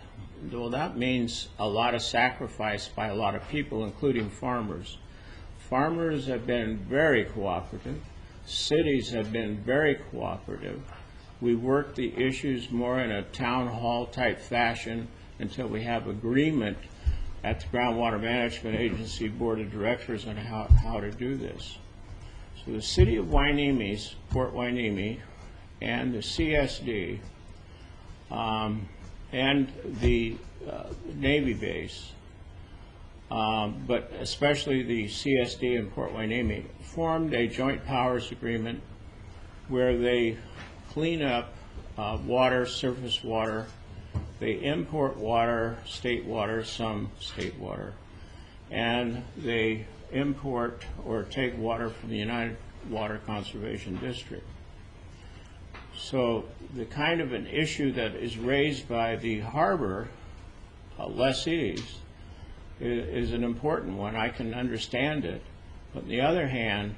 Well, that means a lot of sacrifice by a lot of people, including farmers. Farmers have been very cooperative. Cities have been very cooperative. We work the issues more in a town hall type fashion until we have agreement at the Groundwater Management Agency Board of Directors on how to do this. So the City of Hueneme, Port Hueneme, and the CSD, and the Navy base, but especially the CSD and Port Hueneme, formed a joint powers agreement where they clean up water, surface water. They import water, some state water, and they import or take water from the United Water Conservation District. So the kind of an issue that is raised by the harbor lessees is an important one. I can understand it. But on the other hand,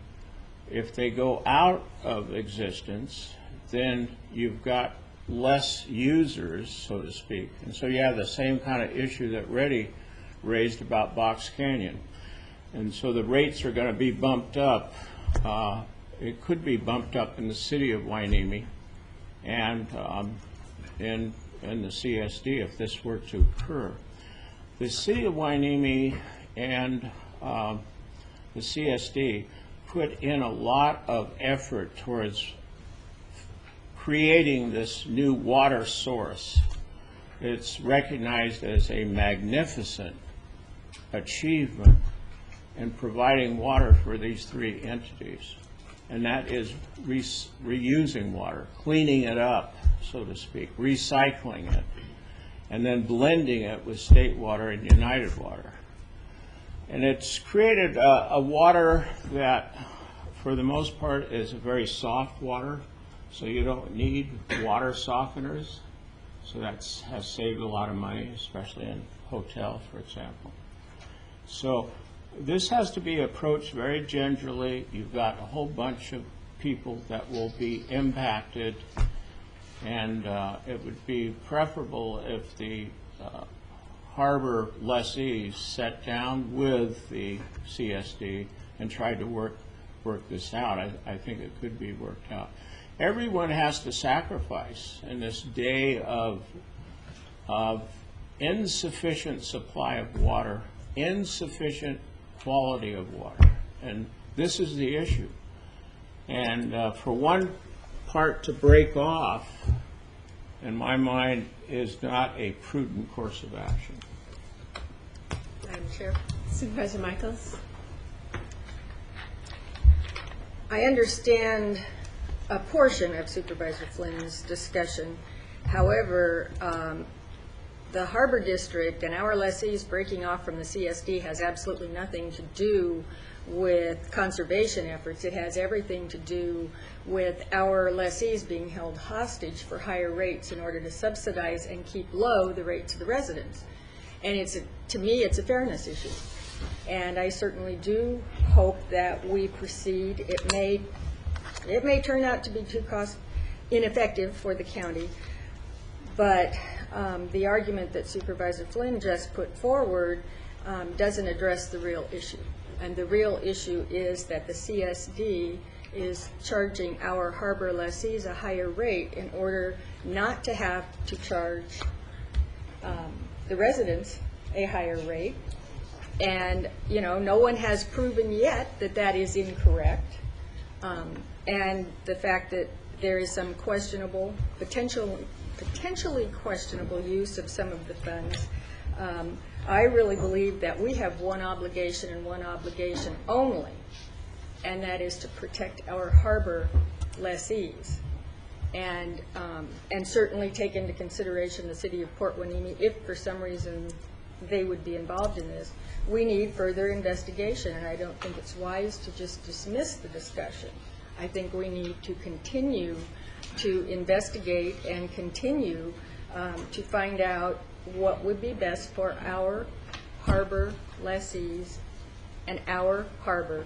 if they go out of existence, then you've got less users, so to speak. And so you have the same kind of issue that Reddy raised about Box Canyon. And so the rates are going to be bumped up. It could be bumped up in the City of Hueneme and in the CSD if this were to occur. The City of Hueneme and the CSD put in a lot of effort towards creating this new water source. It's recognized as a magnificent achievement in providing water for these three entities. And that is reusing water, cleaning it up, so to speak, recycling it, and then blending it with state water and United Water. And it's created a water that, for the most part, is a very soft water, so you don't need water softeners. So that has saved a lot of money, especially in hotels, for example. So this has to be approached very gingerly. You've got a whole bunch of people that will be impacted, and it would be preferable if the harbor lessees sat down with the CSD and tried to work this out. I think it could be worked out. Everyone has to sacrifice in this day of insufficient supply of water, insufficient quality of water, and this is the issue. And for one part to break off, in my mind, is not a prudent course of action. Madam Chair. Supervisor Michaels. I understand a portion of Supervisor Flynn's discussion. However, the Harbor District and our lessees breaking off from the CSD has absolutely nothing to do with conservation efforts. It has everything to do with our lessees being held hostage for higher rates in order to subsidize and keep low the rates of the residents. And to me, it's a fairness issue. And I certainly do hope that we proceed. It may turn out to be too cost ineffective for the county, but the argument that Supervisor Flynn just put forward doesn't address the real issue. And the real issue is that the CSD is charging our harbor lessees a higher rate in order not to have to charge the residents a higher rate. And, you know, no one has proven yet that that is incorrect. And the fact that there is some questionable, potentially questionable use of some of the funds, I really believe that we have one obligation and one obligation only, and that is to protect our harbor lessees, and certainly take into consideration the city of Port Hueneme if for some reason they would be involved in this. We need further investigation, and I don't think it's wise to just dismiss the discussion. I think we need to continue to investigate and continue to find out what would be best for our harbor lessees and our harbor,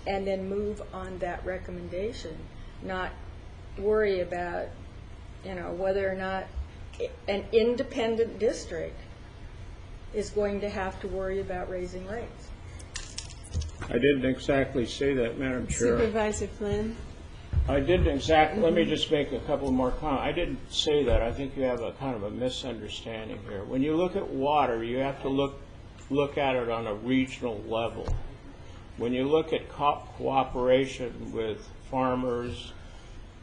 and then move on that recommendation, not worry about, you know, whether or not an independent district is going to have to worry about raising rates. I didn't exactly say that, Madam Chair. Supervisor Flynn. I didn't exactly, let me just make a couple more comments. I didn't say that. I think you have a kind of a misunderstanding here. When you look at water, you have to look at it on a regional level. When you look at cooperation with farmers,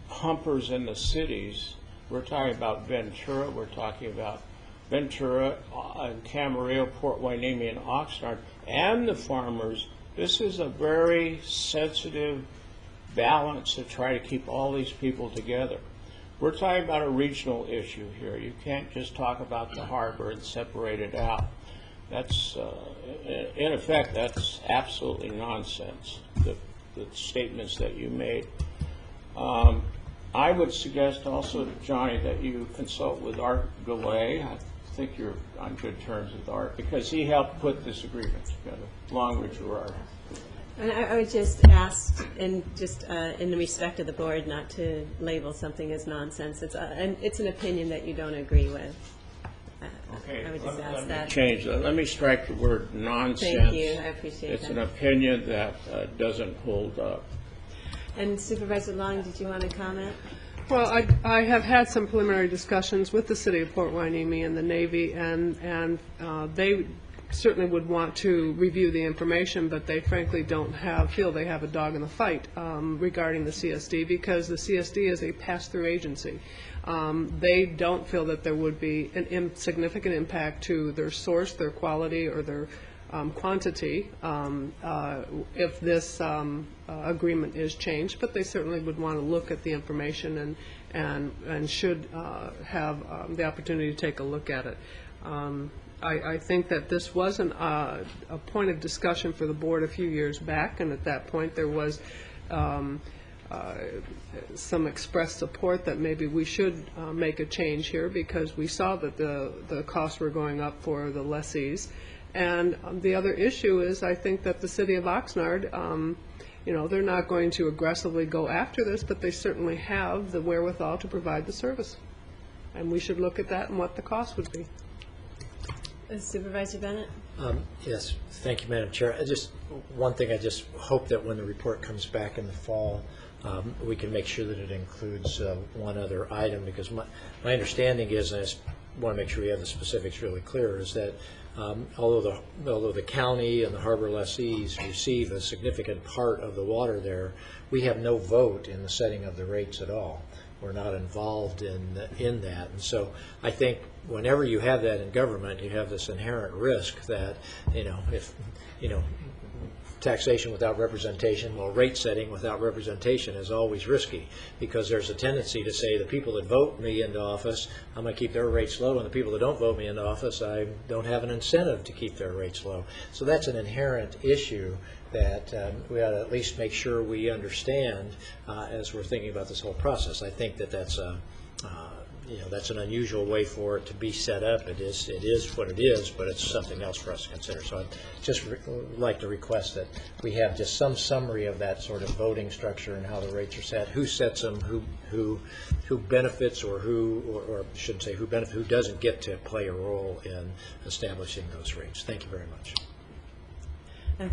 pumpers in the cities, we're talking about Ventura, we're talking about Ventura and Camarillo, Port Hueneme, and Oxnard, and the farmers. This is a very sensitive balance to try to keep all these people together. We're talking about a regional issue here. You can't just talk about the harbor and separate it out. That's, in effect, that's absolutely nonsense, the statements that you made. I would suggest also to Johnny that you consult with Art Goulet. I think you're on good terms with Art, because he helped put this agreement together, along with Gerard. And I would just ask, in the respect of the board, not to label something as nonsense. It's an opinion that you don't agree with. Okay, I would just ask let that. me change that. Let me strike the word nonsense. Thank you. I appreciate It's that. an opinion that doesn't hold up. And Supervisor Long, did you want to comment? Well, I have had some preliminary discussions with the city of Port Hueneme and the Navy, and they certainly would want to review the information, but they frankly don't feel they have a dog in the fight regarding the CSD, because the CSD is a pass-through agency. They don't feel that there would be an insignificant impact to their source, their quality, or their quantity if this agreement is changed, but they certainly would want to look at the information and should have the opportunity to take a look at it. I think that this was a point of discussion for the board a few years back, and at that point there was some expressed support that maybe we should make a change here, because we saw that the costs were going up for the lessees. And the other issue is, I think that the city of Oxnard, they're not going to aggressively go after this, but they certainly have the wherewithal to provide the service. And we should look at that and what the cost would be. Supervisor Bennett? Yes, thank you, Madam Chair. One thing, I just hope that when the report comes back in the fall, we can make sure that it includes one other item, because my understanding is, and I just want to make sure we have the specifics really clear, is that although the county and the harbor lessees receive a significant part of the water there, we have no vote in the setting of the rates at all. We're not involved in that. And so I think whenever you have that in government, you have this inherent risk that, if taxation without representation, well, rate setting without representation is always risky, because there's a tendency to say the people that vote me into office, I'm going to keep their rates low, and the people that don't vote me into office, I don't have an incentive to keep their rates low. So that's an inherent issue that we ought to at least make sure we understand as we're thinking about this whole process. I think that that's an unusual way for it to be set up. It is what it is, but it's something else for us to consider. So I'd just like to request that we have just some summary of that sort of voting structure and how the rates are set, who sets them, who benefits, or I shouldn't say who benefits, who doesn't get to play a role in establishing those rates. Thank you very much.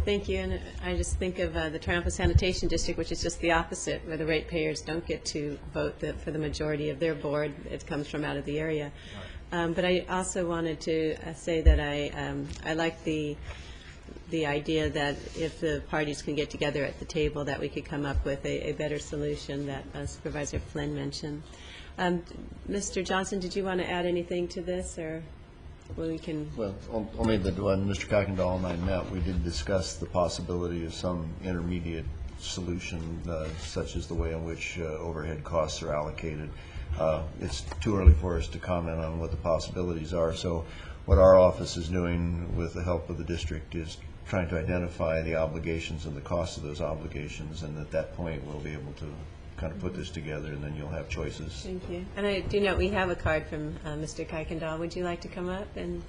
Thank you, and I just think of the Triumph Sanitation District, which is just the opposite, where the ratepayers don't get to vote for the majority of their board. It comes from out of the area. But I also wanted to say that I like the idea that if the parties can get together at the table, that we could come up with a better solution that Supervisor Flynn mentioned. Mr. Johnson, did you want to add anything to this, or? Well, only that when Mr. Kuykendall and I met, we did discuss the possibility of some intermediate solution, such as the way in which overhead costs are allocated. It's too early for us to comment on what the possibilities are. So what our office is doing with the help of the district is trying to identify the obligations and the costs of those obligations, and at that point we'll be able to kind of put this together, and then you'll have choices. Thank you. And I do note we have a card from Mr. Kuykendall. Would you like to come up? And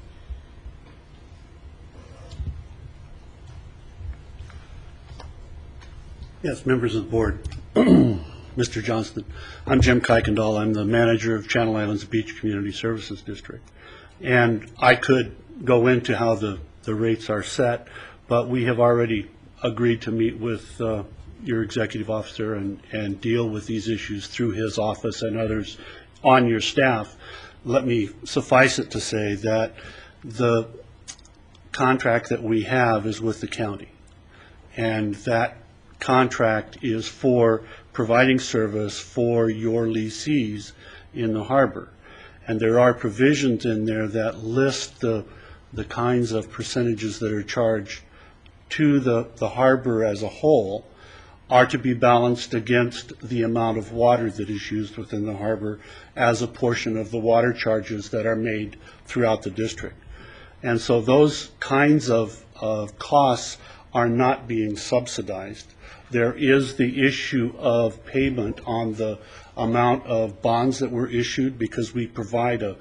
Yes, members of the board. Mr. Johnston, I'm Jim Kuykendall. I'm the manager of Channel Islands Beach Community Services District. And I could go into how the rates are set, but we have already agreed to meet with your executive officer and deal with these issues through his office and others on your staff. Let me suffice it to say that the contract that we have is with the county, and that contract is for providing service for your lessees in the harbor. And there are provisions in there that list the kinds of percentages that are charged to the harbor as a whole are to be balanced against the amount of water that is used within the harbor as a portion of the water charges that are made throughout the district. And so those kinds of costs are not being subsidized. There is the issue of payment on the amount of bonds that were issued because we provide a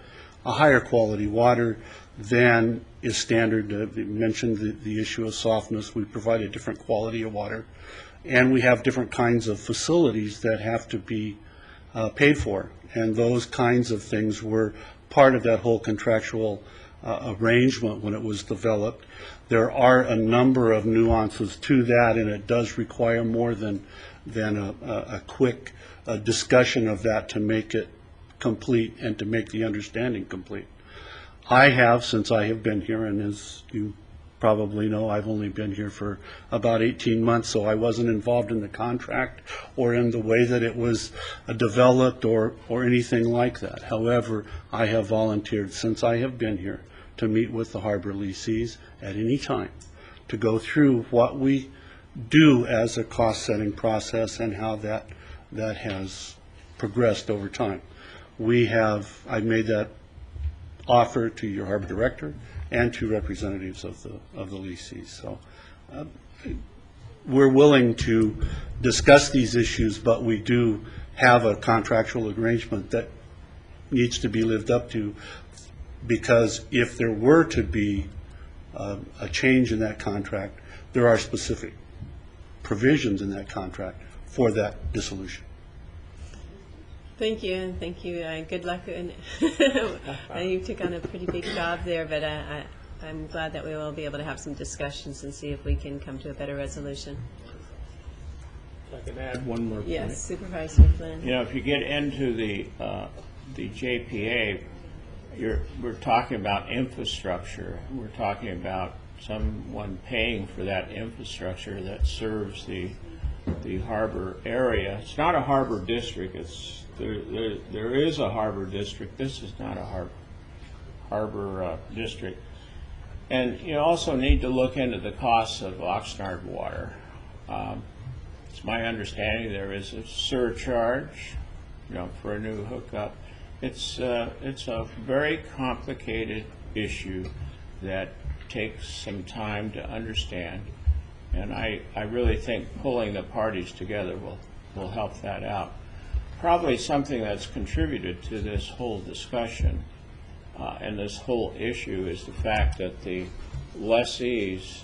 higher quality water than is standard. You mentioned the issue of softness. We provide a different quality of water. And we have different kinds of facilities that have to be paid for. And those kinds of things were part of that whole contractual arrangement when it was developed. There are a number of nuances to that, and it does require more than a quick discussion of that to make it complete and to make the understanding complete. I have, since I have been here, and as you probably know, I've only been here for about 18 months, so I wasn't involved in the contract or in the way that it was developed or anything like that. However, I have volunteered since I have been here to meet with the harbor lessees at any time to go through what we do as a cost-setting process and how that has progressed over time. I've made that offer to your harbor director and to representatives of the lessees. So we're willing to discuss these issues, but we do have a contractual arrangement that needs to be lived up to, because if there were to be a change in that contract, there are specific provisions in that contract for that dissolution. Thank you, and thank you. Good luck. And you took on a pretty big job there, but I'm glad that we will be able to have some discussions and see if we can come to a better resolution. If I can add one more point. Yes, Supervisor Flynn. You know, if you get into the JPA, we're talking about infrastructure. We're talking about someone paying for that infrastructure that serves the harbor area. It's not a harbor district. There is a harbor district. This is not a harbor district. And you also need to look into the costs of Oxnard water. It's my understanding there is a surcharge, for a new hookup. It's a very complicated issue that takes some time to understand, and I really think pulling the parties together will help that out. Probably something that's contributed to this whole discussion and this whole issue is the fact that the lessees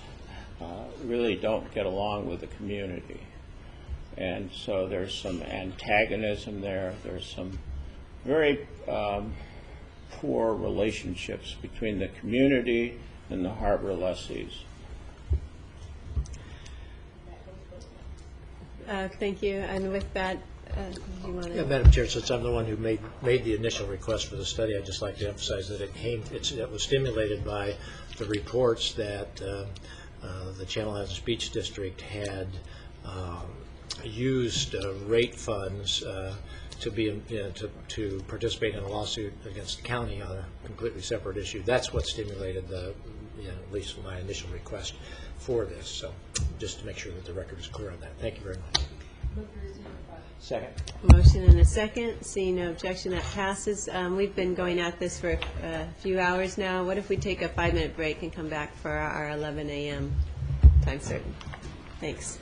really don't get along with the community. And so there's some antagonism there. There's some very poor relationships between the community and the harbor lessees. Thank you. And with that, do you want to? Yeah, Madam Chair, since I'm the one who made the initial request for the study, I'd just like to emphasize that it was stimulated by the reports that the Channel Islands Beach District had used rate funds to participate in a lawsuit against the county on a completely separate issue. That's what stimulated at least my initial request for this. So just to make sure that the record is clear on that. Thank you very much. Second. Motion and a second. Seeing no objection, that passes. We've been going at this for a few hours now. What if we take a 5-minute break and come back for our 11 a.m. time certain? Thanks.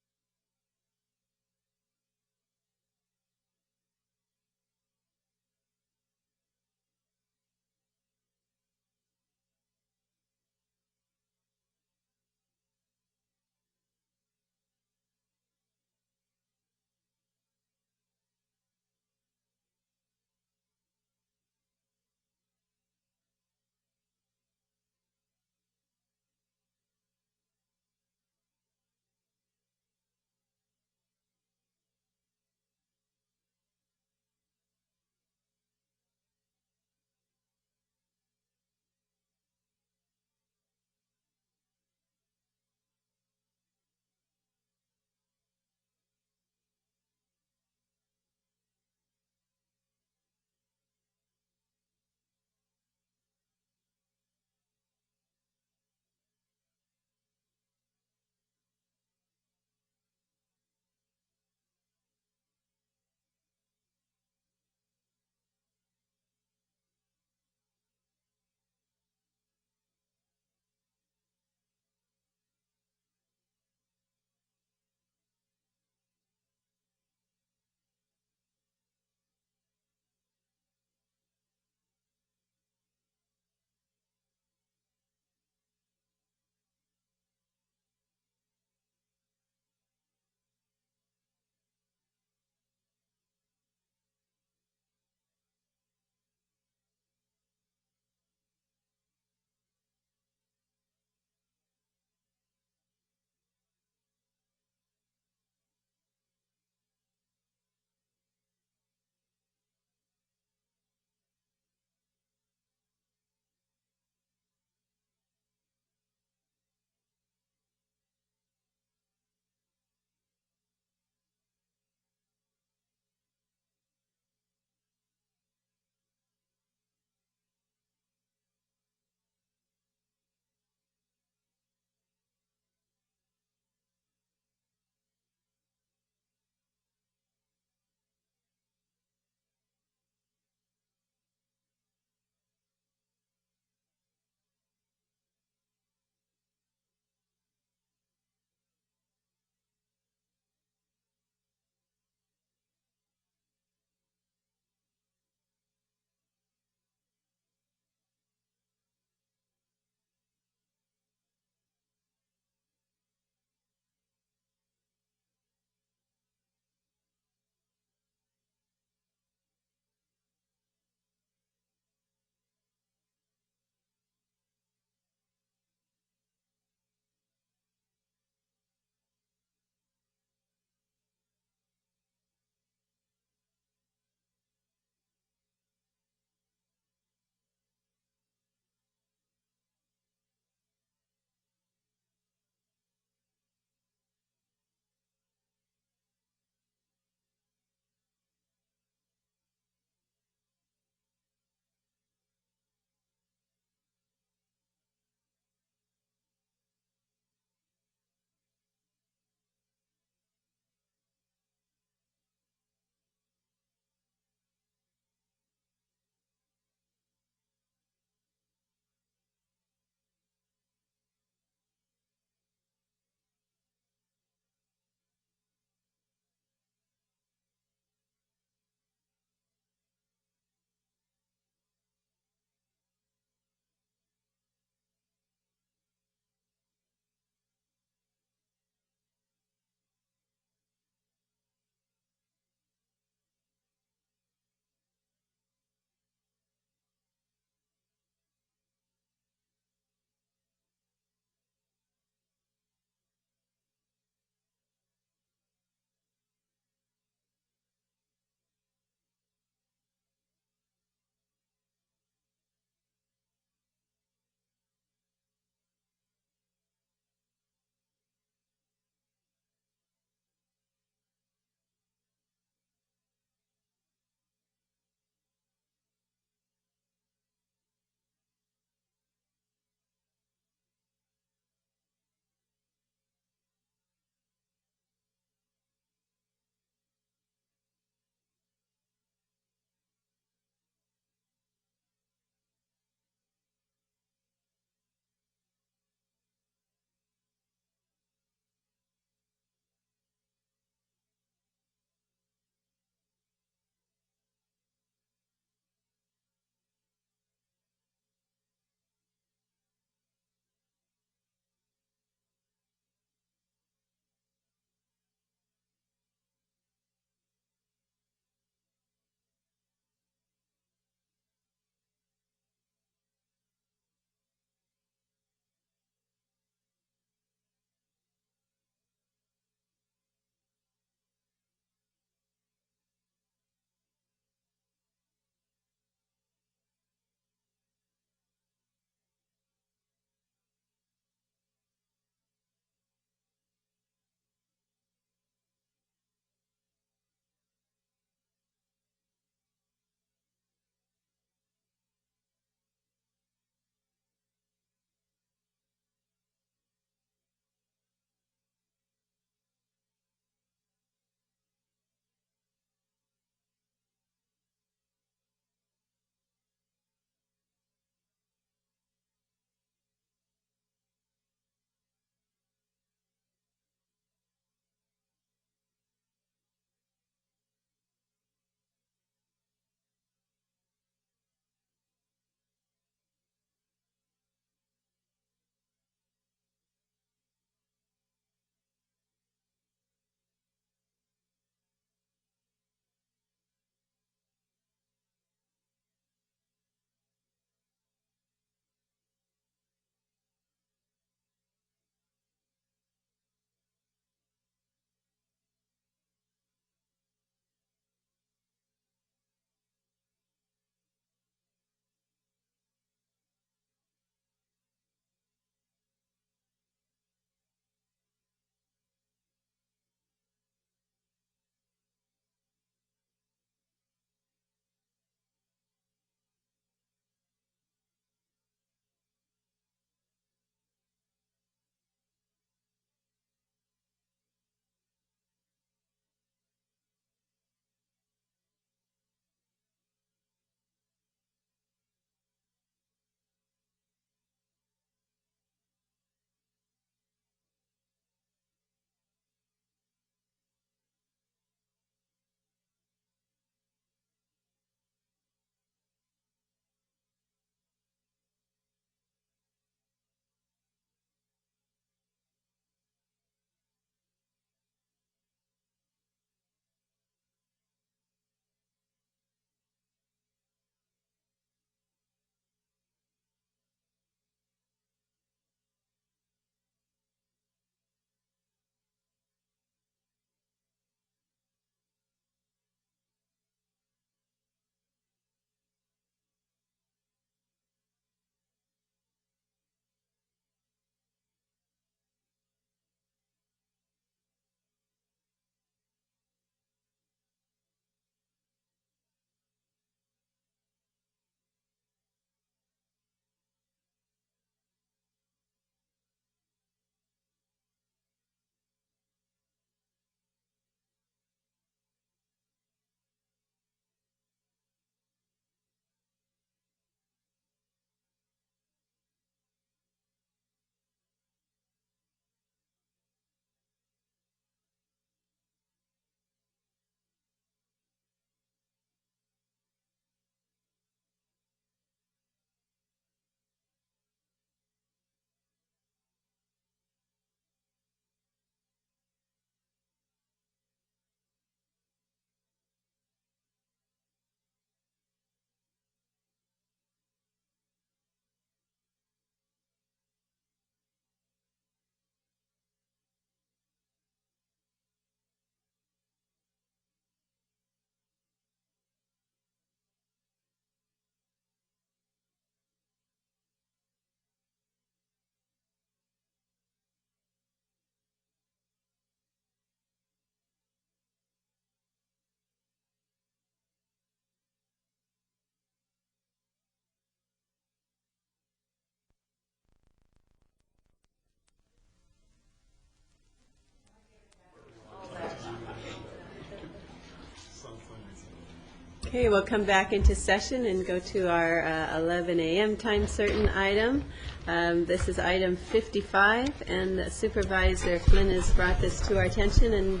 Okay, we'll come back into session and go to our 11 a.m. time certain item. This is item 55, and Supervisor Flynn has brought this to our attention, and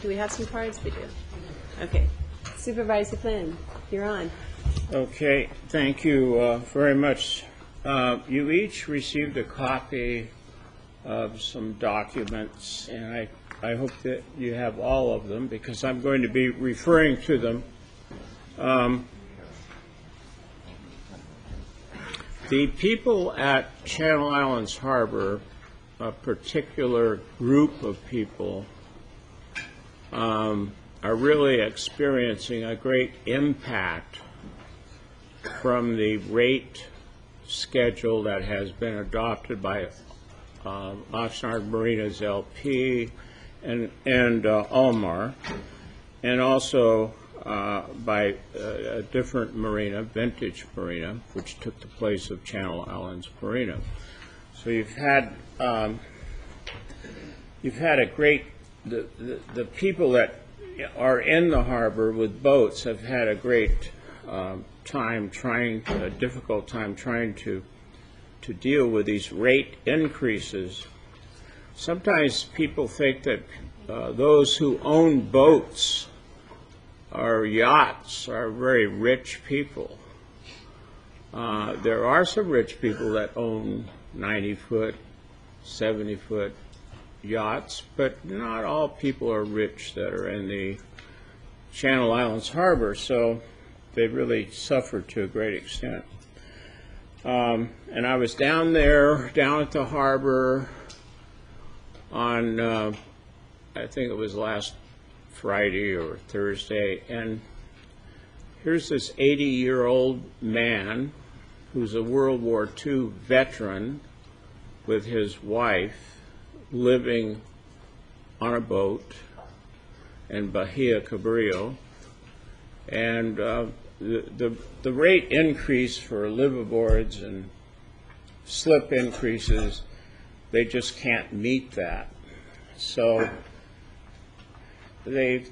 do we have some cards? We do. Okay. Supervisor Flynn, you're on. Okay, thank you very much. You each received a copy of some documents, and I hope that you have all of them, because I'm going to be referring to them. The people at Channel Islands Harbor, a particular group of people, are really experiencing a great impact from the rate schedule that has been adopted by Oxnard Marinas LP and Almar, and also by a different marina, Vintage Marina, which took the place of Channel Islands Marina. So you've had a great, the people that are in the harbor with boats have had a great difficult time trying to deal with these rate increases. Sometimes people think that those who own boats or yachts are very rich people. There are some rich people that own 90-foot, 70-foot yachts, but not all people are rich that are in the Channel Islands Harbor, so they really suffered to a great extent. And I was down there, down at the harbor on, I think it was last Friday or Thursday, and here's this 80-year-old man who's a World War II veteran with his wife living on a boat in Bahia Cabrillo, and the rate increase for liveaboards and slip increases, they just can't meet that. So they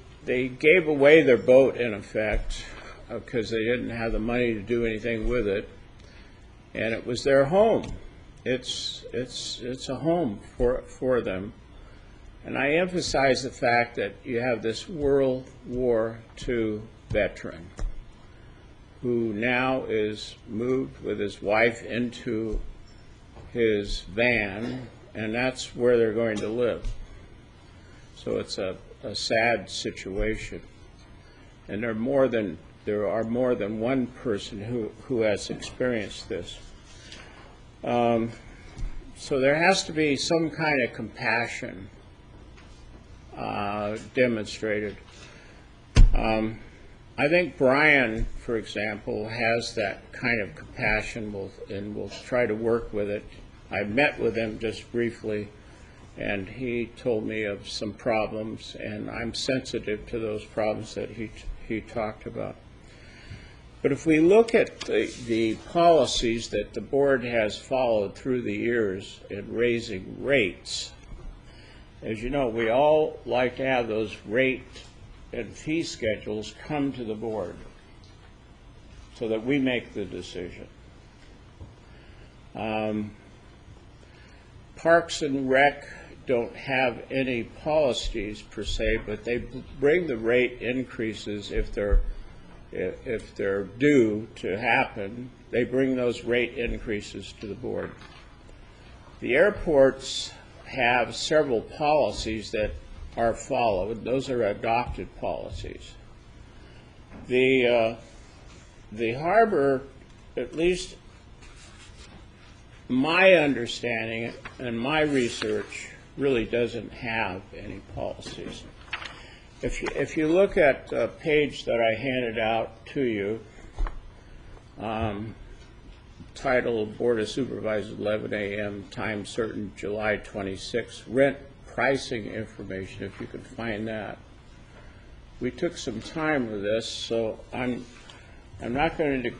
gave away their boat, in effect, because they didn't have the money to do anything with it, and it was their home. It's a home for them. And I emphasize the fact that you have this World War II veteran who now is moved with his wife into his van, and that's where they're going to live. So it's a sad situation. And there are more than one person who has experienced this. So there has to be some kind of compassion demonstrated. I think Brian, for example, has that kind of compassion and will try to work with it. I met with him just briefly, and he told me of some problems, and I'm sensitive to those problems that he talked about. But if we look at the policies that the board has followed through the years in raising rates, as you know, we all like to have those rate and fee schedules come to the board so that we make the decision. Parks and Rec don't have any policies per se, but they bring the rate increases if they're due to happen. They bring those rate increases to the board. The airports have several policies that are followed. Those are adopted policies. The harbor, at least my understanding and my research, really doesn't have any policies. If you look at a page that I handed out to you, titled Board of Supervisors, 11 a.m., time certain, July 26, rent pricing information, if you could find that. We took some time with this, so I'm not going to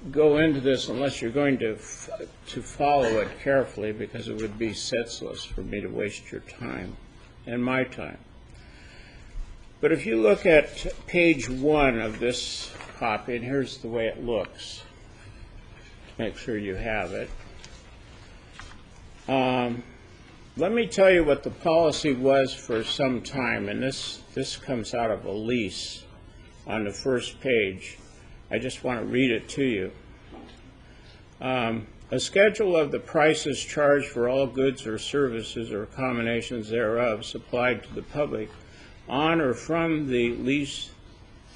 go into this unless you're going to follow it carefully, because it would be senseless for me to waste your time and my time. But if you look at page 1 of this copy, and here's the way it looks. Make sure you have it. Let me tell you what the policy was for some time, and this comes out of a lease on the first page. I just want to read it to you. A schedule of the prices charged for all goods or services or combinations thereof supplied to the public on or from the lease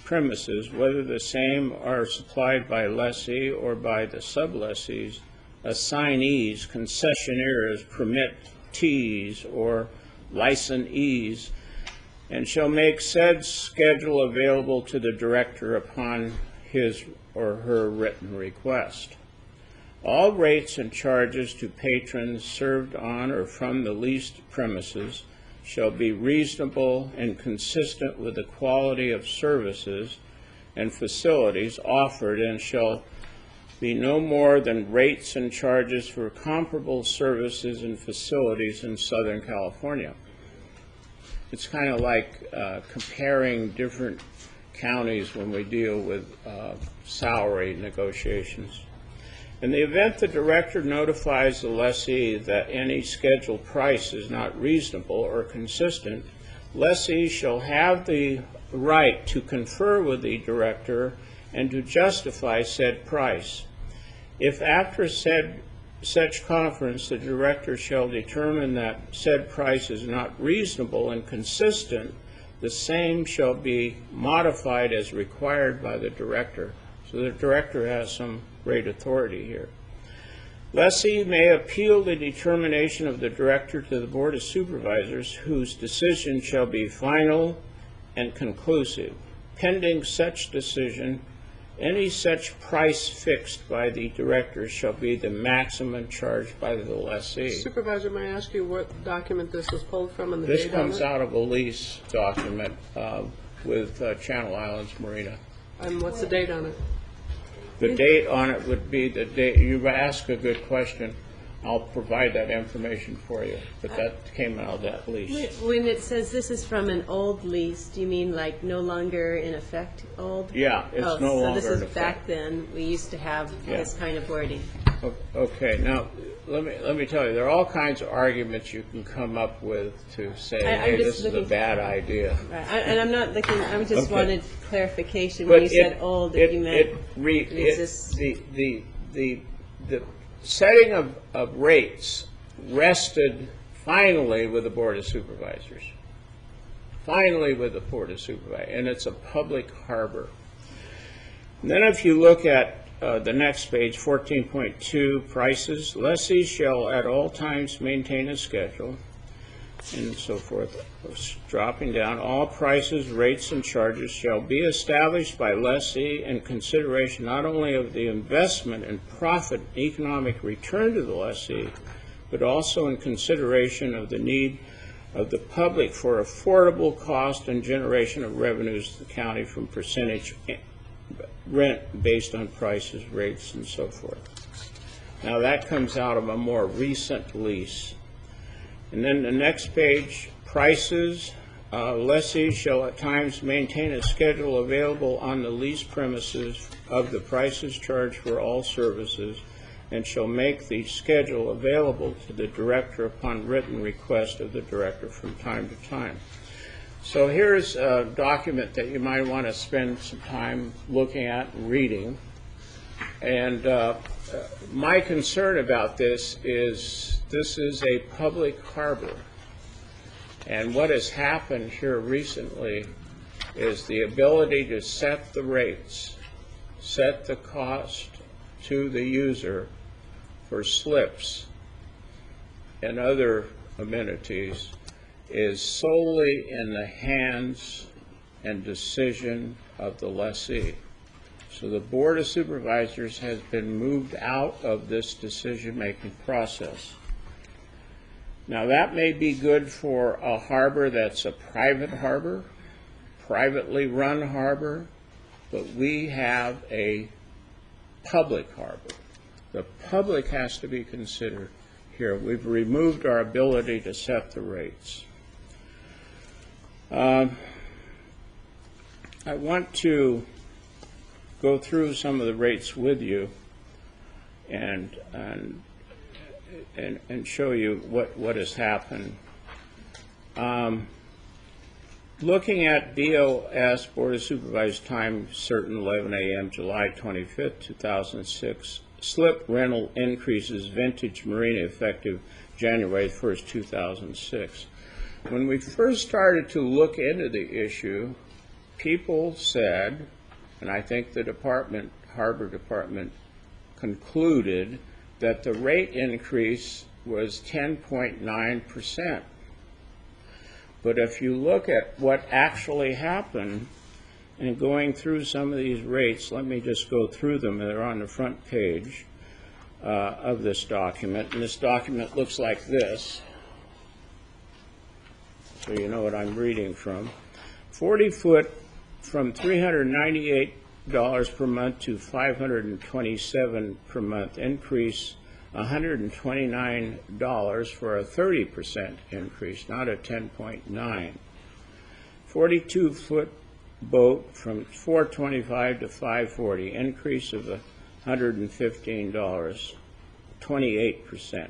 premises, whether the same are supplied by lessee or by the sublessees, assignees, concessionaires, permittees, or licensees, and shall make said schedule available to the director upon his or her written request. All rates and charges to patrons served on or from the leased premises shall be reasonable and consistent with the quality of services and facilities offered, and shall be no more than rates and charges for comparable services and facilities in Southern California. It's kind of like comparing different counties when we deal with salary negotiations. In the event the director notifies the lessee that any scheduled price is not reasonable or consistent, lessee shall have the right to confer with the director and to justify said price. If after such conference the director shall determine that said price is not reasonable and consistent, the same shall be modified as required by the director. So the director has some great authority here. Lessee may appeal the determination of the director to the Board of Supervisors, whose decision shall be final and conclusive. Pending such decision, any such price fixed by the director shall be the maximum charged by the lessee. Supervisor, may I ask you what document this was pulled from and the This date on comes it? out of a lease document with Channel Islands Marina. And what's the date on it? The date on it would be the date. You ask a good question. I'll provide that information for you, but that came out of that lease. When it says this is from an old lease, do you mean like no longer in effect old? Yeah, it's no longer So this is in effect. back then, we used to have this kind of wording. Okay, now, let me tell you, there are all kinds of arguments you can come up with to say, I'm hey, just this is a looking- bad idea. Right, and I'm not looking, I just Okay. wanted clarification But when you said old, if you meant it exists. the setting of rates rested finally with the Board of Supervisors. Finally with the Board of Supervisors, and it's a public harbor. And then if you look at the next page, 14.2, prices, lessees shall at all times maintain a schedule, and so forth. Dropping down, all prices, rates, and charges shall be established by lessee in consideration not only of the investment and profit and economic return to the lessee, but also in consideration of the need of the public for affordable cost and generation of revenues to the county from percentage rent based on prices, rates, and so forth. Now that comes out of a more recent lease. And then the next page, prices, lessees shall at times maintain a schedule available on the lease premises of the prices charged for all services, and shall make the schedule available to the director upon written request of the director from time to time. So here's a document that you might want to spend some time looking at and reading. And my concern about this is a public harbor. And what has happened here recently is the ability to set the rates, set the cost to the user for slips and other amenities is solely in the hands and decision of the lessee. So the Board of Supervisors has been moved out of this decision-making process. Now that may be good for a harbor that's a private harbor, privately run harbor, but we have a public harbor. The public has to be considered here. We've removed our ability to set the rates. I want to go through some of the rates with you and show you what has happened. Looking at BOS Board of Supervisors time certain 11 a.m. July 25th, 2006, slip rental increases vintage marina effective January 1st, 2006. When we first started to look into the issue, people said, and I think the department, Harbor Department, concluded that the rate increase was 10.9%. But if you look at what actually happened, and going through some of these rates, let me just go through them. They're on the front page of this document. And this document looks like this, so you know what I'm reading from. 40-foot from $398 per month to $527 per month, increase $129 for a 30% increase, not a 10.9. 42-foot boat from $425 to $540, increase of $115, 28%.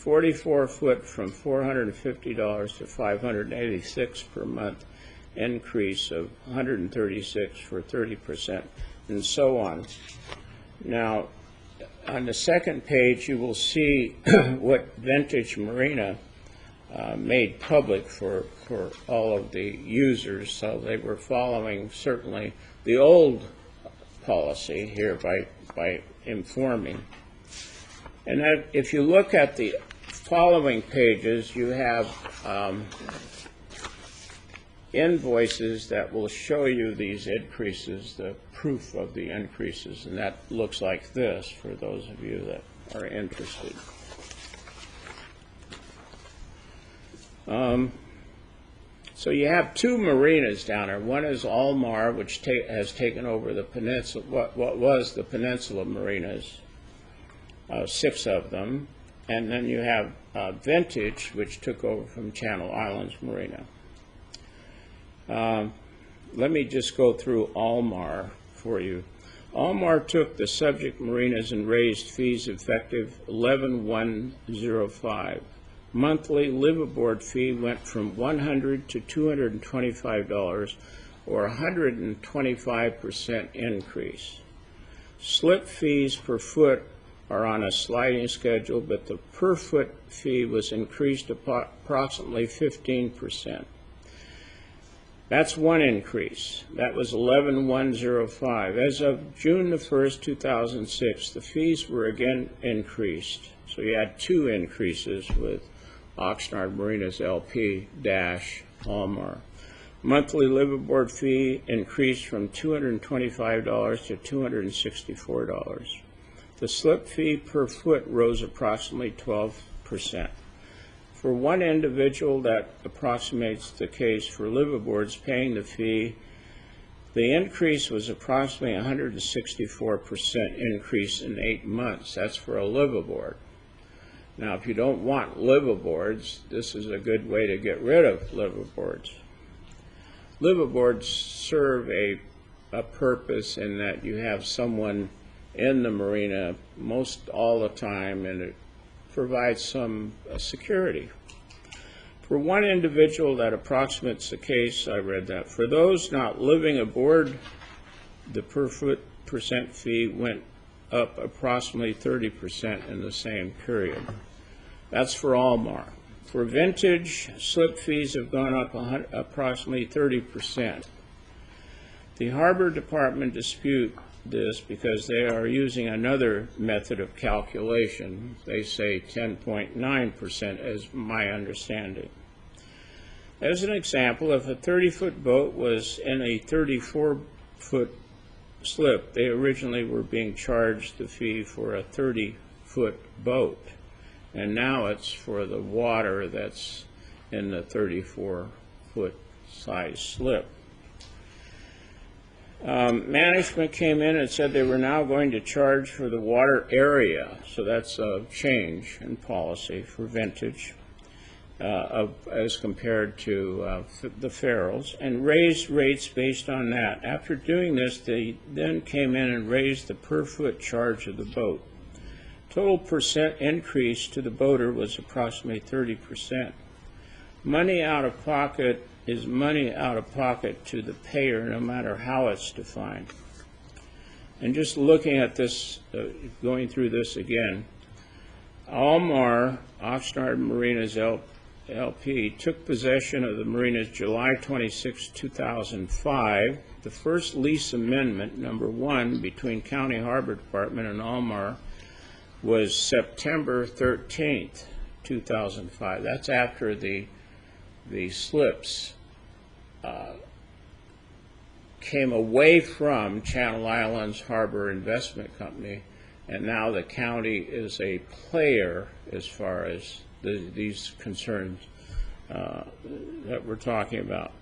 44-foot from $450 to $586 per month, increase of $136 for 30%, and so on. Now, on the second page, you will see what Vintage Marina made public for all of the users. So they were following certainly the old policy here by informing. And that, if you look at the following pages, you have invoices that will show you these increases, the proof of the increases, and that looks like this for those of you that are interested. So you have two marinas down there. One is Almar, which has taken over the peninsula, what was the peninsula marinas, 6 of them, and then you have Vintage, which took over from Channel Islands Marina. Let me just go through Almar for you. Almar took the subject marinas and raised fees effective 11/105. Monthly liveaboard fee went from $100 to $225, or 125% increase. Slip fees per foot are on a sliding schedule, but the per foot fee was increased approximately 15%. That's one increase. That was 11/105. As of June the 1st, 2006, the fees were again increased. So you had 2 increases with Oxnard Marinas LP - Almar. Monthly liveaboard fee increased from $225 to $264. The slip fee per foot rose approximately 12%. For one individual, that approximates the case for liveaboards paying the fee, the increase was approximately 164% increase in 8 months. That's for a liveaboard. Now, if you don't want liveaboards, this is a good way to get rid of liveaboards. Liveaboards serve a purpose in that you have someone in the marina most all the time, and it provides some security. For one individual, that approximates the case, I read that. For those not living aboard, the per foot percent fee went up approximately 30% in the same period. That's for Almar. For Vintage, slip fees have gone up approximately 30%. The Harbor Department dispute this because they are using another method of calculation. They say 10.9% as my understanding. As an example, if a 30-foot boat was in a 34-foot slip, they originally were being charged the fee for a 30-foot boat, and now it's for the water that's in the 34-foot size slip. Management came in and said they were now going to charge for the water area, so that's a change in policy for Vintage. as compared to the ferals, and raised rates based on that. After doing this, they then came in and raised the per-foot charge of the boat. Total percent increase to the boater was approximately 30%. Money out of pocket is money out of pocket to the payer, no matter how it's defined. And just looking at this, going through this again, Almar Oxnard Marinas LP took possession of the marinas July 26, 2005. The first lease amendment, number 1, between County Harbor Department and Almar was September 13th, 2005. That's after the slips came away from Channel Islands Harbor Investment Company, and now the county is a player as far as these concerns that we're talking about.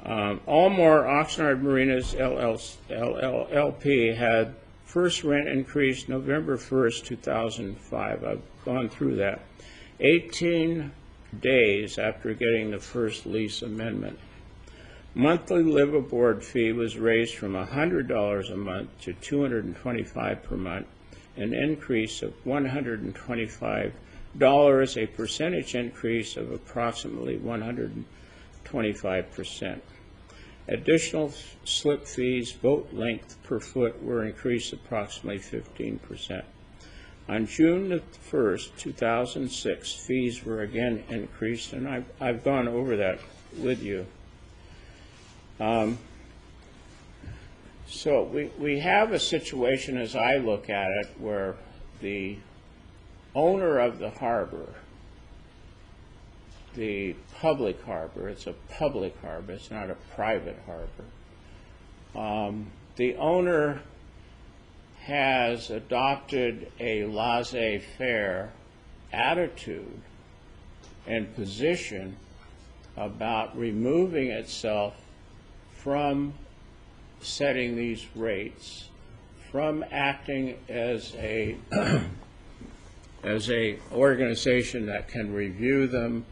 Almar Oxnard Marinas LLP had first rent increase November 1st, 2005. I've gone through that. 18 days after getting the first lease amendment. Monthly live-aboard fee was raised from $100 a month to $225 per month, an increase of $125, a percentage increase of approximately 125%. Additional slip fees, boat length per foot, were increased approximately 15%. On June 1st, 2006, fees were again increased, and I've gone over that with you. So we have a situation, as I look at it, where the owner of the harbor, the public harbor, it's a public harbor, it's not a private harbor. The owner has adopted a laissez-faire attitude and position about removing itself from setting these rates, from acting as a organization that can review them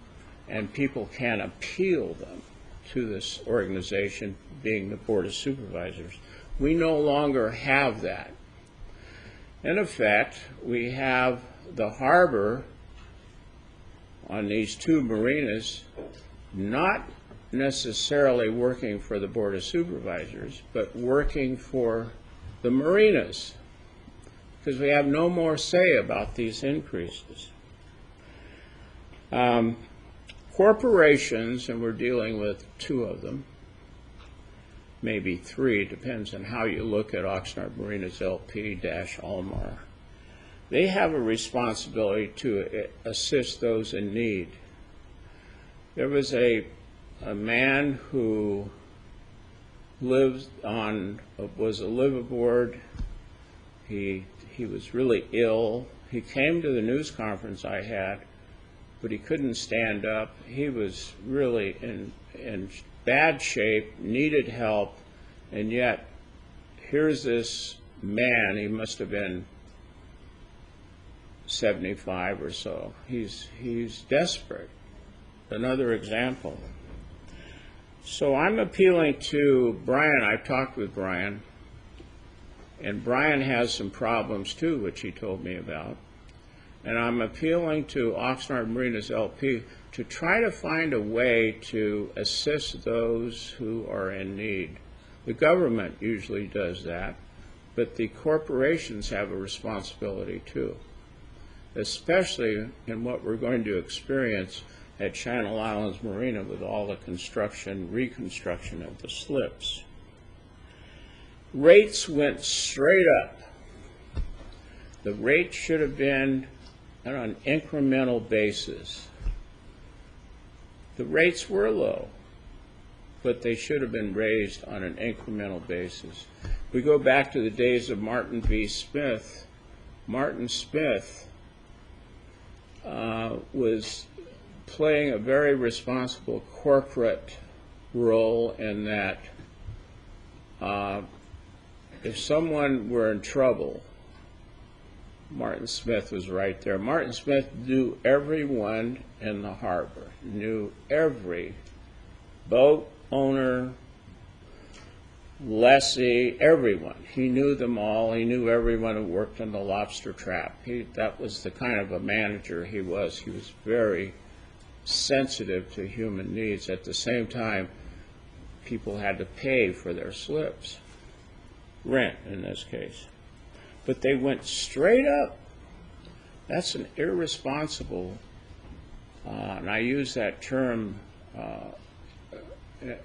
and people can appeal them to this organization, being the Board of Supervisors. We no longer have that. In effect, we have the harbor on these two marinas not necessarily working for the Board of Supervisors, but working for the marinas, because we have no more say about these increases. Corporations, and we're dealing with two of them, maybe three, depends on how you look at Oxnard Marinas LP-Almar. They have a responsibility to assist those in need. There was a man who was a live-aboard. He was really ill. He came to the news conference I had, but he couldn't stand up. He was really in bad shape, needed help, and yet here's this man, he must have been 75 or so. He's desperate. Another example. So I'm appealing to Brian. I've talked with Brian, and Brian has some problems too, which he told me about. And I'm appealing to Oxnard Marinas LP to try to find a way to assist those who are in need. The government usually does that, but the corporations have a responsibility too, especially in what we're going to experience at Channel Islands Marina with all the reconstruction of the slips. Rates went straight up. The rate should have been on an incremental basis. The rates were low, but they should have been raised on an incremental basis. We go back to the days of Martin V. Smith. Martin Smith was playing a very responsible corporate role in that if someone were in trouble, Martin Smith was right there. Martin Smith knew everyone in the harbor, knew every boat owner, lessee, everyone. He knew them all. He knew everyone who worked in the lobster trap. That was the kind of a manager he was. He was very sensitive to human needs. At the same time, people had to pay for their slips, rent in this case. But they went straight up. That's an irresponsible, and I use that term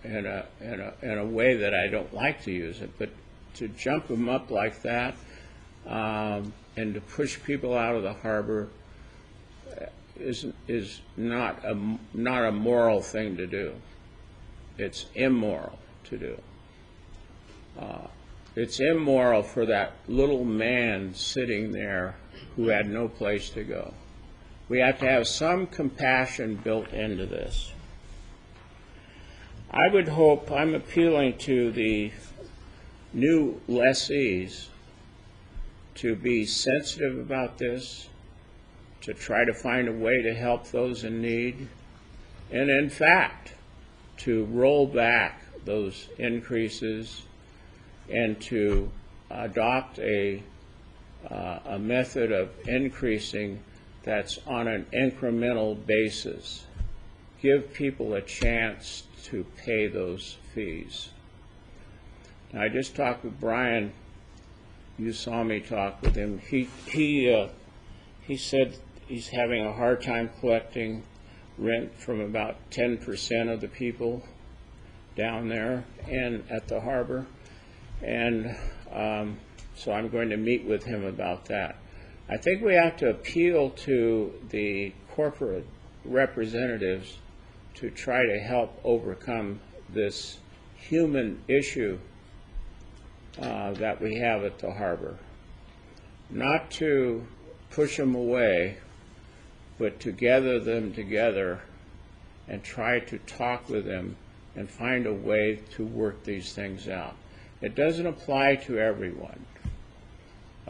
in a way that I don't like to use it, but to jump them up like that and to push people out of the harbor is not a moral thing to do. It's immoral to do. It's immoral for that little man sitting there who had no place to go. We have to have some compassion built into this. I would hope, I'm appealing to the new lessees to be sensitive about this, to try to find a way to help those in need, and in fact, to roll back those increases and to adopt a method of increasing that's on an incremental basis. Give people a chance to pay those fees. Now, I just talked with Brian. You saw me talk with him. He said he's having a hard time collecting rent from about 10% of the people down there and at the harbor. And so I'm going to meet with him about that. I think we have to appeal to the corporate representatives to try to help overcome this human issue that we have at the harbor. Not to push them away, but to gather them together and try to talk with them and find a way to work these things out. It doesn't apply to everyone,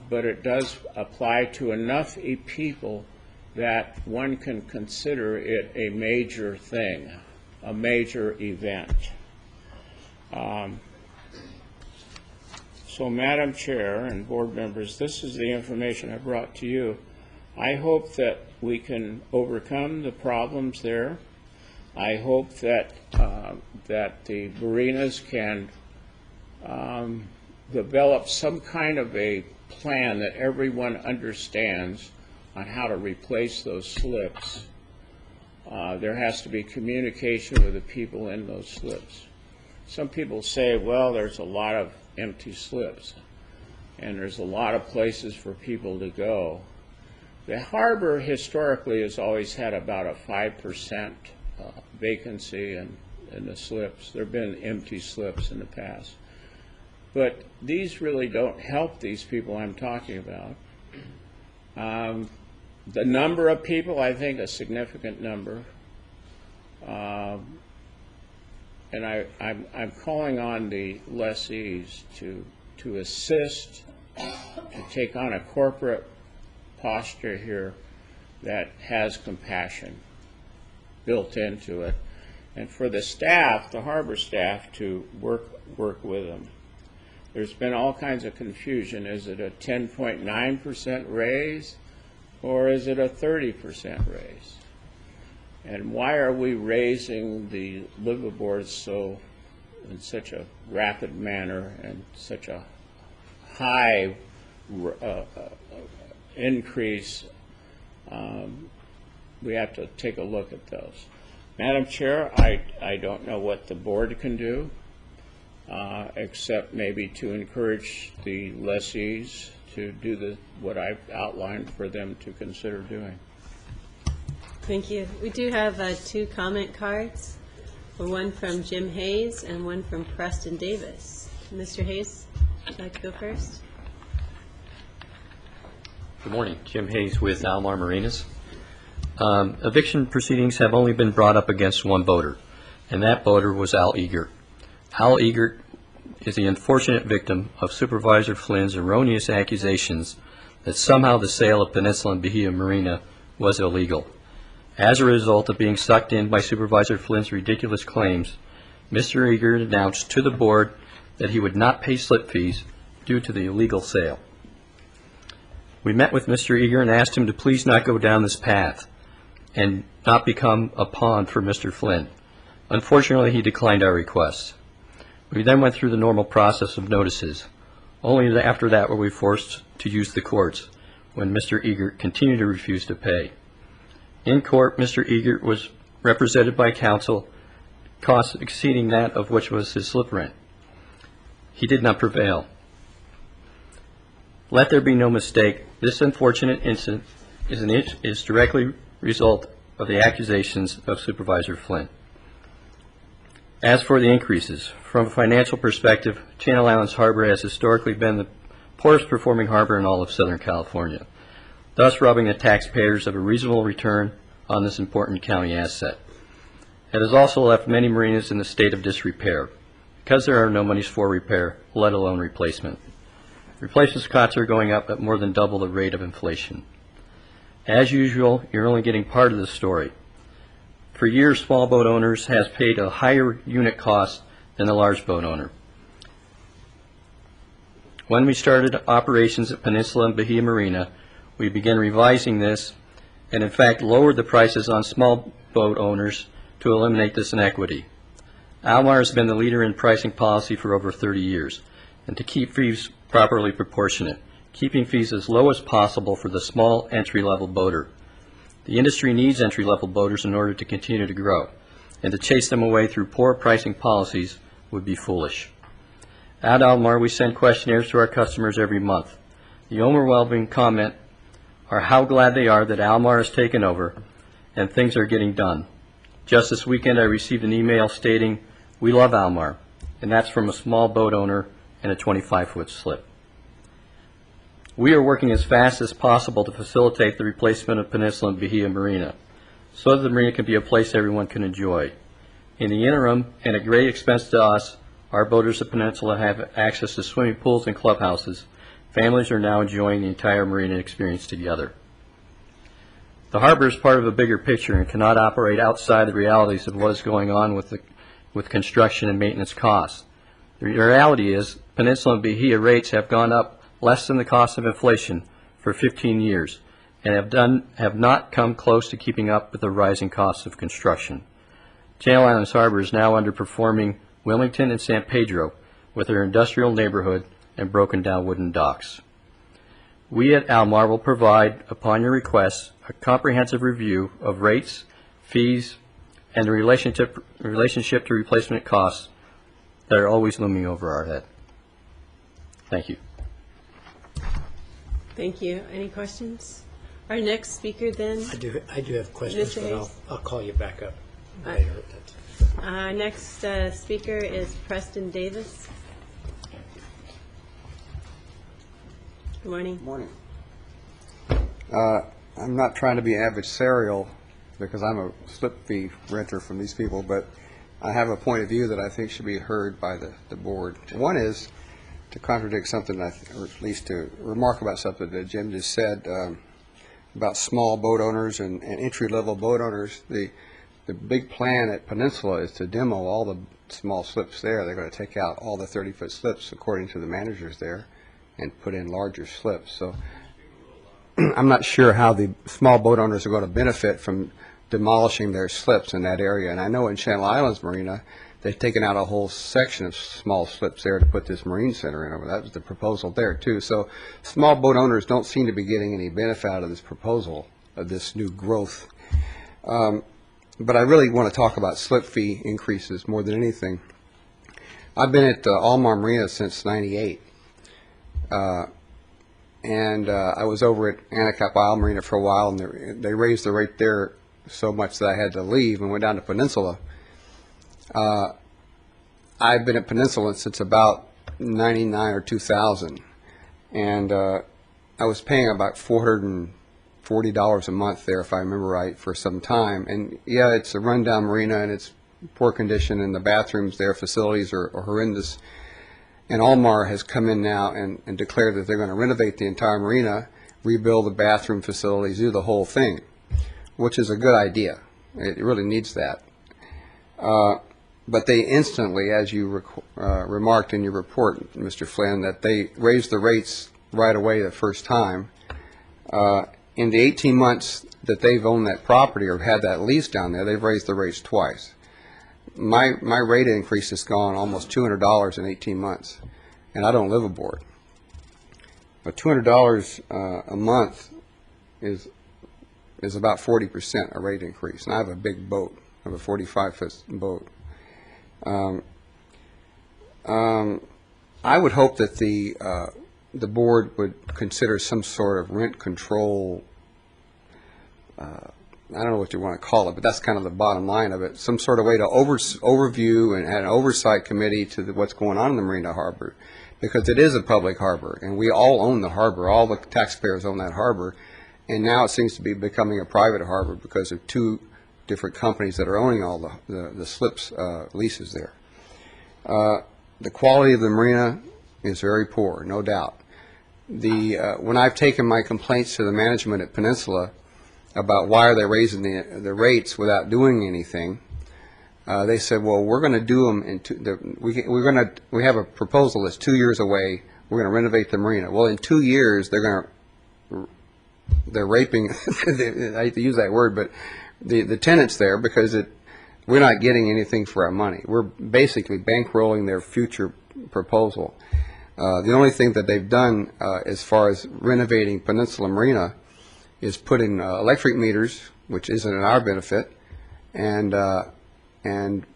but it does apply to enough people that one can consider it a major thing, a major event. So, Madam Chair and board members, this is the information I brought to you. I hope that we can overcome the problems there. I hope that that the marinas can develop some kind of a plan that everyone understands on how to replace those slips. There has to be communication with the people in those slips. Some people say, well, there's a lot of empty slips, and there's a lot of places for people to go. The harbor historically has always had about a 5% vacancy in the slips. There have been empty slips in the past. But these really don't help these people I'm talking about. The number of people, I think a significant number. And I'm calling on the lessees to assist, to take on a corporate posture here that has compassion built into it, and for the staff, the harbor staff, to work with them. There's been all kinds of confusion. Is it a 10.9% raise, or is it a 30% raise? And why are we raising the liveaboards in such a rapid manner and such a high increase? We have to take a look at those. Madam Chair, I don't know what the board can do, except maybe to encourage the lessees to do what I've outlined for them to consider doing. Thank you. We do have 2 comment cards, one from Jim Hayes and one from Preston Davis. Mr. Hayes, would you like to go first? Good morning. Jim Hayes with Almar Marinas. Eviction proceedings have only been brought up against one voter, and that voter was Al Egert. Al Egert is the unfortunate victim of Supervisor Flynn's erroneous accusations that somehow the sale of Peninsula and Bahia Marina was illegal. As a result of being sucked in by Supervisor Flynn's ridiculous claims, Mr. Eager announced to the board that he would not pay slip fees due to the illegal sale. We met with Mr. Eager and asked him to please not go down this path and not become a pawn for Mr. Flynn. Unfortunately, he declined our request. We then went through the normal process of notices. Only after that were we forced to use the courts when Mr. Eager continued to refuse to pay. In court, Mr. Eager was represented by counsel, costs exceeding that of which was his slip rent. He did not prevail. Let there be no mistake, this unfortunate incident is directly result of the accusations of Supervisor Flynn. As for the increases, from a financial perspective, Channel Islands Harbor has historically been the poorest performing harbor in all of Southern California, thus robbing the taxpayers of a reasonable return on this important county asset. It has also left many marinas in the state of disrepair, because there are no monies for repair, let alone replacement. Replacement costs are going up at more than double the rate of inflation. As usual, you're only getting part of the story. For years, small boat owners has paid a higher unit cost than the large boat owner. When we started operations at Peninsula and Bahia Marina, we began revising this and in fact lowered the prices on small boat owners to eliminate this inequity. Almar has been the leader in pricing policy for over 30 years, and to keep fees properly proportionate, keeping fees as low as possible for the small entry-level boater. The industry needs entry-level boaters in order to continue to grow, and to chase them away through poor pricing policies would be foolish. At Almar, we send questionnaires to our customers every month. The overwhelming comment are how glad they are that Almar has taken over and things are getting done. Just this weekend, I received an email stating, "We love Almar," and that's from a small boat owner and a 25-foot slip. We are working as fast as possible to facilitate the replacement of Peninsula and Bahia Marina, so that the marina can be a place everyone can enjoy. In the interim, and at great expense to us, our boaters at Peninsula have access to swimming pools and clubhouses. Families are now enjoying the entire marina experience together. The harbor is part of a bigger picture and cannot operate outside the realities of what is going on with construction and maintenance costs. The reality is Peninsula and Bahia rates have gone up less than the cost of inflation for 15 years and have not come close to keeping up with the rising costs of construction. Channel Islands Harbor is now underperforming Wilmington and San Pedro with their industrial neighborhood and broken down wooden docks. We at Almar will provide, upon your request, a comprehensive review of rates, fees, and the relationship to replacement costs that are always looming over our head. Thank you. Thank you. Any questions? Our next speaker then? I do have questions, Mr. but Hayes? I'll call you back up later. Our next speaker is Preston Davis. Good morning. Morning. I'm not trying to be adversarial because I'm a slip fee renter from these people, but I have a point of view that I think should be heard by the board. One is to contradict something, or at least to remark about something that Jim just said about small boat owners and entry-level boat owners. The big plan at Peninsula is to demo all the small slips there. They're going to take out all the 30-foot slips, according to the managers there, and put in larger slips. So I'm not sure how the small boat owners are going to benefit from demolishing their slips in that area. And I know in Channel Islands Marina, they've taken out a whole section of small slips there to put this marine center in. That was the proposal there, too. So small boat owners don't seem to be getting any benefit out of this proposal, of this new growth. But I really want to talk about slip fee increases more than anything. I've been at Almar Marina since '98. And I was over at Anacapa Isle Marina for a while, and they raised the rate there so much that I had to leave and went down to Peninsula. I've been at Peninsula since about '99 or 2000, and I was paying about $440 a month there, if I remember right, for some time. And yeah, it's a rundown marina, and it's poor condition, and the bathrooms there, facilities are horrendous. And Almar has come in now and declared that they're going to renovate the entire marina, rebuild the bathroom facilities, do the whole thing, which is a good idea. It really needs that. But they instantly, as you remarked in your report, Mr. Flynn, that they raised the rates right away the first time. In the 18 months that they've owned that property or had that lease down there, they've raised the rates twice. My rate increase has gone almost $200 in 18 months, and I don't live aboard. But $200 a month is about 40% a rate increase, and I have a big boat. I have a 45-foot boat. I would hope that the board would consider some sort of rent control. I don't know what you want to call it, but that's kind of the bottom line of it. Some sort of way to overview and add an oversight committee to what's going on in the Marina Harbor, because it is a public harbor, and we all own the harbor. All the taxpayers own that harbor, and now it seems to be becoming a private harbor because of two different companies that are owning all the slips leases there. The quality of the marina is very poor, no doubt. When I've taken my complaints to the management at Peninsula about why are they raising the rates without doing anything, they said, well, we're going to do them we have a proposal that's 2 years away. We're going to renovate the marina. Well, in 2 years they're raping I hate to use that word, but the tenants there, because we're not getting anything for our money. We're basically bankrolling their future proposal. The only thing that they've done as far as renovating Peninsula Marina is put in electric meters, which isn't in our benefit, and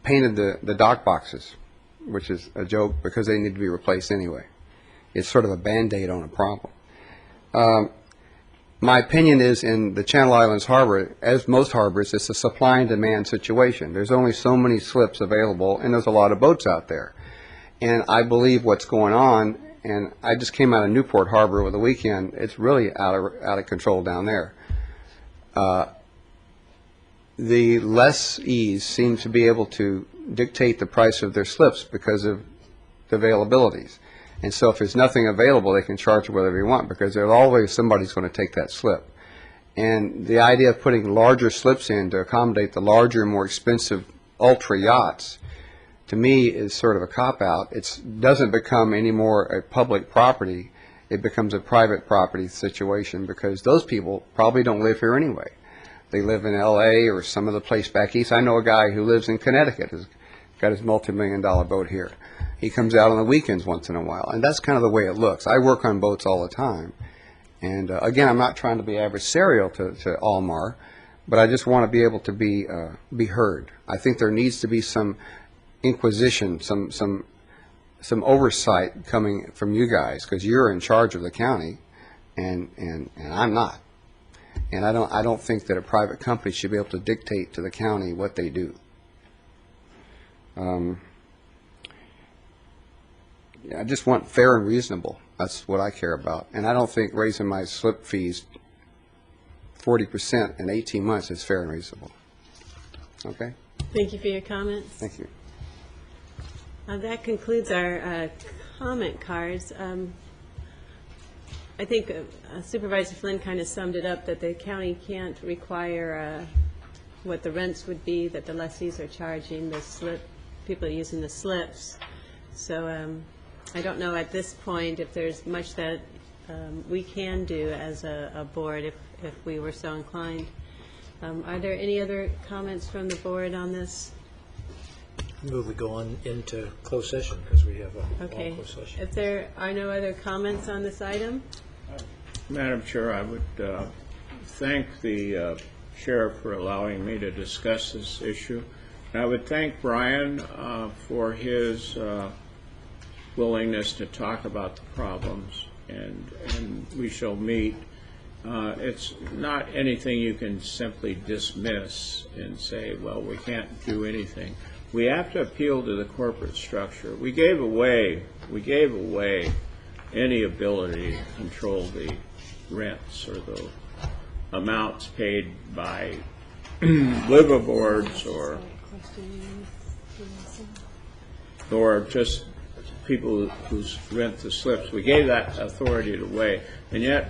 painted the dock boxes, which is a joke because they need to be replaced anyway. It's sort of a Band-Aid on a problem. My opinion is in the Channel Islands Harbor, as most harbors, it's a supply and demand situation. There's only so many slips available, and there's a lot of boats out there. And I believe what's going on, and I just came out of Newport Harbor over the weekend, it's really out of control down there. The lessees seem to be able to dictate the price of their slips because of the availabilities. And so if there's nothing available, they can charge whatever you want because there's always somebody's going to take that slip. And the idea of putting larger slips in to accommodate the larger, more expensive ultra yachts, to me, is sort of a cop-out. It doesn't become any more a public property. It becomes a private property situation because those people probably don't live here anyway. They live in L.A. or some other place back east. I know a guy who lives in Connecticut who's got his multi-million-dollar boat here. He comes out on the weekends once in a while, and that's kind of the way it looks. I work on boats all the time, and again, I'm not trying to be adversarial to Almar, but I just want to be able to be heard. I think there needs to be some inquisition, some oversight coming from you guys, because you're in charge of the county, and I'm not. And I don't think that a private company should be able to dictate to the county what they do. I just want fair and reasonable. That's what I care about. And I don't think raising my slip fees 40% in 18 months is fair and reasonable. Okay? Thank you for your comments. Thank you. That concludes our comment cards. I think Supervisor Flynn kind of summed it up, that the county can't require what the rents would be that the lessees are charging the people using the slips. So I don't know at this point if there's much that we can do as a board if we were so inclined. Are there any other comments from the board on this? Move we go on into closed session because we have a long closed session. If there are no other comments on this item? Madam Chair, I would thank the Sheriff for allowing me to discuss this issue. And I would thank Brian for his willingness to talk about the problems, and we shall meet. It's not anything you can simply dismiss and say, well, we can't do anything. We have to appeal to the corporate structure. We gave away any ability to control the rents or the amounts paid by liveaboards or just people who rent the slips. We gave that authority away. And yet,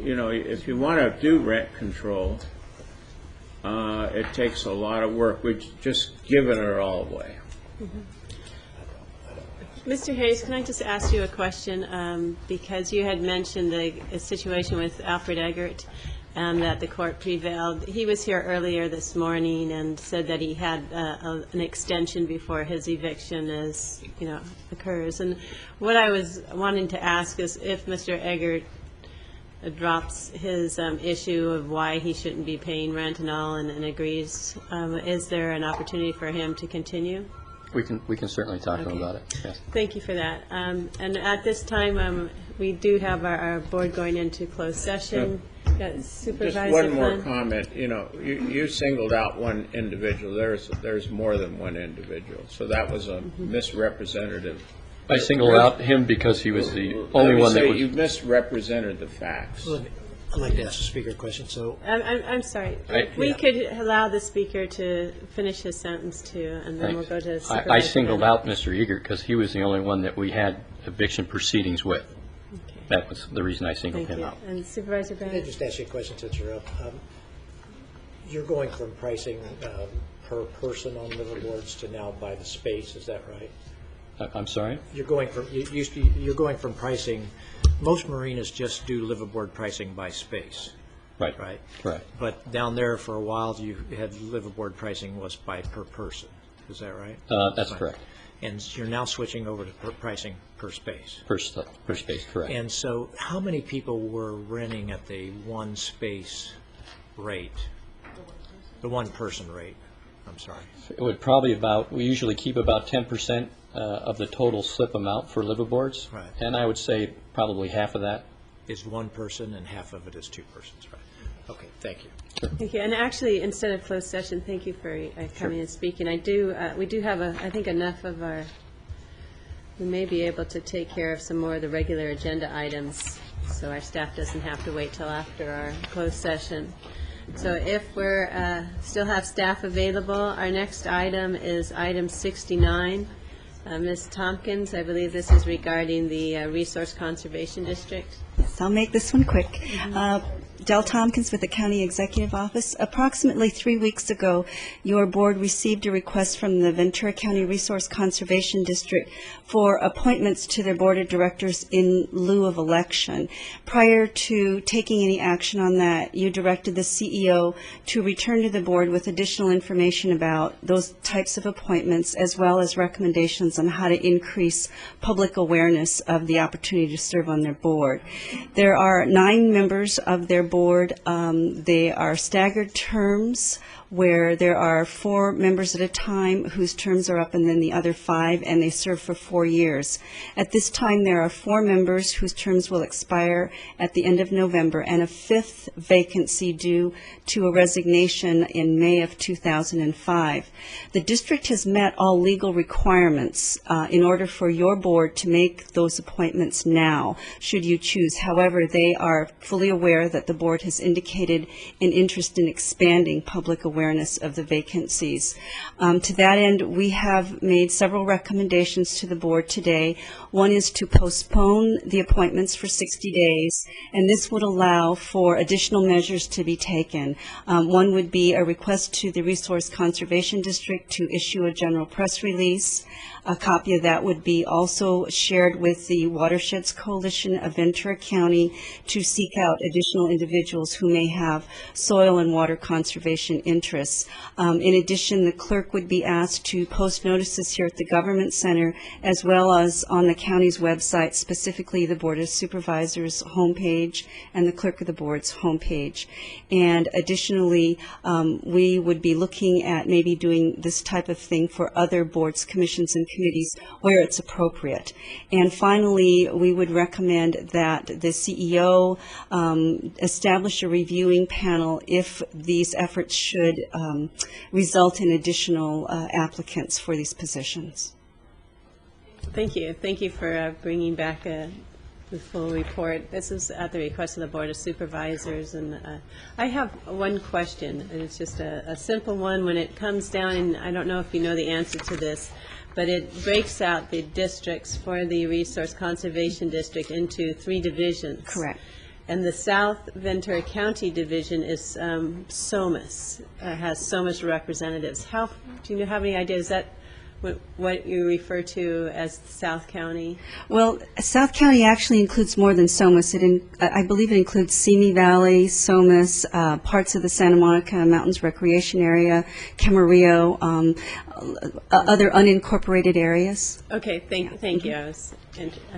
you know, if you want to do rent control, it takes a lot of work. We've just given it all away. Mr. Hayes, can I just ask you a question? Because you had mentioned a situation with Alfred Eggert, that the court prevailed. He was here earlier this morning and said that he had an extension before his eviction occurs. And what I was wanting to ask is if Mr. Eggert drops his issue of why he shouldn't be paying rent and all and agrees, is there an opportunity for him to continue? We can certainly talk to him about it, yes. Thank you for that. And at this time, we do have our board going into closed session. Supervisor Just one more Flynn. comment. You know, you singled out one individual. There's more than one individual. So that was a misrepresentative. I singled out him because he was the only one that was... You misrepresented the facts. I'd like to ask the speaker a question. So I'm sorry. We could allow the speaker to finish his sentence too, and then we'll go to Supervisor I singled out Mr. Eggert because he was the only one that we had eviction proceedings with. Okay. That was the reason I singled him out. And Supervisor Can I Bennett? just ask you a question since you're up? You're going from pricing per person on liveaboards to now by the space, is that right? I'm sorry? You're going from pricing. Most marinas just do liveaboard pricing by space. Right. Right. Correct. But down there for a while, you had liveaboard pricing was by per person. Is that right? That's correct. And you're now switching over to pricing per space. Per space, correct. And so, how many people were renting at the one space rate? The one person rate. I'm sorry. It would probably we usually keep about 10% of the total slip amount for liveaboards. Right. And I would say probably half of that is one person and half of it is two persons, right? Okay, thank you. Sure. Thank you. And actually, instead of closed session, thank you for coming and speaking. We do have I think enough of we may be able to take care of some more of the regular agenda items, so our staff doesn't have to wait till after our closed session. So if we're still have staff available, our next item is item 69. Ms. Tompkins, I believe this is regarding the Resource Conservation District. Yes, I'll make this one quick. Del Tompkins with the County Executive Office. Approximately 3 weeks ago, your board received a request from the Ventura County Resource Conservation District for appointments to their board of directors in lieu of election. Prior to taking any action on that, you directed the CEO to return to the board with additional information about those types of appointments, as well as recommendations on how to increase public awareness of the opportunity to serve on their board. There are 9 members of their board. They are staggered terms where there are 4 members at a time whose terms are up, and then the other 5, and they serve for 4 years. At this time, there are 4 members whose terms will expire at the end of November, and a 5th vacancy due to a resignation in May of 2005. The district has met all legal requirements in order for your board to make those appointments now, should you choose. However, they are fully aware that the board has indicated an interest in expanding public awareness of the vacancies. To that end, we have made several recommendations to the board today. One is to postpone the appointments for 60 days, and this would allow for additional measures to be taken. One would be a request to the Resource Conservation District to issue a general press release. A copy of that would be also shared with the Watersheds Coalition of Ventura County to seek out additional individuals who may have soil and water conservation interests. In addition, the clerk would be asked to post notices here at the Government Center, as well as on the county's website, specifically the Board of Supervisors homepage and the clerk of the board's homepage. And additionally, we would be looking at maybe doing this type of thing for other boards, commissions, and committees where it's appropriate. And finally, we would recommend that the CEO establish a reviewing panel if these efforts should result in additional applicants for these positions. Thank you. Thank you for bringing back the the full report. This is at the request of the Board of Supervisors, and I have one question, and it's just a simple one. When it comes down, and I don't know if you know the answer to this, but it breaks out the districts for the Resource Conservation District into 3 divisions. Correct. And the South Ventura County Division is SOMAS, has SOMAS representatives. Do you have any idea? Is that what you refer to as South County? Well, South County actually includes more than SOMAS. I believe it includes Simi Valley, SOMAS, parts of the Santa Monica Mountains Recreation Area, Camarillo, other unincorporated areas. Okay, thank you. I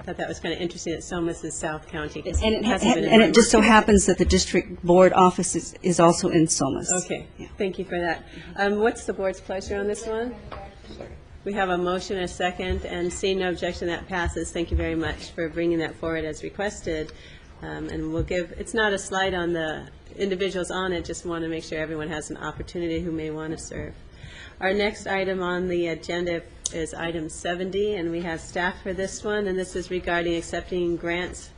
thought that was kind of interesting that SOMAS is South County. And it just so happens that the district board office is also in SOMAS. Okay, thank you for that. What's the board's pleasure on this one? We have a motion, a second, and seeing no objection, that passes. Thank you very much for bringing that forward as requested. And we'll give, it's not a slide on the individuals on it, just want to make sure everyone has an opportunity who may want to serve. Our next item on the agenda is item 70, and we have staff for this one, and this is regarding accepting grants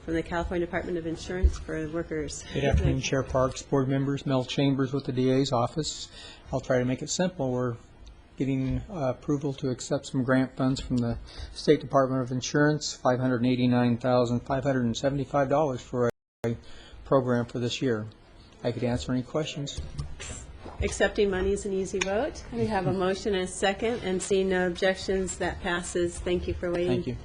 from the California Department of Insurance for workers. Good afternoon, Chair Parks, board members, Mel Chambers with the DA's office. I'll try to make it simple. We're getting approval to accept some grant funds from the State Department of Insurance, $589,575 for a program for this year. I could answer any questions. Accepting money is an easy vote. We have a motion and a second, and seeing no objections, that passes. Thank you for waiting. Thank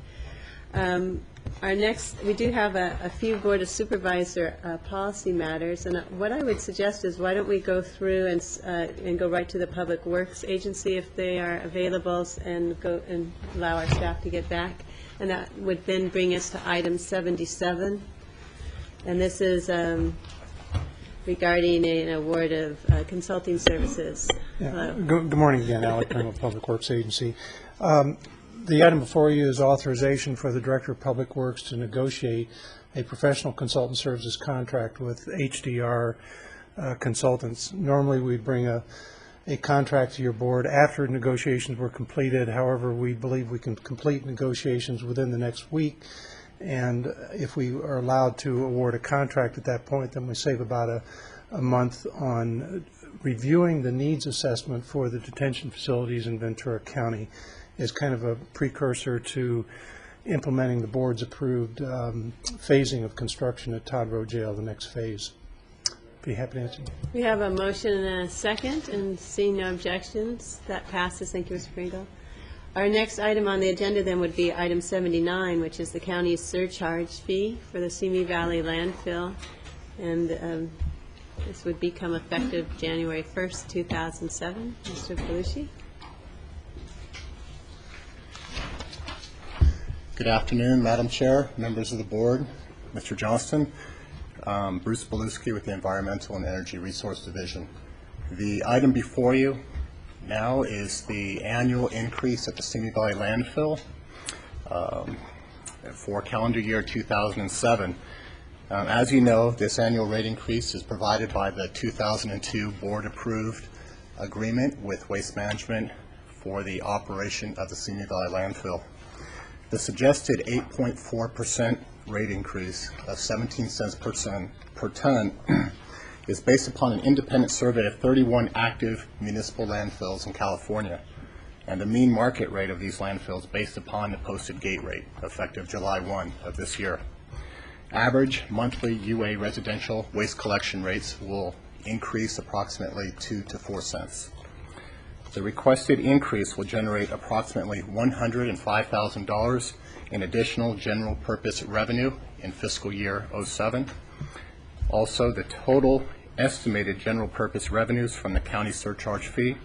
you. Our next, we do have a few Board of Supervisor policy matters, and what I would suggest is why don't we go through and go right to the Public Works Agency if they are available, and go and allow our staff to get back, and that would then bring us to item 77, and this is regarding an award of consulting services. Yeah. Good morning again, Alec Prim of Public Works Agency. The item before you is authorization for the Director of Public Works to negotiate a professional consultant services contract with HDR consultants. Normally, we bring a contract to your board after negotiations were completed. However, we believe we can complete negotiations within the next week. And if we are allowed to award a contract at that point, then we save about a month on reviewing the needs assessment for the detention facilities in Ventura County. Is kind of a precursor to implementing the board's approved phasing of construction at Todd Road Jail, the next phase. Be happy to answer. We have a motion and a second, and seeing no objections, that passes. Thank you, Mr. Pringle. Our next item on the agenda then would be item 79, which is the county's surcharge fee for the Simi Valley landfill, and this would become effective January 1st, 2007. Mr. Belushi. Good afternoon, Madam Chair, members of the board, Mr. Johnston. Bruce Beluski with the Environmental and Energy Resource Division. The item before you now is the annual increase at the Simi Valley landfill for calendar year 2007. As you know, this annual rate increase is provided by the 2002 board-approved agreement with Waste Management for the operation of the Simi Valley landfill. The suggested 8.4% rate increase of 17 cents per ton is based upon an independent survey of 31 active municipal landfills in California, and the mean market rate of these landfills based upon the posted gate rate effective July 1 of this year. Average monthly UA residential waste collection rates will increase approximately 2 to 4 cents. The requested increase will generate approximately $105,000 in additional general purpose revenue in fiscal year 07. Also, the total estimated general purpose revenues from the county surcharge fee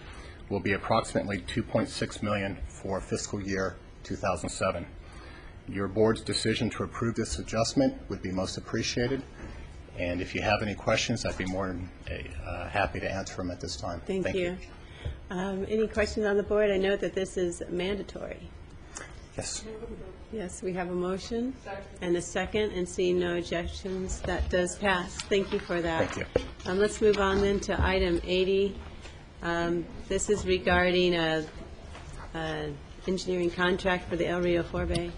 will be approximately $2.6 million for fiscal year 2007. Your board's decision to approve this adjustment would be most appreciated. And if you have any questions, I'd be more than happy to answer them at this time. Thank you. Any questions on the board? I note that this is mandatory. Yes. Yes, we have a motion and a second, and seeing no objections, that does pass. Thank you for that. Thank you. Let's move on then to item 80. This is regarding a engineering contract for the El Rio Forbe.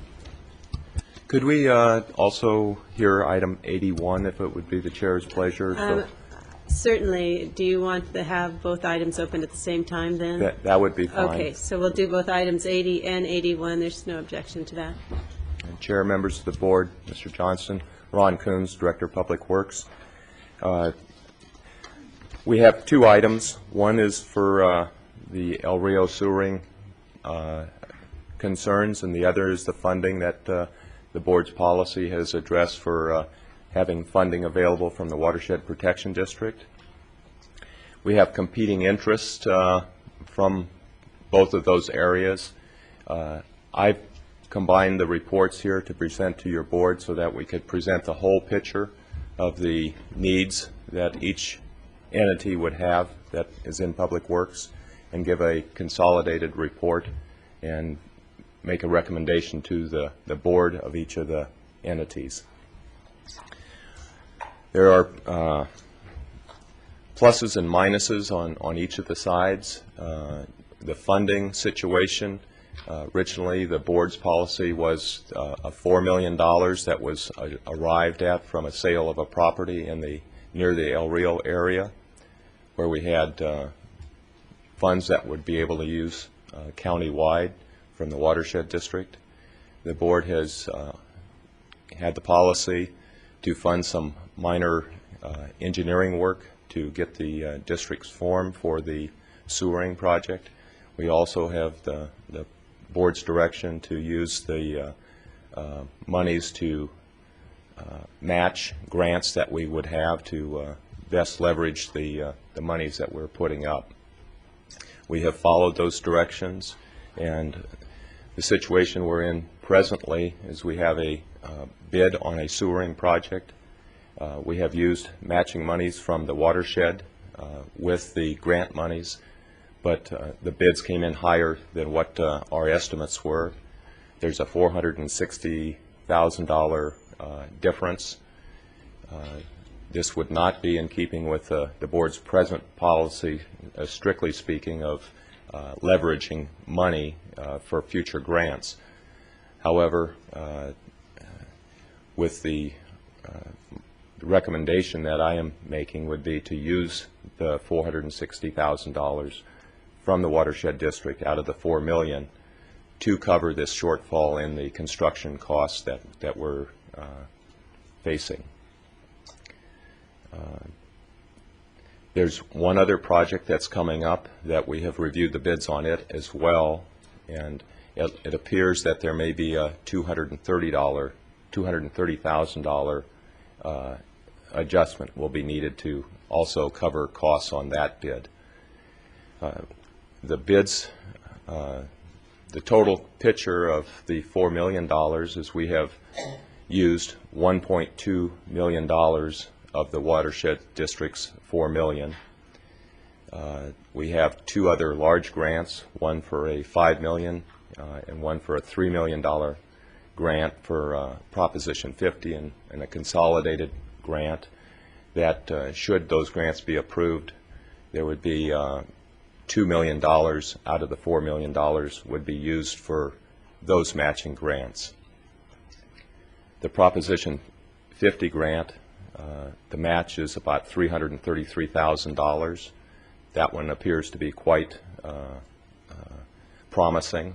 Could we also hear item 81, if it would be the chair's pleasure? Certainly. Do you want to have both items open at the same time then? That would be fine. Okay, so we'll do both items 80 and 81. There's no objection to that. And Chair, members of the board, Mr. Johnston, Ron Coons, Director of Public Works. We have two items. One is for the El Rio sewering concerns, and the other is the funding that the board's policy has addressed for having funding available from the Watershed Protection District. We have competing interests from both of those areas. I've combined the reports here to present to your board so that we could present the whole picture of the needs that each entity would have that is in Public Works, and give a consolidated report and make a recommendation to the board of each of the entities. There are pluses and minuses on each of the sides. The funding situation, originally the board's policy was a $4 million that was arrived at from a sale of a property near the El Rio area, where we had funds that would be able to use county-wide from the Watershed District. The board has had the policy to fund some minor engineering work to get the district's form for the sewering project. We also have the board's direction to use the monies to match grants that we would have to best leverage the monies that we're putting up. We have followed those directions, and the situation we're in presently is we have a bid on a sewering project. We have used matching monies from the watershed with the grant monies, but the bids came in higher than what our estimates were. There's a $460,000 difference. This would not be in keeping with the board's present policy, strictly speaking, of leveraging money for future grants. However, with the recommendation that I am making would be to use the $460,000 from the Watershed District out of the $4 million to cover this shortfall in the construction costs that we're facing. There's one other project that's coming up that we have reviewed the bids on it as well, and it appears that there may be a $230,000 adjustment will be needed to also cover costs on that bid. The bids, the total picture of the $4 million is we have used $1.2 million of the Watershed District's $4 million. We have two other large grants, one for a $5 million and one for a $3 million grant for Proposition 50, and a consolidated grant that should those grants be approved, there would be $2 million out of the $4 million would be used for those matching grants. The Proposition 50 grant, the match is about $333,000. That one appears to be quite promising.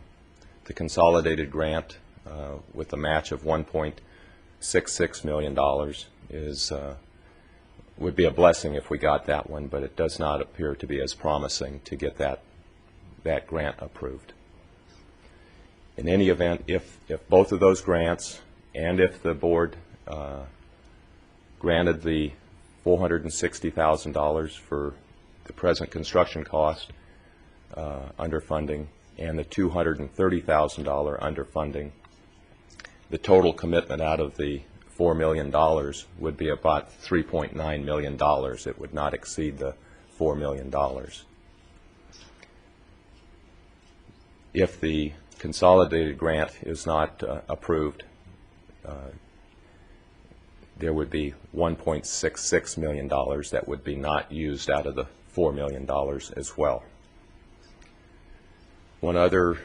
The consolidated grant with a match of $1.66 million would be a blessing if we got that one, but it does not appear to be as promising to get that grant approved. In any event, if both of those grants and if the board granted the $460,000 for the present construction cost underfunding and the $230,000 underfunding, the total commitment out of the $4 million would be about $3.9 million. It would not exceed the $4 million. If the consolidated grant is not approved, there would be $1.66 million that would be not used out of the $4 million as well. One other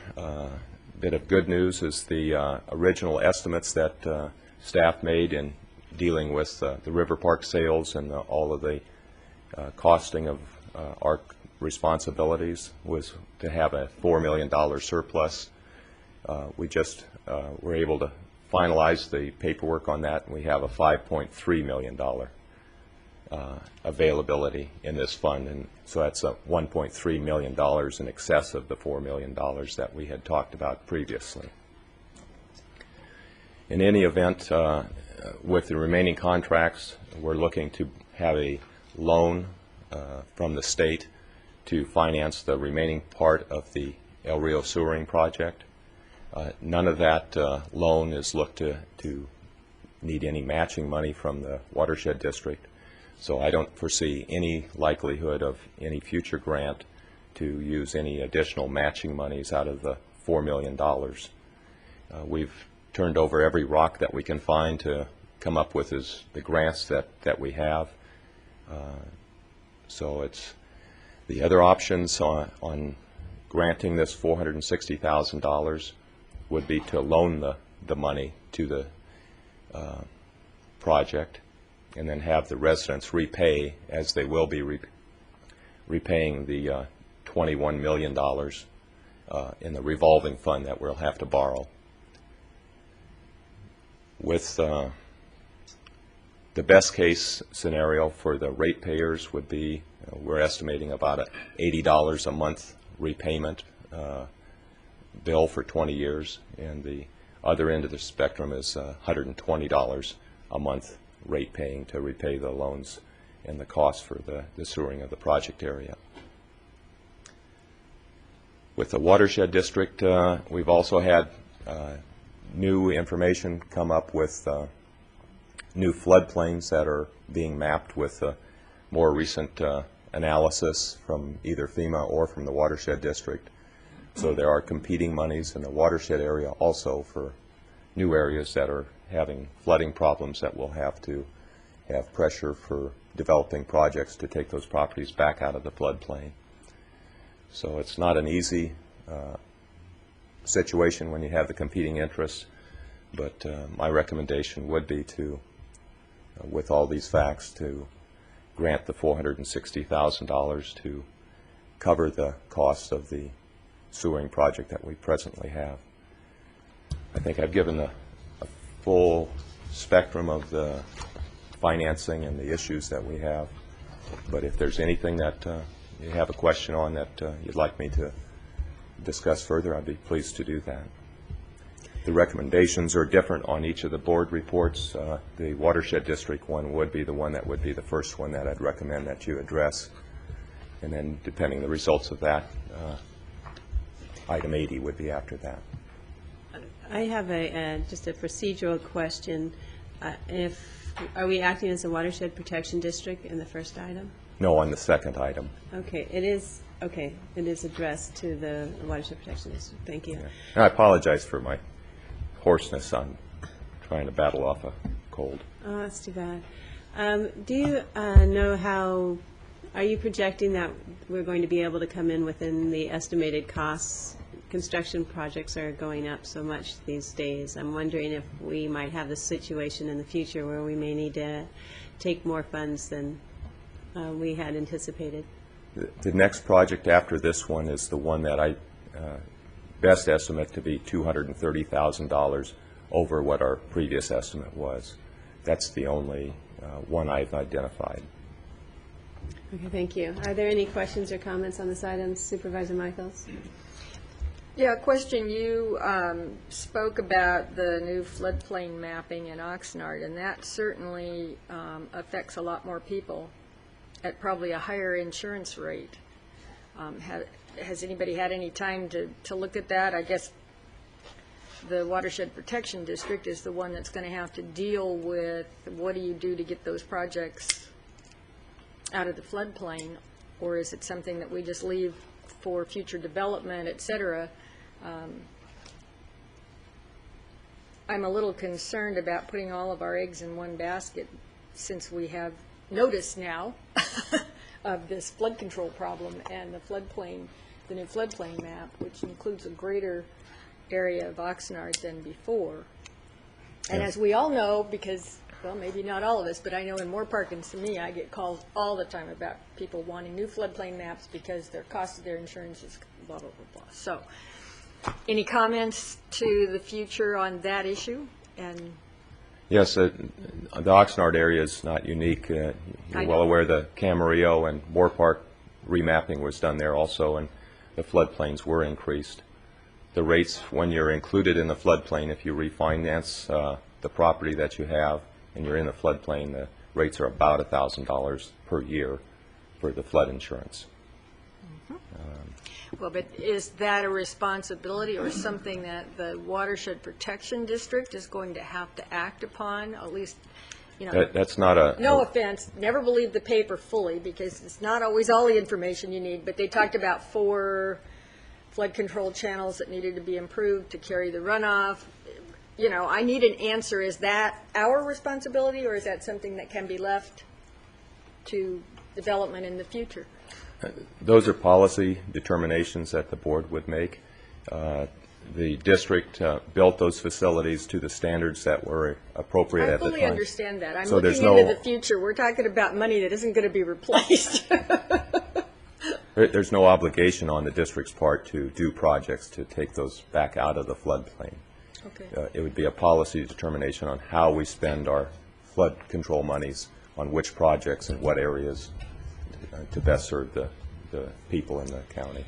bit of good news is the original estimates that staff made in dealing with the River Park sales and all of the costing of our responsibilities was to have a $4 million surplus. We just were able to finalize the paperwork on that, and we have a $5.3 million availability in this fund, and so that's a $1.3 million in excess of the $4 million that we had talked about previously. In any event, with the remaining contracts, we're looking to have a loan from the state to finance the remaining part of the El Rio Sewering project. None of that loan is looked to need any matching money from the watershed district, so I don't foresee any likelihood of any future grant to use any additional matching monies out of the $4 million. We've turned over every rock that we can find to come up with the grants that we have. So it's the other options on granting this $460,000 would be to loan the money to the project and then have the residents repay, as they will be repaying the $21 million in the revolving fund that we'll have to borrow. With the best case scenario for the ratepayers would be, we're estimating about a $80 a month repayment bill for 20 years, and the other end of the spectrum is $120 a month rate paying to repay the loans and the cost for the sewering of the project area. With the watershed district, we've also had new information come up with new floodplains that are being mapped with more recent analysis from either FEMA or from the watershed district. So there are competing monies in the watershed area also for new areas that are having flooding problems that will have to have pressure for developing projects to take those properties back out of the floodplain. So it's not an easy situation when you have the competing interests, but my recommendation would be to, with all these facts, to grant the $460,000 to cover the cost of the sewering project that we presently have. I think I've given a full spectrum of the financing and the issues that we have, but if there's anything that you have a question on that you'd like me to discuss further, I'd be pleased to do that. The recommendations are different on each of the board reports. The watershed district one would be the one that would be the first one that I'd recommend that you address, and then depending on the results of that, item 80 would be after that. I have just a procedural question. Are we acting as a watershed protection district in the first item? No, on the second item. Okay, it is addressed to the watershed protection district. Thank you. Yeah. And I apologize for my hoarseness. I'm trying to battle off a cold. Oh, that's too bad. Do you know how, are you projecting that we're going to be able to come in within the estimated costs? Construction projects are going up so much these days. I'm wondering if we might have this situation in the future where we may need to take more funds than we had anticipated. The next project after this one is the one that I best estimate to be $230,000 over what our previous estimate was. That's the only one I've identified. Okay, thank you. Are there any questions or comments on this item, Supervisor Michaels? Yeah, question. You spoke about the new floodplain mapping in Oxnard, and that certainly affects a lot more people at probably a higher insurance rate. Has anybody had any time to look at that? I guess the Watershed Protection District is the one that's going to have to deal with what do you do to get those projects out of the floodplain, or is it something that we just leave for future development, et cetera? I'm a little concerned about putting all of our eggs in one basket, since we have notice now of this flood control problem and the floodplain, the new floodplain map, which includes a greater area of Oxnard than before. And Yeah. as we all know, because, well, maybe not all of us, but I know in Moore Park and to me, I get calls all the time about people wanting new floodplain maps because their cost of their insurance is blah, blah, blah, blah. So, any comments to the future on that issue? And Yes, the Oxnard area is not unique. You're well aware the Camarillo and Moore Park remapping was done there also, and the floodplains were increased. The rates, when you're included in the floodplain, if you refinance the property that you have and you're in the floodplain, the rates are about $1,000 per year for the flood insurance. well, but is that a responsibility or something that the Watershed Protection District is going to have to act upon? At least, you know. That's not a... No offense, never believe the paper fully because it's not always all the information you need, but they talked about 4 flood control channels that needed to be improved to carry the runoff. You know, I need an answer. Is that our responsibility or is that something that can be left to development in the future? Those are policy determinations that the board would make. The district built those facilities to the standards that were appropriate at the time. I fully understand that. I'm So looking there's into no- the future. We're talking about money that isn't going to be replaced. There's no obligation on the district's part to do projects to take those back out of the floodplain. Okay. It would be a policy determination on how we spend our flood control monies, on which projects and what areas to best serve the people in the county.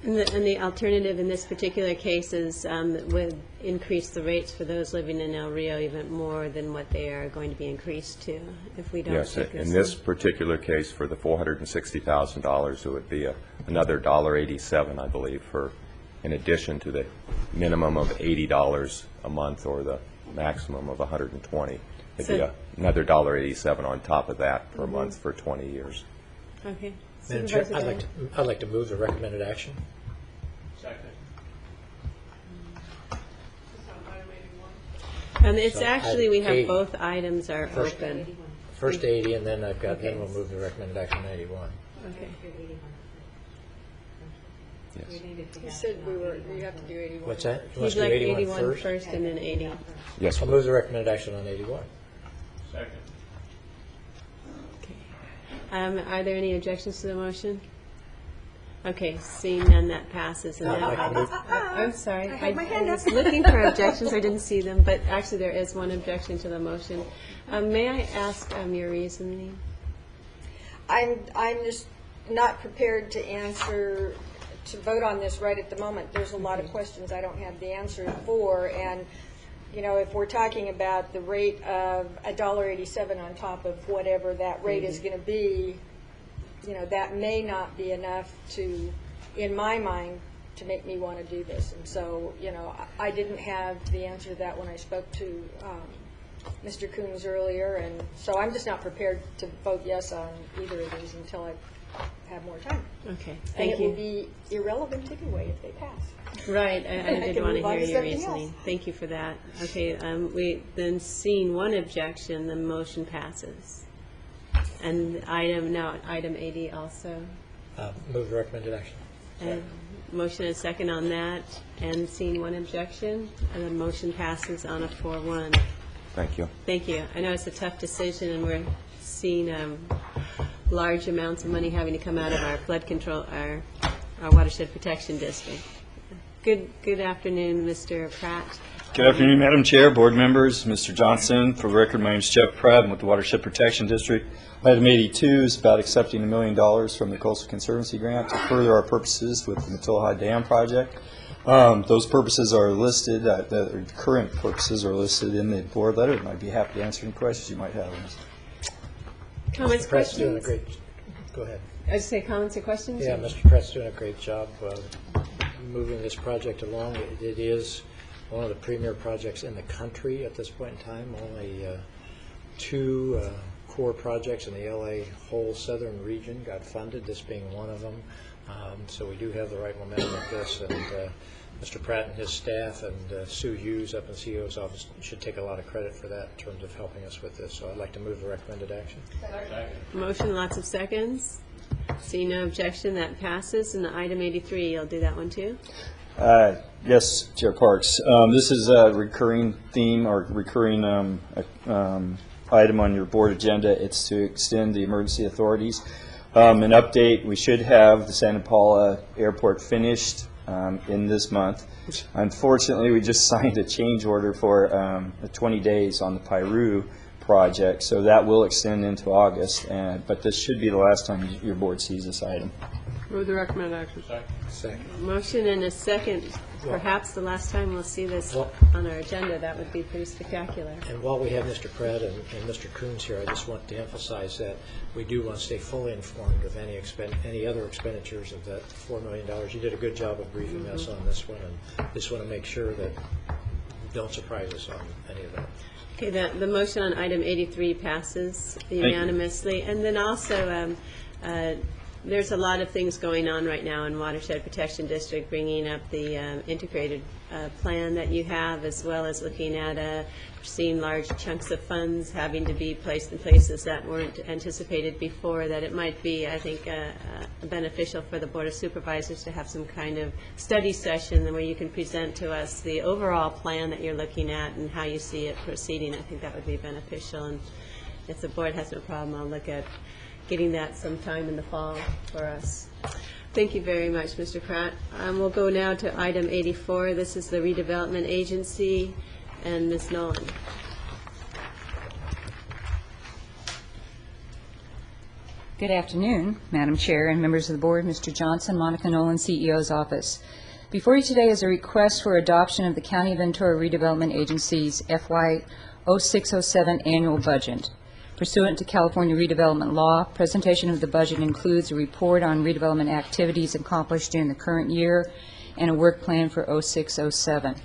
And the alternative in this particular case is would increase the rates for those living in El Rio even more than what they are going to be increased to if we don't Yes, take in this particular case, for the $460,000, it would be another $1.87, I believe, for in addition to the minimum of $80 a month or the maximum of $120. It'd be another $1.87 on top of that per month for 20 years. Okay. Madam Chair, Supervisor I'd like to move the recommended action. It's So actually, we have 80. both items are First- open. First 80, and then I've got, then Okay. we'll move the recommended action on 81. Okay. You said we have to do 81. What's that? You want He'd us to do like 81 81 first? first and then 80. Yes. I'll move the recommended action on 81. Are there any objections to the motion? Okay, seeing none, that passes. And now I'm sorry. I had my hand was up. looking for objections. I didn't see them, but actually there is one objection to the motion. May I ask your reasoning? I'm just not prepared to answer, to vote on this right at the moment. There's a lot of questions I don't have the answer for, and, you know, if we're talking about the rate of $1.87 on top of whatever that rate is going to be, you know, that may not be enough to, in my mind, to make me want to do this. And so, you know, I didn't have the answer to that when I spoke to Mr. Coons earlier, and so I'm just not prepared to vote yes on either of these until I have more time. Okay, And thank it will you. be irrelevant anyway if they pass. Right, I I did can want move to on hear to your something reasoning. else. Thank you for that. Okay, we then seeing one objection, the motion passes. And item 80 also. Move the recommended action. And motion and second on that, and seeing one objection, and the motion passes on a 4-1. Thank you. Thank you. I know it's a tough decision, and we're seeing large amounts of money having to come out of our flood control, our watershed protection district. Good afternoon, Mr. Pratt. Good afternoon, Madam Chair, board members, Mr. Johnson. For the record, my name is Jeff Pratt. I'm with the Watershed Protection District. Item 82 is about accepting $1 million from the Coastal Conservancy Grant to further our purposes with the Matilla Dam project. Those purposes are listed, the current purposes are listed in the board letter, and I'd be happy to answer any questions you might have. Comments, Mr. Pratt's doing a questions? Go ahead. I just say comments or questions? Yeah, Mr. Pratt's doing a great job moving this project along. It is one of the premier projects in the country at this point in time. Only 2 core projects in the LA whole southern region got funded, this being one of them. So we do have the right momentum with this, and Mr. Pratt and his staff and Sue Hughes up in the CEO's office should take a lot of credit for that in terms of helping us with this. So I'd like to move the recommended action. Motion, lots of seconds. Seeing no objection, that passes. And item 83, you'll do that one too? Yes, Chair Parks. This is a recurring theme or recurring item on your board agenda. It's to extend the emergency authorities. An update, we should have the Santa Paula Airport finished in this month. Unfortunately, we just signed a change order for 20 days on the Piru project, so that will extend into August, but this should be the last time your board sees this item. Move the recommended action. Second. Motion and a second. Perhaps the last time we'll see this on our agenda. That would be pretty spectacular. And while we have Mr. Pratt and Mr. Coons here, I just want to emphasize that we do want to stay fully informed of any other expenditures of that $4 million. You did a good job of briefing us on this one, and just want to make sure that you don't surprise us on any of that. Okay, the motion on item 83 passes unanimously. And then also, there's a lot of things going on right now in Watershed Protection District, bringing up the integrated plan that you have, as well as looking at seeing large chunks of funds having to be placed in places that weren't anticipated before, that it might be, I think, beneficial for the Board of Supervisors to have some kind of study session where you can present to us the overall plan that you're looking at and how you see it proceeding. I think that would be beneficial, and if the board has no problem, I'll look at getting that sometime in the fall for us. Thank you very much, Mr. Pratt. We'll go now to item 84. This is the Redevelopment Agency, and Ms. Nolan. Good afternoon, Madam Chair and members of the board. Mr. Johnson, Monica Nolan, CEO's office. Before you today is a request for adoption of the County of Ventura Redevelopment Agency's FY 06-07 annual budget. Pursuant to California redevelopment law, presentation of the budget includes a report on redevelopment activities accomplished during the current year and a work plan for 06-07.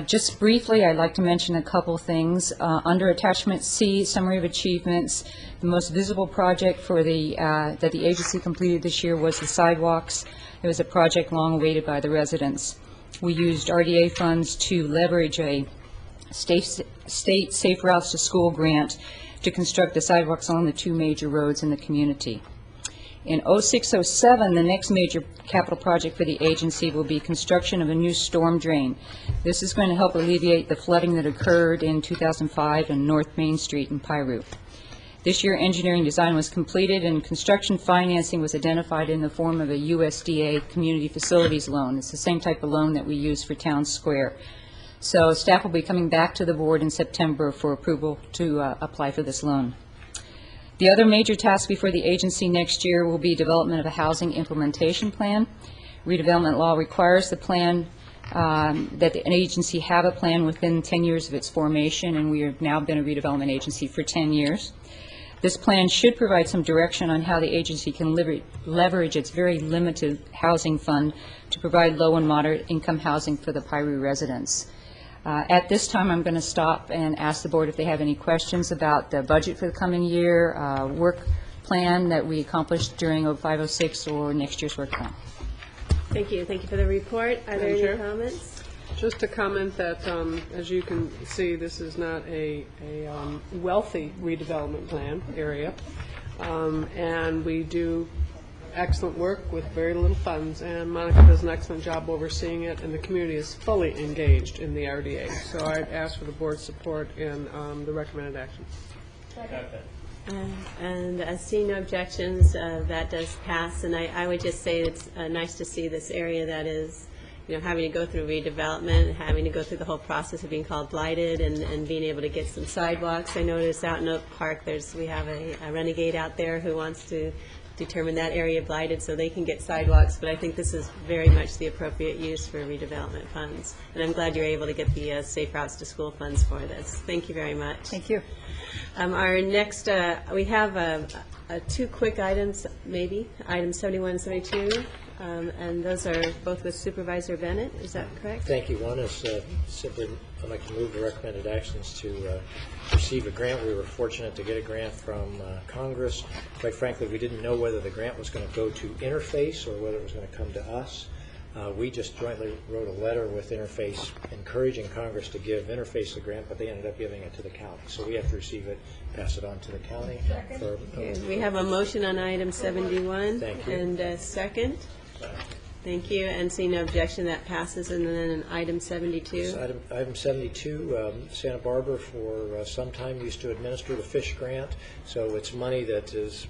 Just briefly, I'd like to mention a couple things. Under Attachment C, Summary of Achievements, the most visible project for that the agency completed this year was the sidewalks. It was a project long awaited by the residents. We used RDA funds to leverage a state Safe Routes to School grant to construct the sidewalks on the two major roads in the community. In 06-07, the next major capital project for the agency will be construction of a new storm drain. This is going to help alleviate the flooding that occurred in 2005 on North Main Street in Piru. This year, engineering design was completed and construction financing was identified in the form of a USDA community facilities loan. It's the same type of loan that we use for Town Square. So staff will be coming back to the board in September for approval to apply for this loan. The other major task before the agency next year will be development of a housing implementation plan. Redevelopment law requires the plan that an agency have a plan within 10 years of its formation, and we have now been a redevelopment agency for 10 years. This plan should provide some direction on how the agency can leverage its very limited housing fund to provide low and moderate income housing for the Piru residents. At this time, I'm going to stop and ask the board if they have any questions about the budget for the coming year, work plan that we accomplished during 05-06, or next year's work plan. Thank you. Thank you for the report. Are there any comments? Just to comment that, as you can see, this is not a wealthy redevelopment plan area, and we do excellent work with very little funds, and Monica does an excellent job overseeing it, and the community is fully engaged in the RDA. So I'd ask for the board's support in the recommended action. And seeing no objections, that does pass. And I would just say it's nice to see this area that is, having to go through redevelopment, having to go through the whole process of being called blighted, and being able to get some sidewalks. I noticed out in Oak Park, we have a renegade out there who wants to determine that area blighted so they can get sidewalks, but I think this is very much the appropriate use for redevelopment funds. And I'm glad you're able to get the Safe Routes to School funds for this. Thank you very much. Thank you. Our next, we have two quick items, maybe, items 71 and 72, and those are both with Supervisor Bennett. Is that correct? Thank you. One is simply, I'd like to move the recommended actions to receive a grant. We were fortunate to get a grant from Congress. Quite frankly, we didn't know whether the grant was going to go to Interface or whether it was going to come to us. We just jointly wrote a letter with Interface encouraging Congress to give Interface the grant, but they ended up giving it to the county. So we have to receive it, pass it on to the county. We have a motion on item 71. Thank you. And a second. Thank you, and seeing no objection, that passes. And then item 72. So item 72, Santa Barbara for some time used to administer the fish grant, so it's money that has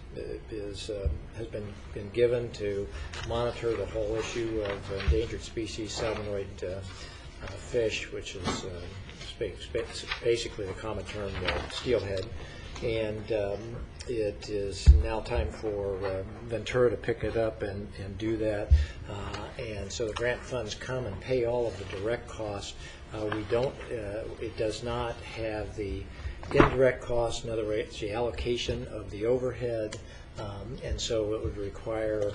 been given to monitor the whole issue of endangered species salmonoid fish, which is basically the common term steelhead. And it is now time for Ventura to pick it up and do that. And so the grant funds come and pay all of the direct costs. It does not have the indirect costs, in other words, the allocation of the overhead. And so it would require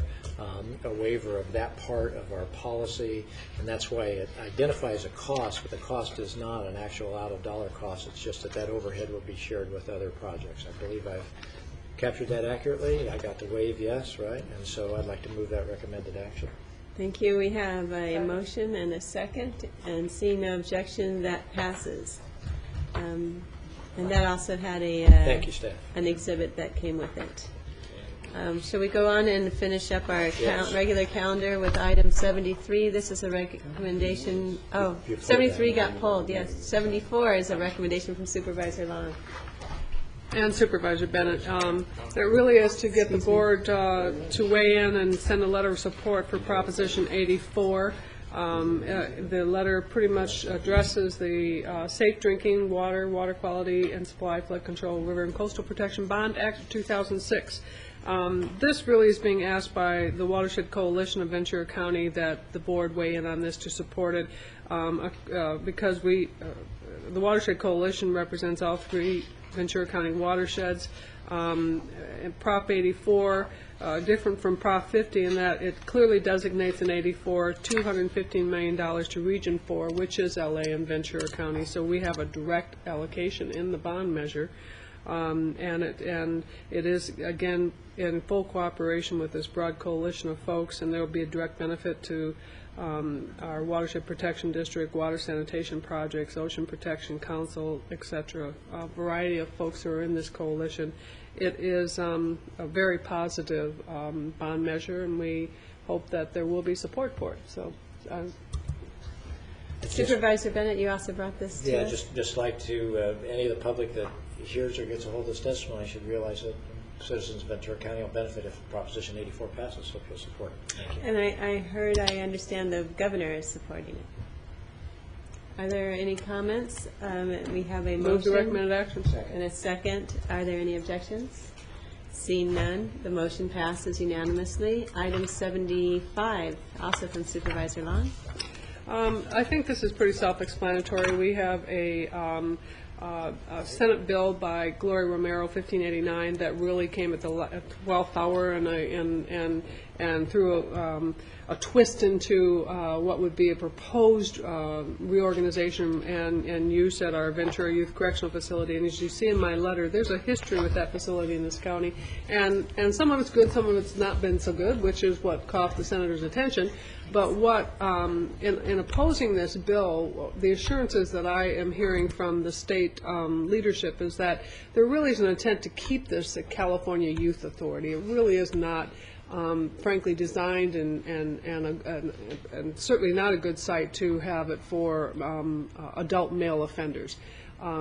a waiver of that part of our policy, and that's why it identifies a cost, but the cost is not an actual out-of-dollar cost. It's just that overhead will be shared with other projects. I believe I've captured that accurately. I got the wave yes, right? And so I'd like to move that recommended action. Thank you. We have a motion and a second, and seeing no objection, that passes. And that also had Thank you, staff. an exhibit that came with it. Shall we go on and finish up our Yes. regular calendar with item 73? This is a recommendation. Oh, 73 got pulled, yes. 74 is a recommendation from Supervisor Long. And Supervisor Bennett. It really is to get the board to weigh in and send a letter of support for Proposition 84. The letter pretty much addresses the Safe Drinking Water, Water Quality and Supply, Flood Control, River and Coastal Protection Bond Act of 2006. This really is being asked by the Watershed Coalition of Ventura County that the board weigh in on this to support it, because the Watershed Coalition represents all three Ventura County watersheds. And Prop 84, different from Prop 50 in that it clearly designates in 84 $215 million to Region 4, which is LA and Ventura County. So we have a direct allocation in the bond measure. And it is, again, in full cooperation with this broad coalition of folks, and there will be a direct benefit to our Watershed Protection District, water sanitation projects, Ocean Protection Council, etc., a variety of folks who are in this coalition. It is a very positive bond measure, and we hope that there will be support for it. So, Supervisor Bennett, you also brought this to us? just like to, any of the public that hears or gets a hold of this testimony should realize that citizens of Ventura County will benefit if Proposition 84 passes, so if you'll support it. Thank you. And I understand the governor is supporting it. Are there any comments? We have a motion. Move the recommended action. And a second. Are there any objections? Seeing none, the motion passes unanimously. Item 75, also from Supervisor Long. I think this is pretty self-explanatory. We have a Senate bill by Gloria Romero, 1589, that really came at the 12th hour and threw a twist into what would be a proposed reorganization and use at our Ventura Youth Correctional Facility. And as you see in my letter, there's a history with that facility in this county. And some of it's good, some of it's not been so good, which is what caught the senator's attention. But what, in opposing this bill, the assurances that I am hearing from the state leadership is that there really is an intent to keep this a California Youth Authority. It really is not, frankly, designed and certainly not a good site to have it for adult male offenders.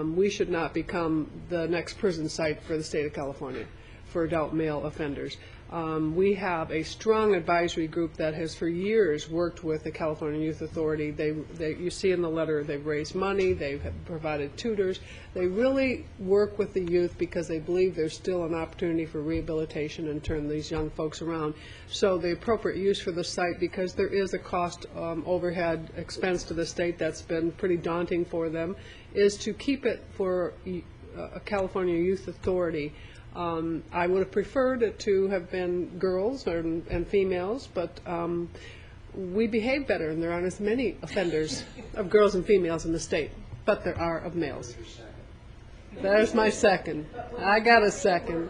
We should not become the next prison site for the state of California for adult male offenders. We have a strong advisory group that has for years worked with the California Youth Authority. You see in the letter, they've raised money, they've provided tutors. They really work with the youth because they believe there's still an opportunity for rehabilitation and turn these young folks around. So the appropriate use for the site, because there is a cost overhead expense to the state that's been pretty daunting for them, is to keep it for a California Youth Authority. I would have preferred it to have been girls and females, but we behave better, and there aren't as many offenders of girls and females in the state, but there are of males. There's my second. I got a second.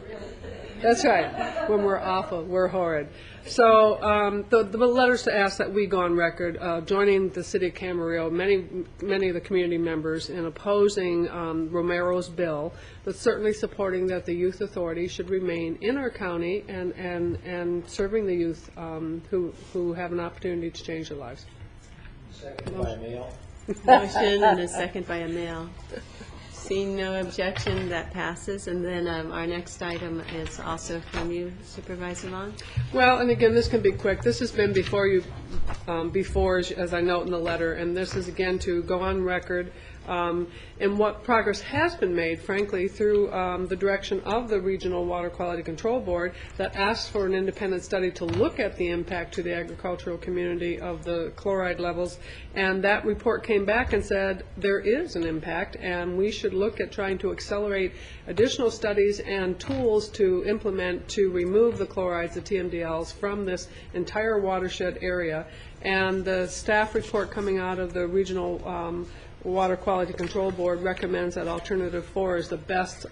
That's right. When we're awful, we're horrid. So the letters to ask that we go on record, joining the city of Camarillo, many of the community members in opposing Romero's bill, but certainly supporting that the youth authority should remain in our county and serving the youth who have an opportunity to change their lives. Second by mail. Motion and a second by a mail. Seeing no objection, that passes. And then our next item is also from you, Supervisor Long. Well, and again, this can be quick. This has been before you, before, as I note in the letter, and this is again to go on record and what progress has been made, frankly, through the direction of the Regional Water Quality Control Board that asked for an independent study to look at the impact to the agricultural community of the chloride levels. And that report came back and said there is an impact, and we should look at trying to accelerate additional studies and tools to implement to remove the chlorides, the TMDLs, from this entire watershed area. And the staff report coming out of the Regional Water Quality Control Board recommends that alternative 4 is the best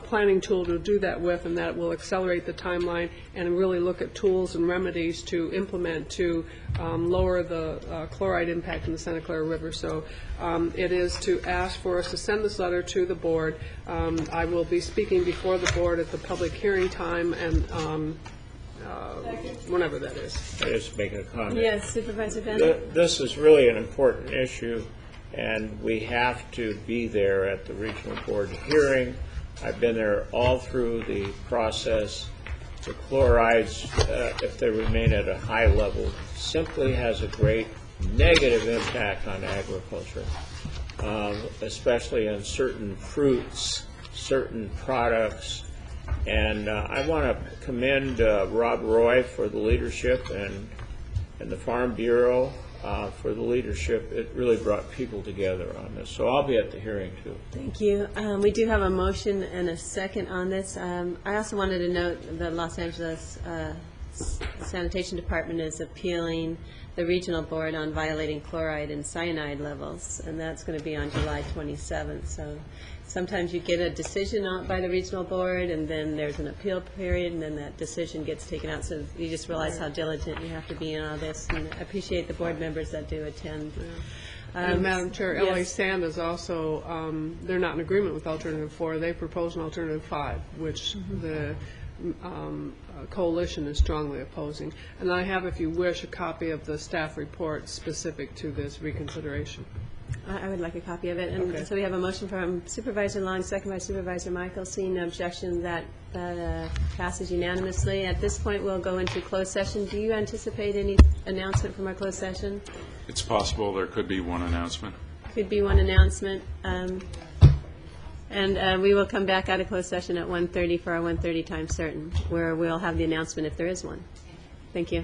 planning tool to do that with, and that will accelerate the timeline and really look at tools and remedies to implement to lower the chloride impact in the Santa Clara River. So it is to ask for us to send this letter to the board. I will be speaking before the board at the public hearing time and whenever that is. I just make a comment. Yes, Supervisor Bennett. This is really an important issue, and we have to be there at the regional board hearing. I've been there all through the process. The chlorides, if they remain at a high level, simply has a great negative impact on agriculture, especially on certain fruits, certain products. And I want to commend Rob Roy for the leadership and the Farm Bureau for the leadership. It really brought people together on this. So I'll be at the hearing, too. Thank you. We do have a motion and a second on this. I also wanted to note the Los Angeles Sanitation Department is appealing the regional board on violating chloride and cyanide levels, and that's going to be on July 27th. So sometimes you get a decision by the regional board, and then there's an appeal period, and then that decision gets taken out. So you just realize how diligent you have to be in all this, and I appreciate the board members that do attend. And Madam Chair, LA yes. Sand is also, they're not in agreement with alternative 4. They propose an alternative 5, which the coalition is strongly opposing. And I have, if you wish, a copy of the staff report specific to this reconsideration. I would like a copy of it. And Okay. so we have a motion from Supervisor Long, second by Supervisor Michael. Seeing no objection, that passes unanimously. At this point, we'll go into closed session. Do you anticipate any announcement from our closed session? It's possible there could be one announcement. Could be one announcement. And we will come back out of closed session at 1:30 for our 1:30 time certain, where we'll have the announcement if there is one. Thank you.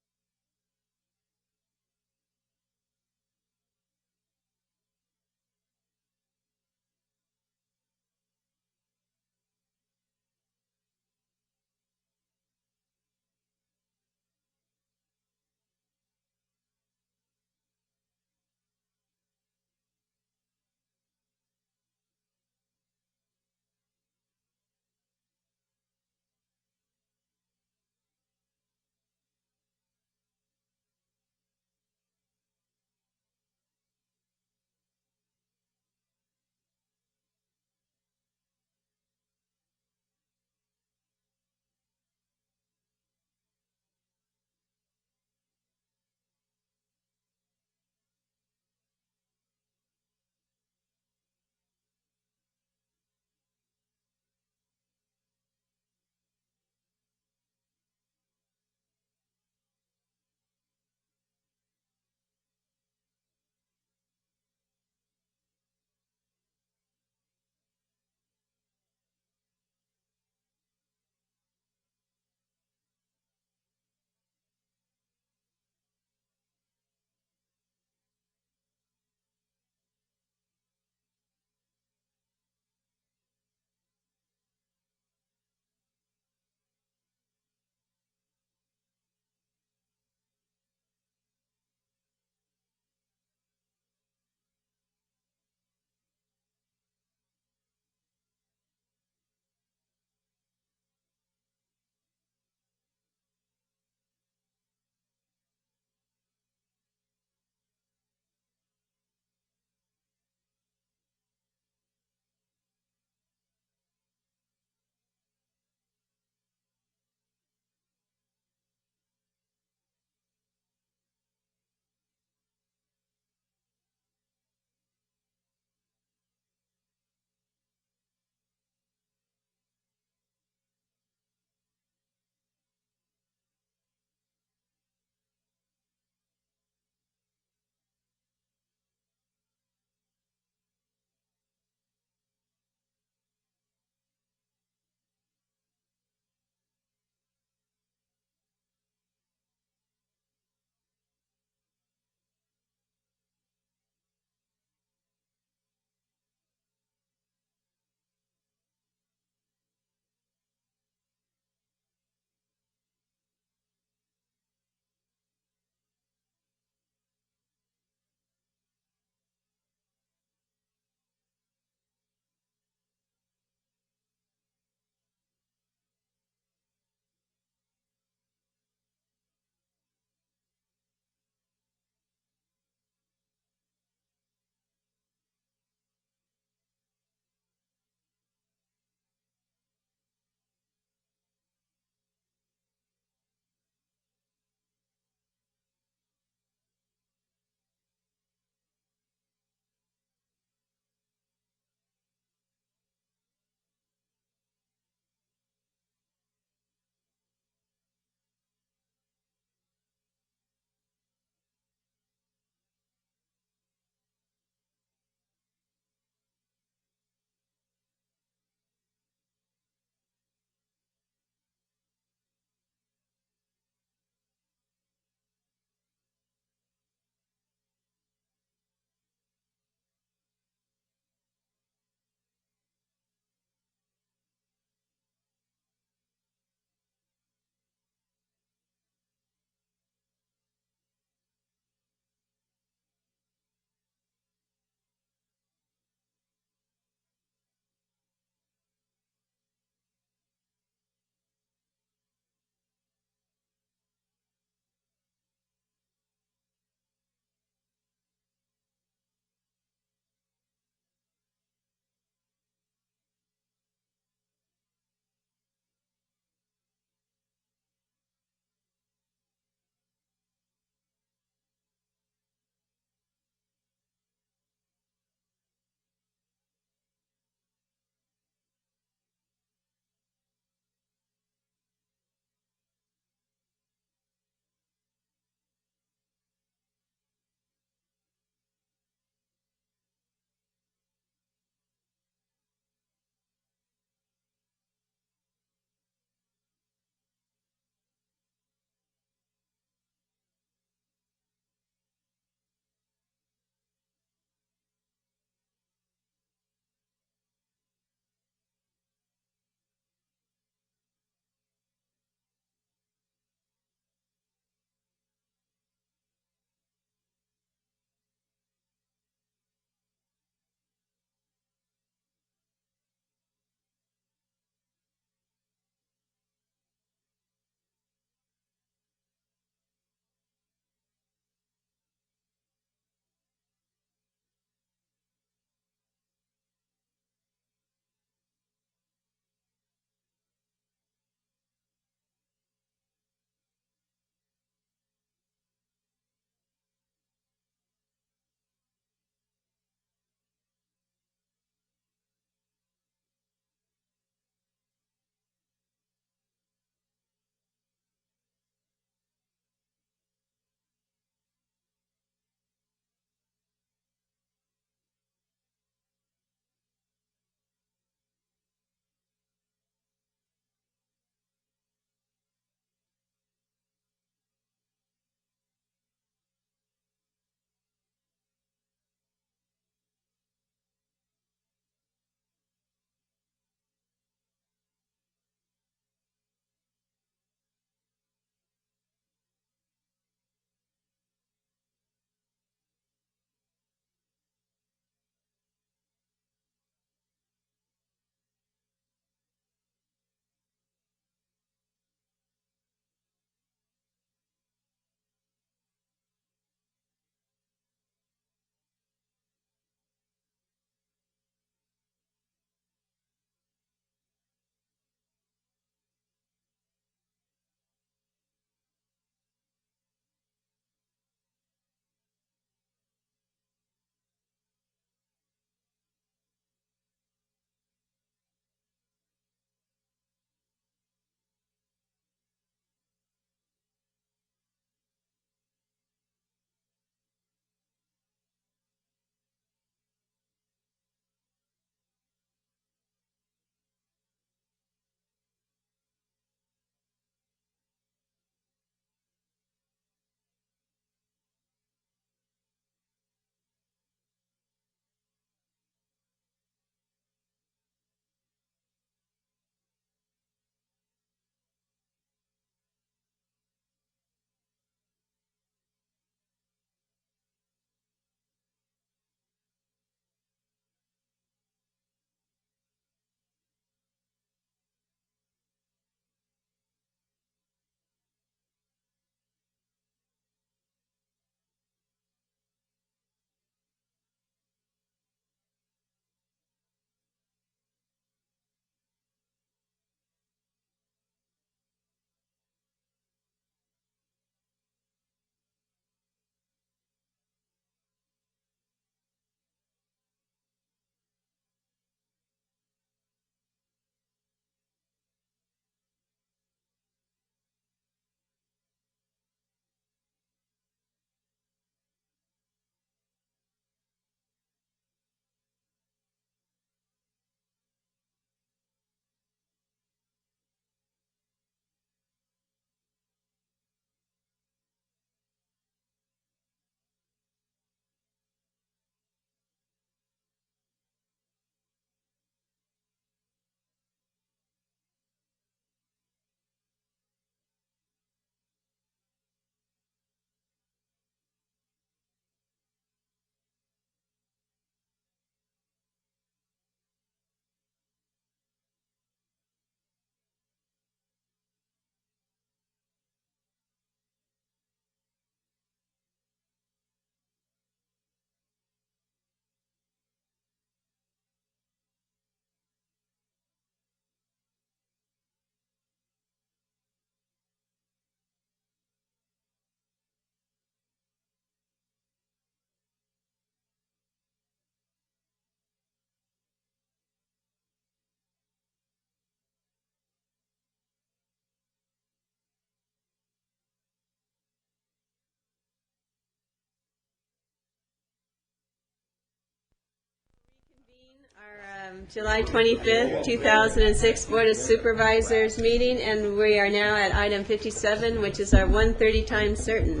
July 25th, 2006 Board of Supervisors meeting, and we are now at item 57, which is our 1:30 time certain.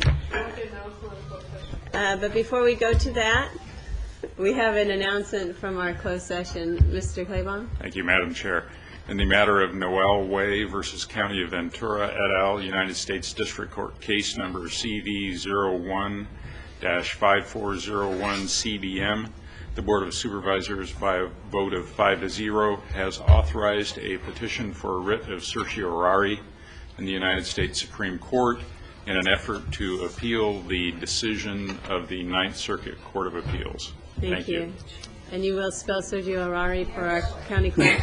But before we go to that, we have an announcement from our closed session. Mr. Claiborne? Thank you, Madam Chair. In the matter of Noel Way versus County of Ventura et al., United States District Court case number CV01-5401 CBM, the Board of Supervisors, by a vote of 5-0, has authorized a petition for a writ of certiorari in the United States Supreme Court in an effort to appeal the decision of the Ninth Circuit Court of Appeals. Thank you. And you will spell certiorari for our county clerk?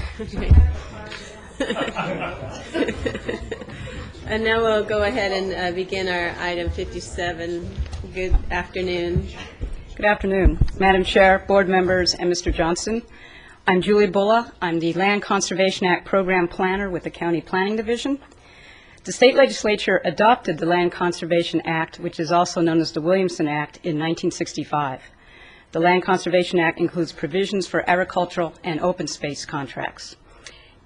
And now we'll go ahead and begin our item 57. Good afternoon. Good afternoon, Madam Chair, board members, and Mr. Johnson. I'm Julie Bulla. I'm the Land Conservation Act Program Planner with the County Planning Division. The state legislature adopted the Land Conservation Act, which is also known as the Williamson Act, in 1965. The Land Conservation Act includes provisions for agricultural and open space contracts.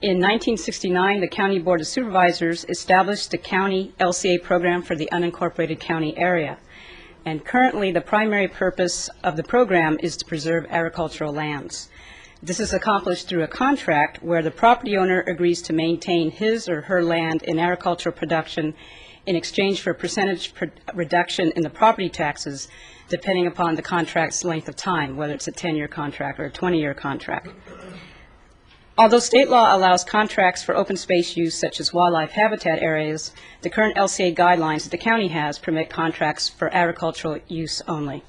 In 1969, the County Board of Supervisors established the County LCA program for the unincorporated county area. And currently, the primary purpose of the program is to preserve agricultural lands. This is accomplished through a contract where the property owner agrees to maintain his or her land in agricultural production in exchange for a percentage reduction in the property taxes, depending upon the contract's length of time, whether it's a 10-year contract or a 20-year contract. Although state law allows contracts for open space use such as wildlife habitat areas, the current LCA guidelines that the county has permit contracts for agricultural use only.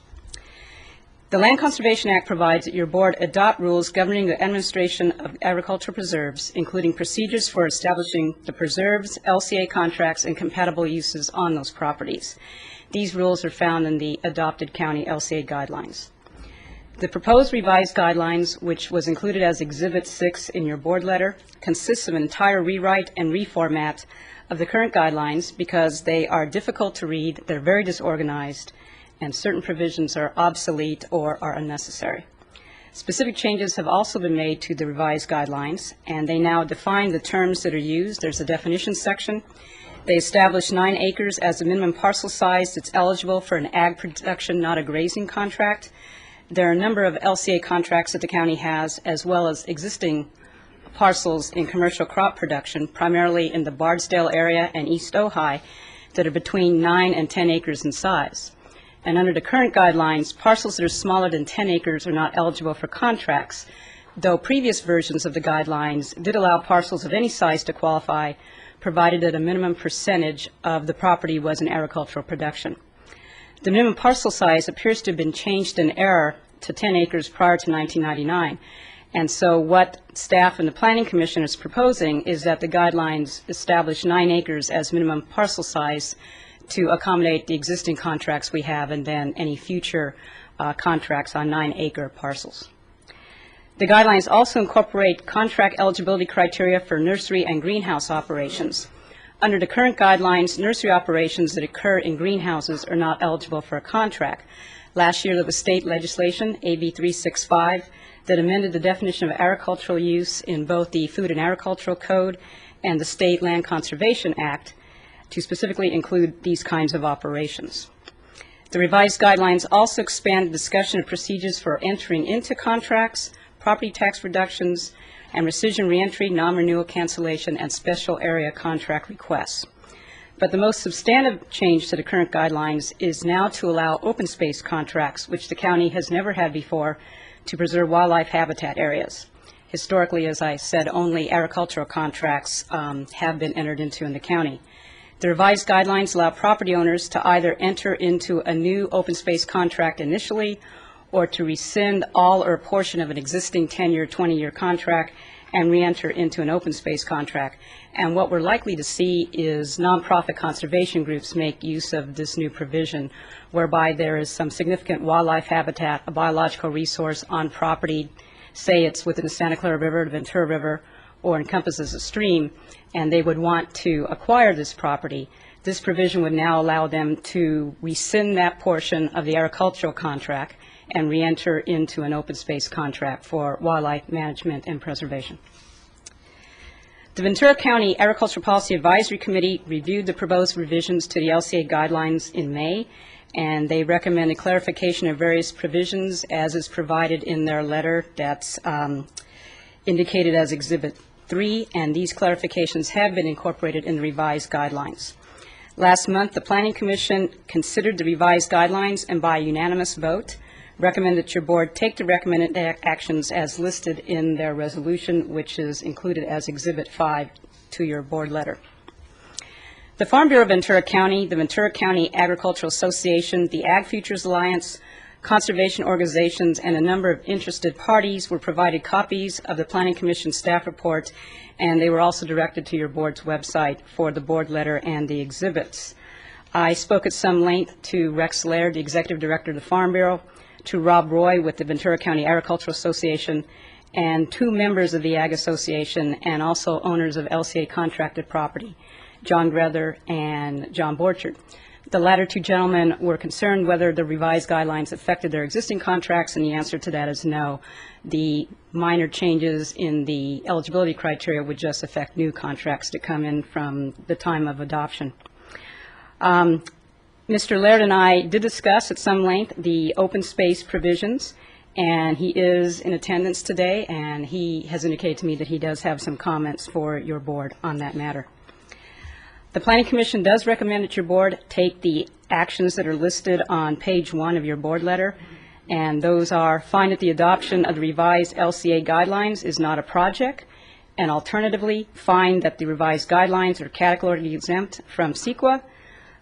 The Land Conservation Act provides that your board adopt rules governing the administration of agricultural preserves, including procedures for establishing the preserves, LCA contracts, and compatible uses on those properties. These rules are found in the adopted county LCA guidelines. The proposed revised guidelines, which was included as Exhibit 6 in your board letter, consists of an entire rewrite and reformat of the current guidelines because they are difficult to read, they're very disorganized, and certain provisions are obsolete or are unnecessary. Specific changes have also been made to the revised guidelines, and they now define the terms that are used. There's a definition section. They establish 9 acres as a minimum parcel size that's eligible for an ag production, not a grazing contract. There are a number of LCA contracts that the county has, as well as existing parcels in commercial crop production, primarily in the Bardstown area and East Ojai, that are between 9 and 10 acres in size. And under the current guidelines, parcels that are smaller than 10 acres are not eligible for contracts, though previous versions of the guidelines did allow parcels of any size to qualify, provided that a minimum percentage of the property was in agricultural production. The minimum parcel size appears to have been changed in error to 10 acres prior to 1999. And so what staff and the Planning Commission is proposing is that the guidelines establish 9 acres as minimum parcel size to accommodate the existing contracts we have and then any future contracts on 9-acre parcels. The guidelines also incorporate contract eligibility criteria for nursery and greenhouse operations. Under the current guidelines, nursery operations that occur in greenhouses are not eligible for a contract. Last year, there was state legislation, AB 365, that amended the definition of agricultural use in both the Food and Agricultural Code and the State Land Conservation Act to specifically include these kinds of operations. The revised guidelines also expand the discussion of procedures for entering into contracts, property tax reductions, and rescission reentry, non-renewal cancellation, and special area contract requests. But the most substantive change to the current guidelines is now to allow open space contracts, which the county has never had before, to preserve wildlife habitat areas. Historically, as I said, only agricultural contracts have been entered into in the county. The revised guidelines allow property owners to either enter into a new open space contract initially or to rescind all or a portion of an existing 10-year, 20-year contract and re-enter into an open space contract. And what we're likely to see is nonprofit conservation groups make use of this new provision, whereby there is some significant wildlife habitat, a biological resource on property, say it's within the Santa Clara River, the Ventura River, or encompasses a stream, and they would want to acquire this property. This provision would now allow them to rescind that portion of the agricultural contract and re-enter into an open space contract for wildlife management and preservation. The Ventura County Agricultural Policy Advisory Committee reviewed the proposed revisions to the LCA guidelines in May, and they recommended clarification of various provisions as is provided in their letter that's indicated as Exhibit 3, and these clarifications have been incorporated in the revised guidelines. Last month, the Planning Commission considered the revised guidelines and by unanimous vote recommended that your board take the recommended actions as listed in their resolution, which is included as Exhibit 5 to your board letter. The Farm Bureau of Ventura County, the Ventura County Agricultural Association, the Ag Futures Alliance, conservation organizations, and a number of interested parties were provided copies of the Planning Commission staff report, and they were also directed to your board's website for the board letter and the exhibits. I spoke at some length to Rex Laird, the Executive Director of the Farm Bureau, to Rob Roy with the Ventura County Agricultural Association, and 2 members of the Ag Association and also owners of LCA contracted property, John Grether and John Borchard. The latter 2 gentlemen were concerned whether the revised guidelines affected their existing contracts, and the answer to that is no. The minor changes in the eligibility criteria would just affect new contracts to come in from the time of adoption. Mr. Laird and I did discuss at some length the open space provisions, and he is in attendance today, and he has indicated to me that he does have some comments for your board on that matter. The Planning Commission does recommend that your board take the actions that are listed on page 1 of your board letter, and those are: find that the adoption of the revised LCA guidelines is not a project, and alternatively, find that the revised guidelines are categorically exempt from CEQA,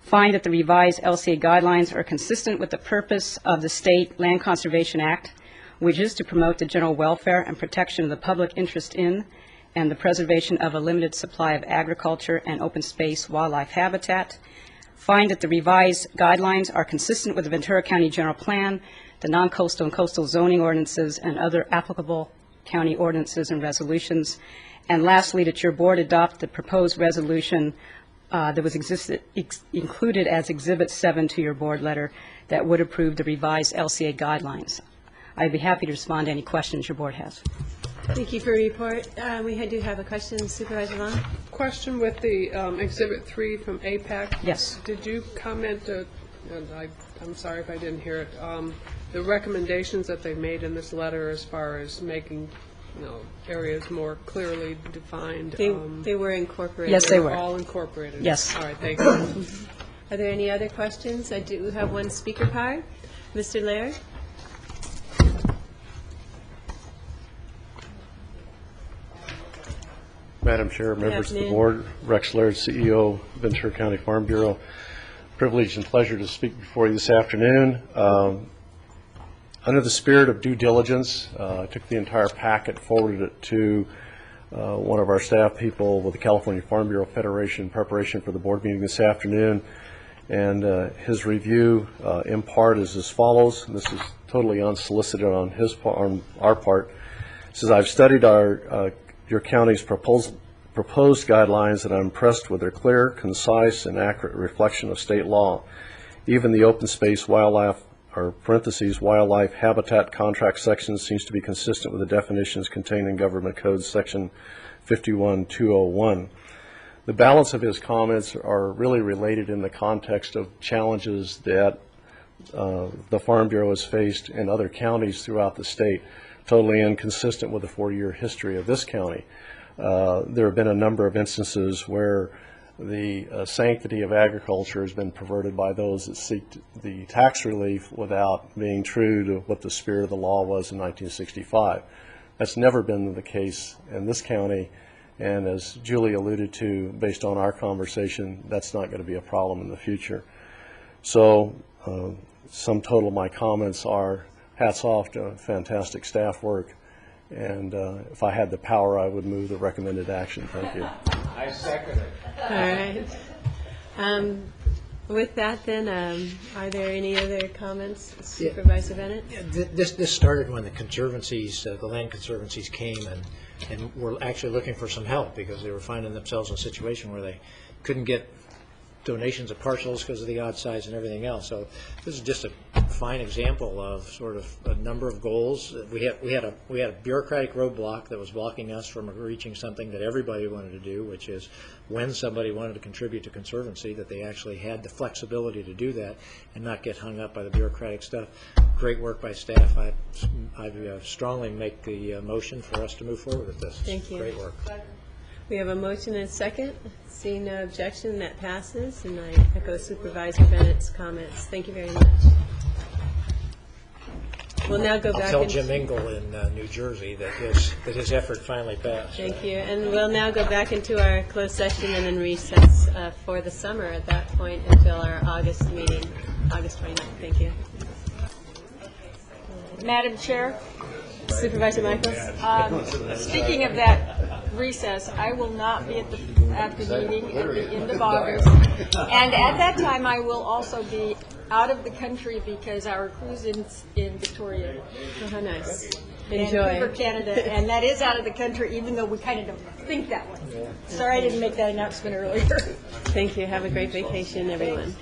find that the revised LCA guidelines are consistent with the purpose of the State Land Conservation Act, which is to promote the general welfare and protection of the public interest in and the preservation of a limited supply of agriculture and open space wildlife habitat. Find that the revised guidelines are consistent with the Ventura County General Plan, the non-coastal and coastal zoning ordinances, and other applicable county ordinances and resolutions. And lastly, that your board adopt the proposed resolution that was included as Exhibit 7 to your board letter that would approve the revised LCA guidelines. I'd be happy to respond to any questions your board has. Thank you for your report. We do have a question, Supervisor Long. Question with the Exhibit 3 from APAC. Yes. Did you comment, and I'm sorry if I didn't hear it, the recommendations that they made in this letter as far as making areas more clearly defined? They were incorporated. Yes, they were. All incorporated? Yes. All right, thank you. Are there any other questions? I do have one speaker card. Mr. Laird? Madam Chair, members of the board, Rex Laird, CEO, Ventura County Farm Bureau. Privilege and pleasure to speak before you this afternoon. Under the spirit of due diligence, I took the entire packet, forwarded it to one of our staff people with the California Farm Bureau Federation in preparation for the board meeting this afternoon. And his review in part is as follows. This is totally unsolicited on his part, on our part. It says, I've studied your county's proposed guidelines, and I'm impressed with their clear, concise, and accurate reflection of state law. Even the open space wildlife, or parentheses, wildlife habitat contract section seems to be consistent with the definitions contained in Government Code Section 51201. The balance of his comments are really related in the context of challenges that the Farm Bureau has faced in other counties throughout the state, totally inconsistent with the 4-year history of this county. There have been a number of instances where the sanctity of agriculture has been perverted by those that seek the tax relief without being true to what the spirit of the law was in 1965. That's never been the case in this county, and as Julie alluded to, based on our conversation, that's not going to be a problem in the future. So sum total of my comments are hats off to fantastic staff work, and if I had the power, I would move the recommended action. Thank you. I second it. All right. With that, then, are there any other comments, Supervisor Bennett? Yeah, this started when the conservancies, the land conservancies came and were actually looking for some help because they were finding themselves in a situation where they couldn't get donations of partials because of the odd size and everything else. So this is just a fine example of sort of a number of goals. We had a bureaucratic roadblock that was blocking us from reaching something that everybody wanted to do, which is when somebody wanted to contribute to Conservancy, that they actually had the flexibility to do that and not get hung up by the bureaucratic stuff. Great work by staff. I strongly make the motion for us to move forward with this. Thank you. Great work. We have a motion and a second. Seeing no objection, that passes, and I echo Supervisor Bennett's comments. Thank you very much. We'll now go back. I'll tell Jim Engel in New Jersey that his effort finally passed. Thank you. And we'll now go back into our closed session and then recess for the summer at that point until our August meeting, August 29th. Thank you. Madam Chair, Supervisor Michaels? speaking of that recess, I will not be at the meeting at the end of August. And at that time, I will also be out of the country because our cruise in Victoria. Oh, how nice. Enjoy. Vancouver, Canada, and that is out of the country, even though we kind of don't think that way. Sorry I didn't make that announcement earlier. Thank you. Have a great vacation, everyone.